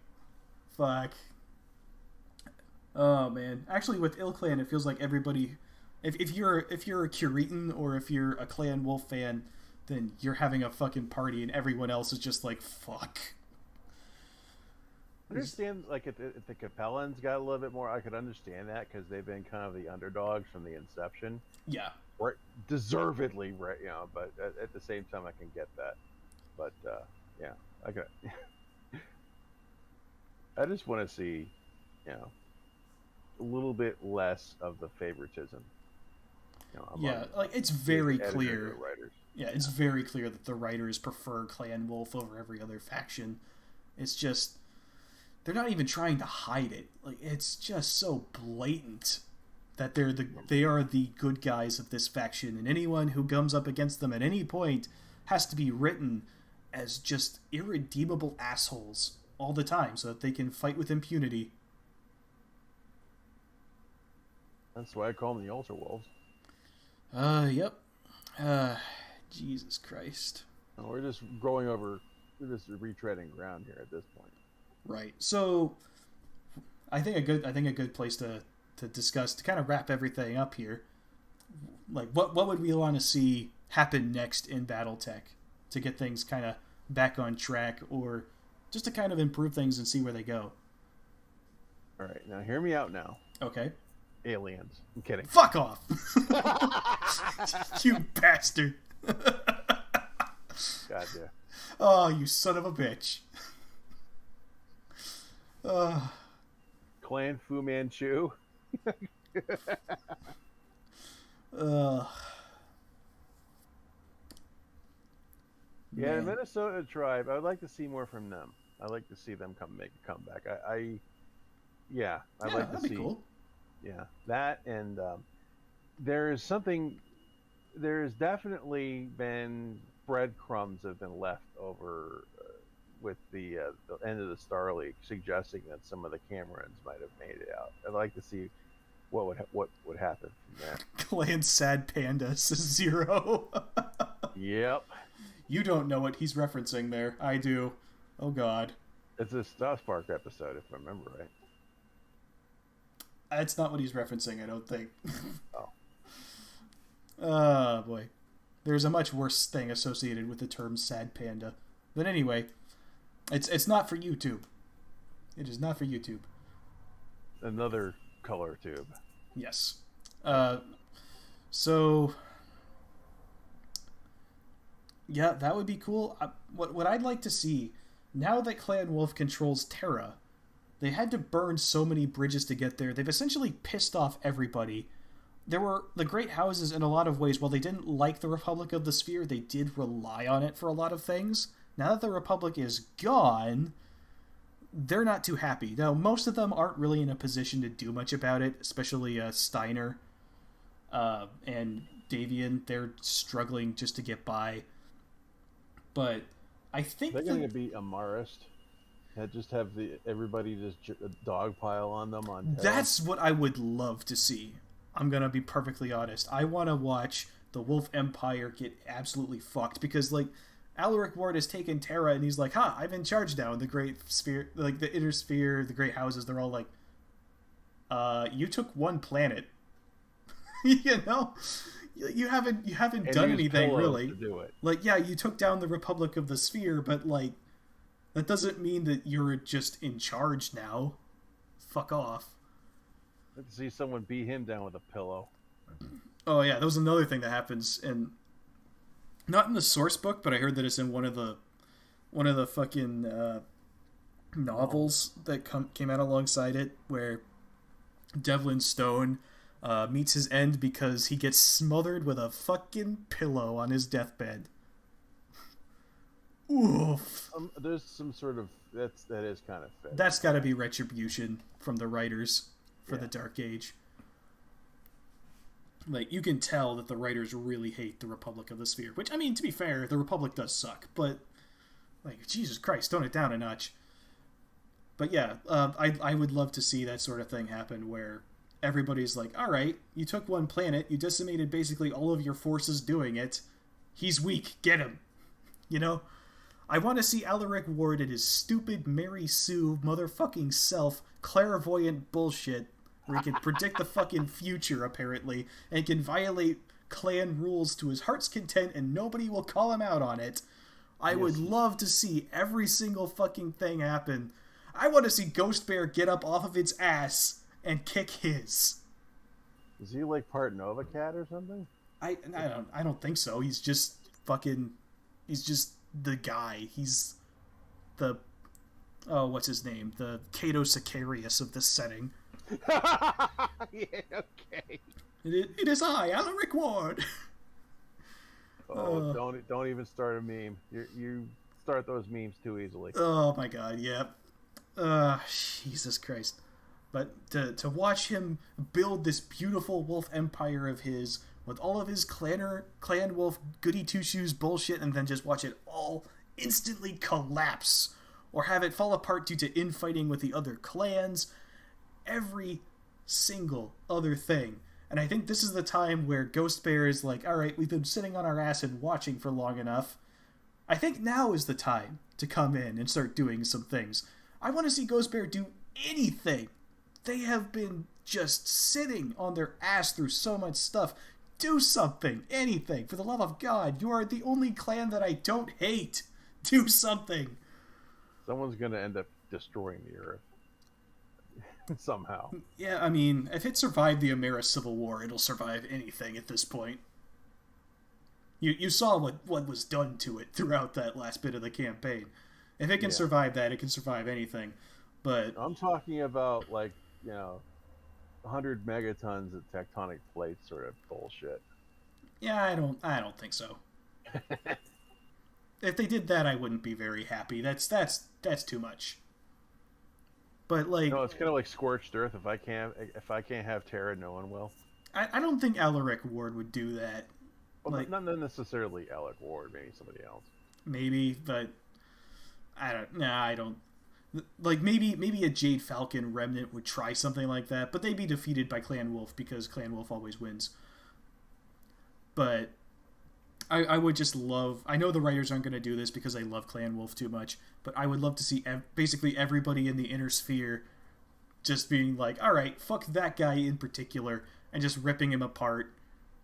Fuck. Oh man. Actually, with IlClan, it feels like everybody. If you're a Curitan or if you're a Clan Wolf fan, then you're having a fucking party, and everyone else is just like, fuck. I understand, like, if the Capellans got a little bit more, I could understand that, because they've been kind of the underdogs from the inception. Yeah. Right, deservedly, right, but at the same time, I can get that. But, yeah, I got I just want to see, a little bit less of the favoritism. Yeah, like, it's very clear. Yeah, it's very clear that the writers prefer Clan Wolf over every other faction. It's just, they're not even trying to hide it. Like, it's just so blatant that they are the good guys of this faction, and anyone who comes up against them at any point has to be written as just irredeemable assholes all the time so that they can fight with impunity. That's why I call them the Ultra Wolves. Yep. Jesus Christ. We're just retreading ground here at this point. Right. So, I think a good place to discuss, to kind of wrap everything up here, like what would we want to see happen next in BattleTech to get things kind of back on track, or just to kind of improve things and see where they go. All right, now hear me out now. Okay. Aliens. I'm kidding. Fuck off. You bastard. Gotcha. Oh, you son of a bitch. Clan Fu Manchu. Yeah, the Minnesota tribe. I'd like to see more from them. I'd like to see them make a comeback. I'd like to see. Be cool. Yeah, that, and there's definitely been breadcrumbs have been left over with the end of the Star League, suggesting that some of the Camerons might have made it out. I'd like to see what would happen from there. Clan Sad Panda says 0. Yep. You don't know what he's referencing there. I do. Oh God. It's a South Park episode, if I remember right. That's not what he's referencing, I don't think. Oh. Oh, boy. There's a much worse thing associated with the term Sad Panda. But anyway, it's not for YouTube. It is not for YouTube. Another color tube. Yes. So... yeah, that would be cool. What I'd like to see, now that Clan Wolf controls Terra, they had to burn so many bridges to get there. They've essentially pissed off everybody. There were the Great Houses in a lot of ways. While they didn't like the Republic of the Sphere, they did rely on it for a lot of things. Now that the Republic is gone, they're not too happy. Now, most of them aren't really in a position to do much about it, especially Steiner and Davian. They're struggling just to get by. But I think they're going to be a Marist. Just have everybody just dogpile on them on Terra. That's what I would love to see. I'm going to be perfectly honest. I want to watch the Wolf Empire get absolutely fucked, because, like, Alaric Ward has taken Terra and he's like, I'm in charge now. And the Great Sphere, like the Inner Sphere, the Great Houses, they're all like, you took one planet. You know? You haven't done anything really. To do it. Like, yeah, you took down the Republic of the Sphere, but, like, that doesn't mean that you're just in charge now. Fuck off. Let's see someone beat him down with a pillow. Oh yeah, that was another thing that happens, and not in the source book, but I heard that it's in one of the fucking novels that came out alongside it, where Devlin Stone meets his end because he gets smothered with a fucking pillow on his deathbed. Oof. There's some sort of that is kind of fair. That's got to be retribution from the writers for the Dark Age. Like, you can tell that the writers really hate the Republic of the Sphere, which, I mean, to be fair, the Republic does suck, but, like, Jesus Christ, tone it down a notch. But yeah, I would love to see that sort of thing happen where everybody's like, all right, you took one planet, you decimated basically all of your forces doing it. He's weak, get him. You know? I want to see Alaric Ward and his stupid Mary Sue motherfucking self clairvoyant bullshit where he can predict the fucking future, apparently, and can violate clan rules to his heart's content and nobody will call him out on it. I would love to see every single fucking thing happen. I want to see Ghost Bear get up off of its ass and kick his. Is he like part Nova Cat or something? I don't think so. He's just the guy. He's the what's his name? The Cato Sicarius of this setting. Yeah, okay. It is I, Alaric Ward. Oh, don't even start a meme. You start those memes too easily. Oh my god, yeah. Jesus Christ. But to watch him build this beautiful wolf empire of his with all of his clan wolf goody two shoes bullshit, and then just watch it all instantly collapse or have it fall apart due to infighting with the other clans, every single other thing. And I think this is the time where Ghost Bear is like, all right, we've been sitting on our ass and watching for long enough. I think now is the time to come in and start doing some things. I want to see Ghost Bear do anything. They have been just sitting on their ass through so much stuff. Do something, anything. For the love of God, you are the only clan that I don't hate. Do something. Someone's going to end up destroying the Earth. Somehow. Yeah, I mean, if it survived the Amera Civil War, it'll survive anything at this point. You saw what was done to it throughout that last bit of the campaign. If it can survive that, it can survive anything. But I'm talking about, like, 100 megatons of tectonic plates sort of bullshit. Yeah, I don't think so. If they did that, I wouldn't be very happy. That's too much. But like, no, it's kind of like scorched earth. If I can't have Terra, no one will. I don't think Alaric Ward would do that. Well, like, not necessarily Alec Ward, maybe somebody else. Maybe, but I don't. Like, maybe a Jade Falcon remnant would try something like that, but they'd be defeated by Clan Wolf because Clan Wolf always wins. But I would just love... I know the writers aren't going to do this because they love Clan Wolf too much, but I would love to see basically everybody in the Inner Sphere just being like, alright, fuck that guy in particular, and just ripping him apart,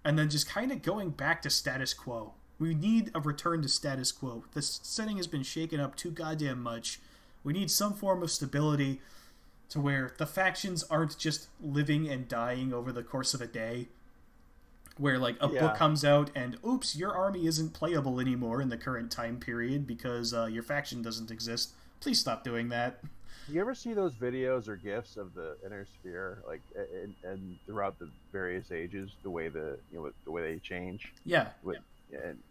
and then just kind of going back to status quo. We need a return to status quo. This setting has been shaken up too goddamn much. We need some form of stability to where the factions aren't just living and dying over the course of a day. Where, like, a book comes out and, oops, your army isn't playable anymore in the current time period because your faction doesn't exist. Please stop doing that. You ever see those videos or GIFs of the Inner Sphere, like, and throughout the various ages, the way the way they change? Yeah.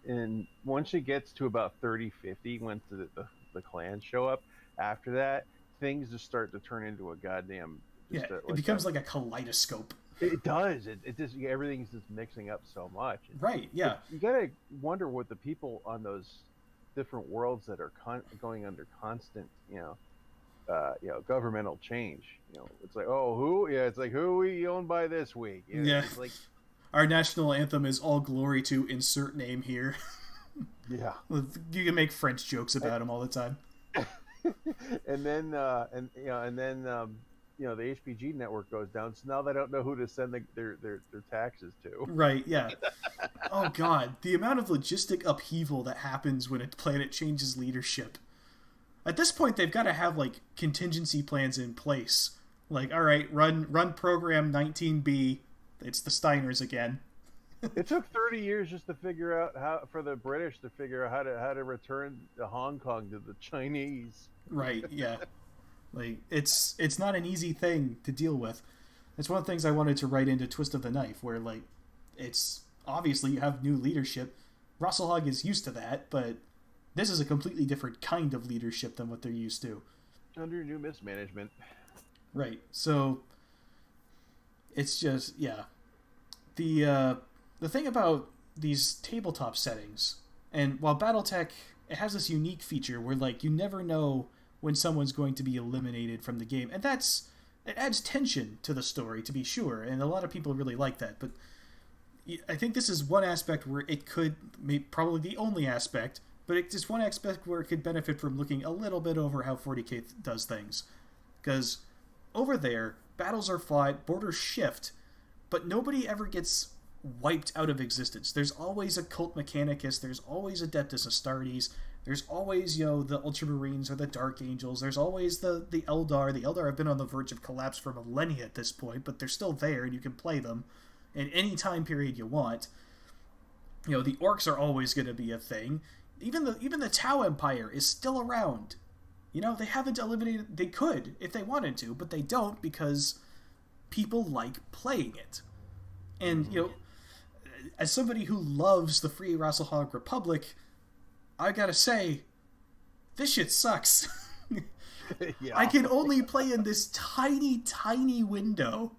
And once it gets to about 30, 50, once the clans show up, after that, things just start to turn into a goddamn... it becomes like a kaleidoscope. It does. It just, everything's just mixing up so much. Right, yeah. You gotta wonder what the people on those different worlds that are going under constant, governmental change. It's like, who? Yeah, it's like, who are we owned by this week? It's like, our national anthem is "All Glory to insert name here." Yeah. You can make French jokes about him all the time. and then the HPG network goes down, so now they don't know who to send their taxes to. Right, yeah. Oh god, the amount of logistic upheaval that happens when a planet changes leadership. At this point, they've got to have, like, contingency plans in place. Like, all right, run program 19B. It's the Steiners again. It took 30 years just to figure out for the British to figure out how to return Hong Kong to the Chinese. Right, yeah. Like, it's not an easy thing to deal with. It's one of the things I wanted to write into Twist of the Knife, where, like, it's obviously you have new leadership. Russelhog is used to that, but this is a completely different kind of leadership than what they're used to. Under new mismanagement. Right. So it's just, yeah. The thing about these tabletop settings, and while BattleTech, it has this unique feature where, like, you never know when someone's going to be eliminated from the game. And it adds tension to the story, to be sure, and a lot of people really like that. But I think this is one aspect where it could, probably the only aspect, but it's just one aspect where it could benefit from looking a little bit over how 40K does things. Because over there, battles are fought, borders shift, but nobody ever gets wiped out of existence. There's always a Cult Mechanicus, there's always Adeptus Astartes, there's always, the Ultramarines or the Dark Angels, there's always the Eldar. The Eldar have been on the verge of collapse for millennia at this point, but they're still there and you can play them in any time period you want. The Orcs are always going to be a thing. Even the Tau Empire is still around. They haven't eliminated... They could, if they wanted to, but they don't because people like playing it. And, as somebody who loves the Free Rasselhog Republic, I gotta say, this shit sucks. Yeah. I can only play in this tiny, tiny window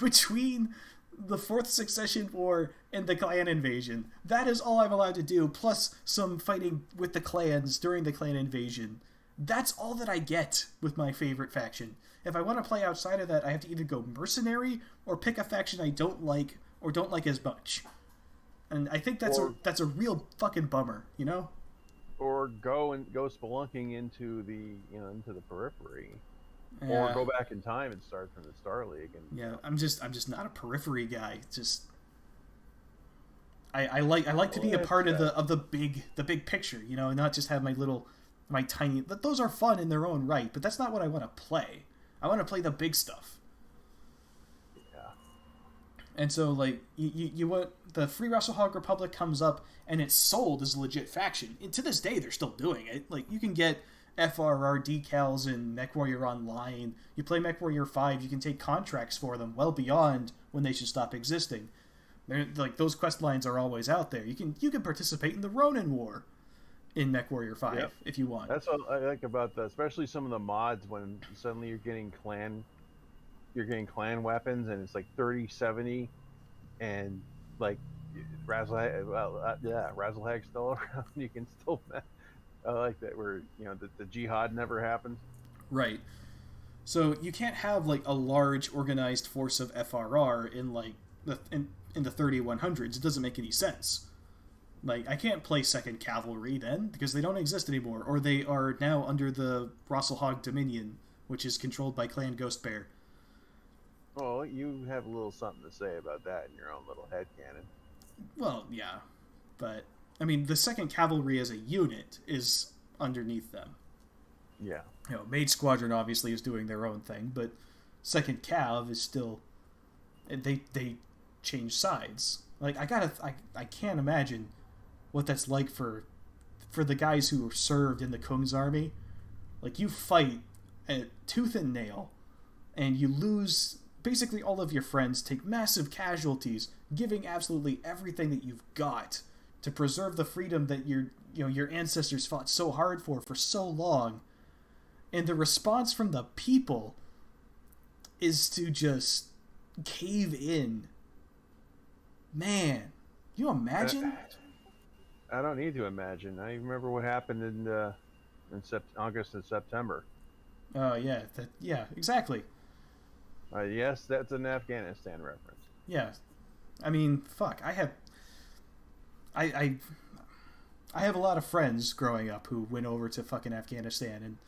between the Fourth Succession War and the clan invasion. That is all I'm allowed to do, plus some fighting with the clans during the clan invasion. That's all that I get with my favorite faction. If I want to play outside of that, I have to either go mercenary or pick a faction I don't like or don't like as much. And I think that's a real fucking bummer, Or go spelunking into the periphery. Yeah. Or go back in time and start from the Star League. And yeah, I'm just not a periphery guy. I like to be a part of the big picture, and not just have my tiny. Those are fun in their own right, but that's not what I want to play. I want to play the big stuff. Yeah. And so you want the Free Rasselhog Republic comes up and it's sold as a legit faction. And to this day they're still doing it. You can get FRR decals in MechWarrior Online. You play MechWarrior 5, you can take contracts for them well beyond when they should stop existing. Those quest lines are always out there. You can participate in the Ronin War in MechWarrior 5 if you want. That's what I like about especially some of the mods when suddenly you're getting clan weapons and it's 30-70 and Razzlehag's still around. You can still. I like that where the jihad never happened. Right. So you can't have a large organized force of FRR in the 3100s. It doesn't make any sense. I can't play 2nd Cavalry then because they don't exist anymore, or they are now under the Rasselhog Dominion, which is controlled by Clan Ghostbear. Well, you have a little something to say about that in your own little headcanon. Well, yeah, but I mean, the 2nd Cavalry as a unit is underneath them. Yeah. Mage Squadron obviously is doing their own thing, but 2nd Cav is still... They change sides. I can't imagine what that's like for the guys who served in the Kung's army. You fight at tooth and nail, and you lose... Basically, all of your friends take massive casualties, giving absolutely everything that you've got to preserve the freedom that your ancestors fought so hard for so long. And the response from the people is to just cave in. Man, you imagine? I don't need to imagine. I remember what happened in August and September. Oh, yeah. Yeah, exactly. Yes, that's an Afghanistan reference. Yeah. I mean, fuck. I have a lot of friends growing up who went over to fucking Afghanistan, and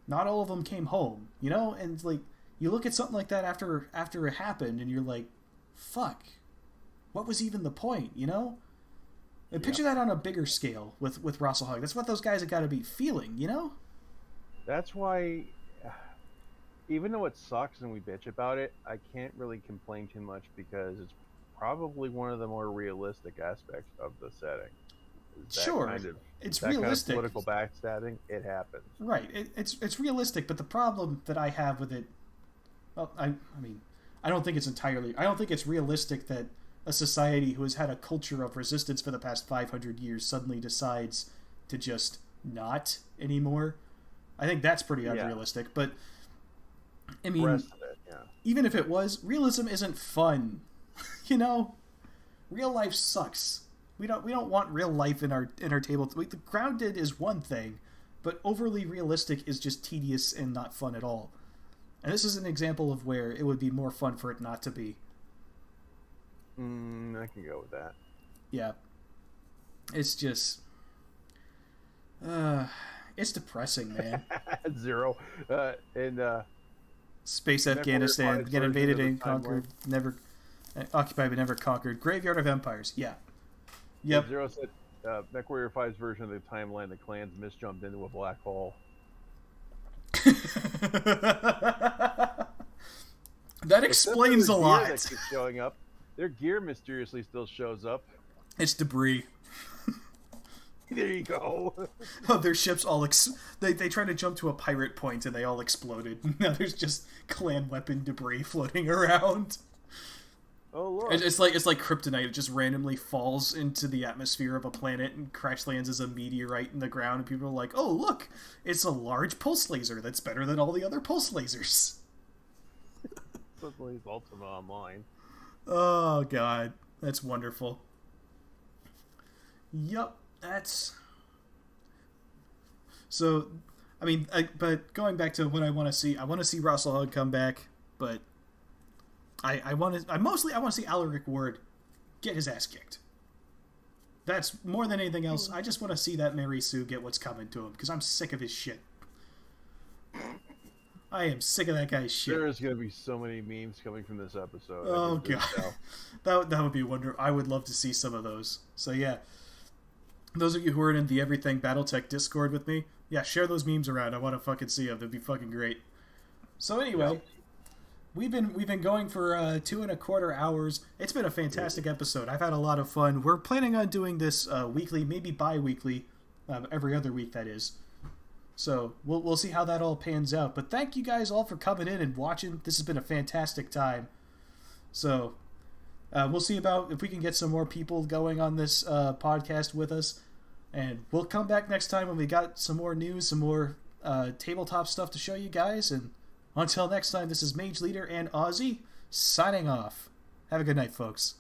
not all of them came home, And you look at something like that after it happened, and you're like, fuck. What was even the point, And picture that on a bigger scale with Rasselhog. That's what those guys have got to be feeling, That's why, even though it sucks and we bitch about it, I can't really complain too much because it's probably one of the more realistic aspects of the setting. Sure, it's realistic. Kind of political backstabbing, it happens. Right, it's realistic, but the problem that I have with it, well, I mean, I don't think it's realistic that a society who has had a culture of resistance for the past 500 years suddenly decides to just not anymore. I think that's pretty unrealistic, but I mean, rest of it, even if it was, realism isn't fun. Real life sucks. We don't want real life in our table. The grounded is one thing, but overly realistic is just tedious and not fun at all. And this is an example of where it would be more fun for it not to be. I can go with that. Yeah. It's just... it's depressing, man. Zero. Space Afghanistan, get invaded and conquered, never... occupied but never conquered. Graveyard of Empires, yeah. Yep. Zero said, MechWarrior 5's version of the timeline, the clans misjumped into a black hole. That explains a lot. That keeps showing up. Their gear mysteriously still shows up. It's debris. There you go. Oh, their ships all they tried to jump to a pirate point and they all exploded. Now there's just clan weapon debris floating around. Oh look! It's like kryptonite. It just randomly falls into the atmosphere of a planet and crash lands as a meteorite in the ground. And people are like, "Oh look, it's a large pulse laser that's better than all the other pulse lasers." Suddenly, Ultima Online. Oh god, that's wonderful. Yup, that's... So, I mean, but going back to what I want to see Russell Hug come back, but I want to see Alaric Ward get his ass kicked. That's more than anything else. I just want to see that Mary Sue get what's coming to him, because I'm sick of his shit. I am sick of that guy's shit. There's going to be so many memes coming from this episode. Oh, God. That would be wonderful. I would love to see some of those. So, yeah. Those of you who are in the Everything Battletech Discord with me, yeah, share those memes around. I want to fucking see them. That'd be fucking great. So, anyway, we've been going for 2.25 hours. It's been a fantastic episode. I've had a lot of fun. We're planning on doing this weekly, maybe bi-weekly, every other week, that is. So we'll see how that all pans out. But thank you guys all for coming in and watching. This has been a fantastic time. So we'll see about if we can get some more people going on this podcast with us. And we'll come back next time when we got some more news, some more tabletop stuff to show you guys. And until next time, this is Mage Leader and Ozzy signing off. Have a good night, folks.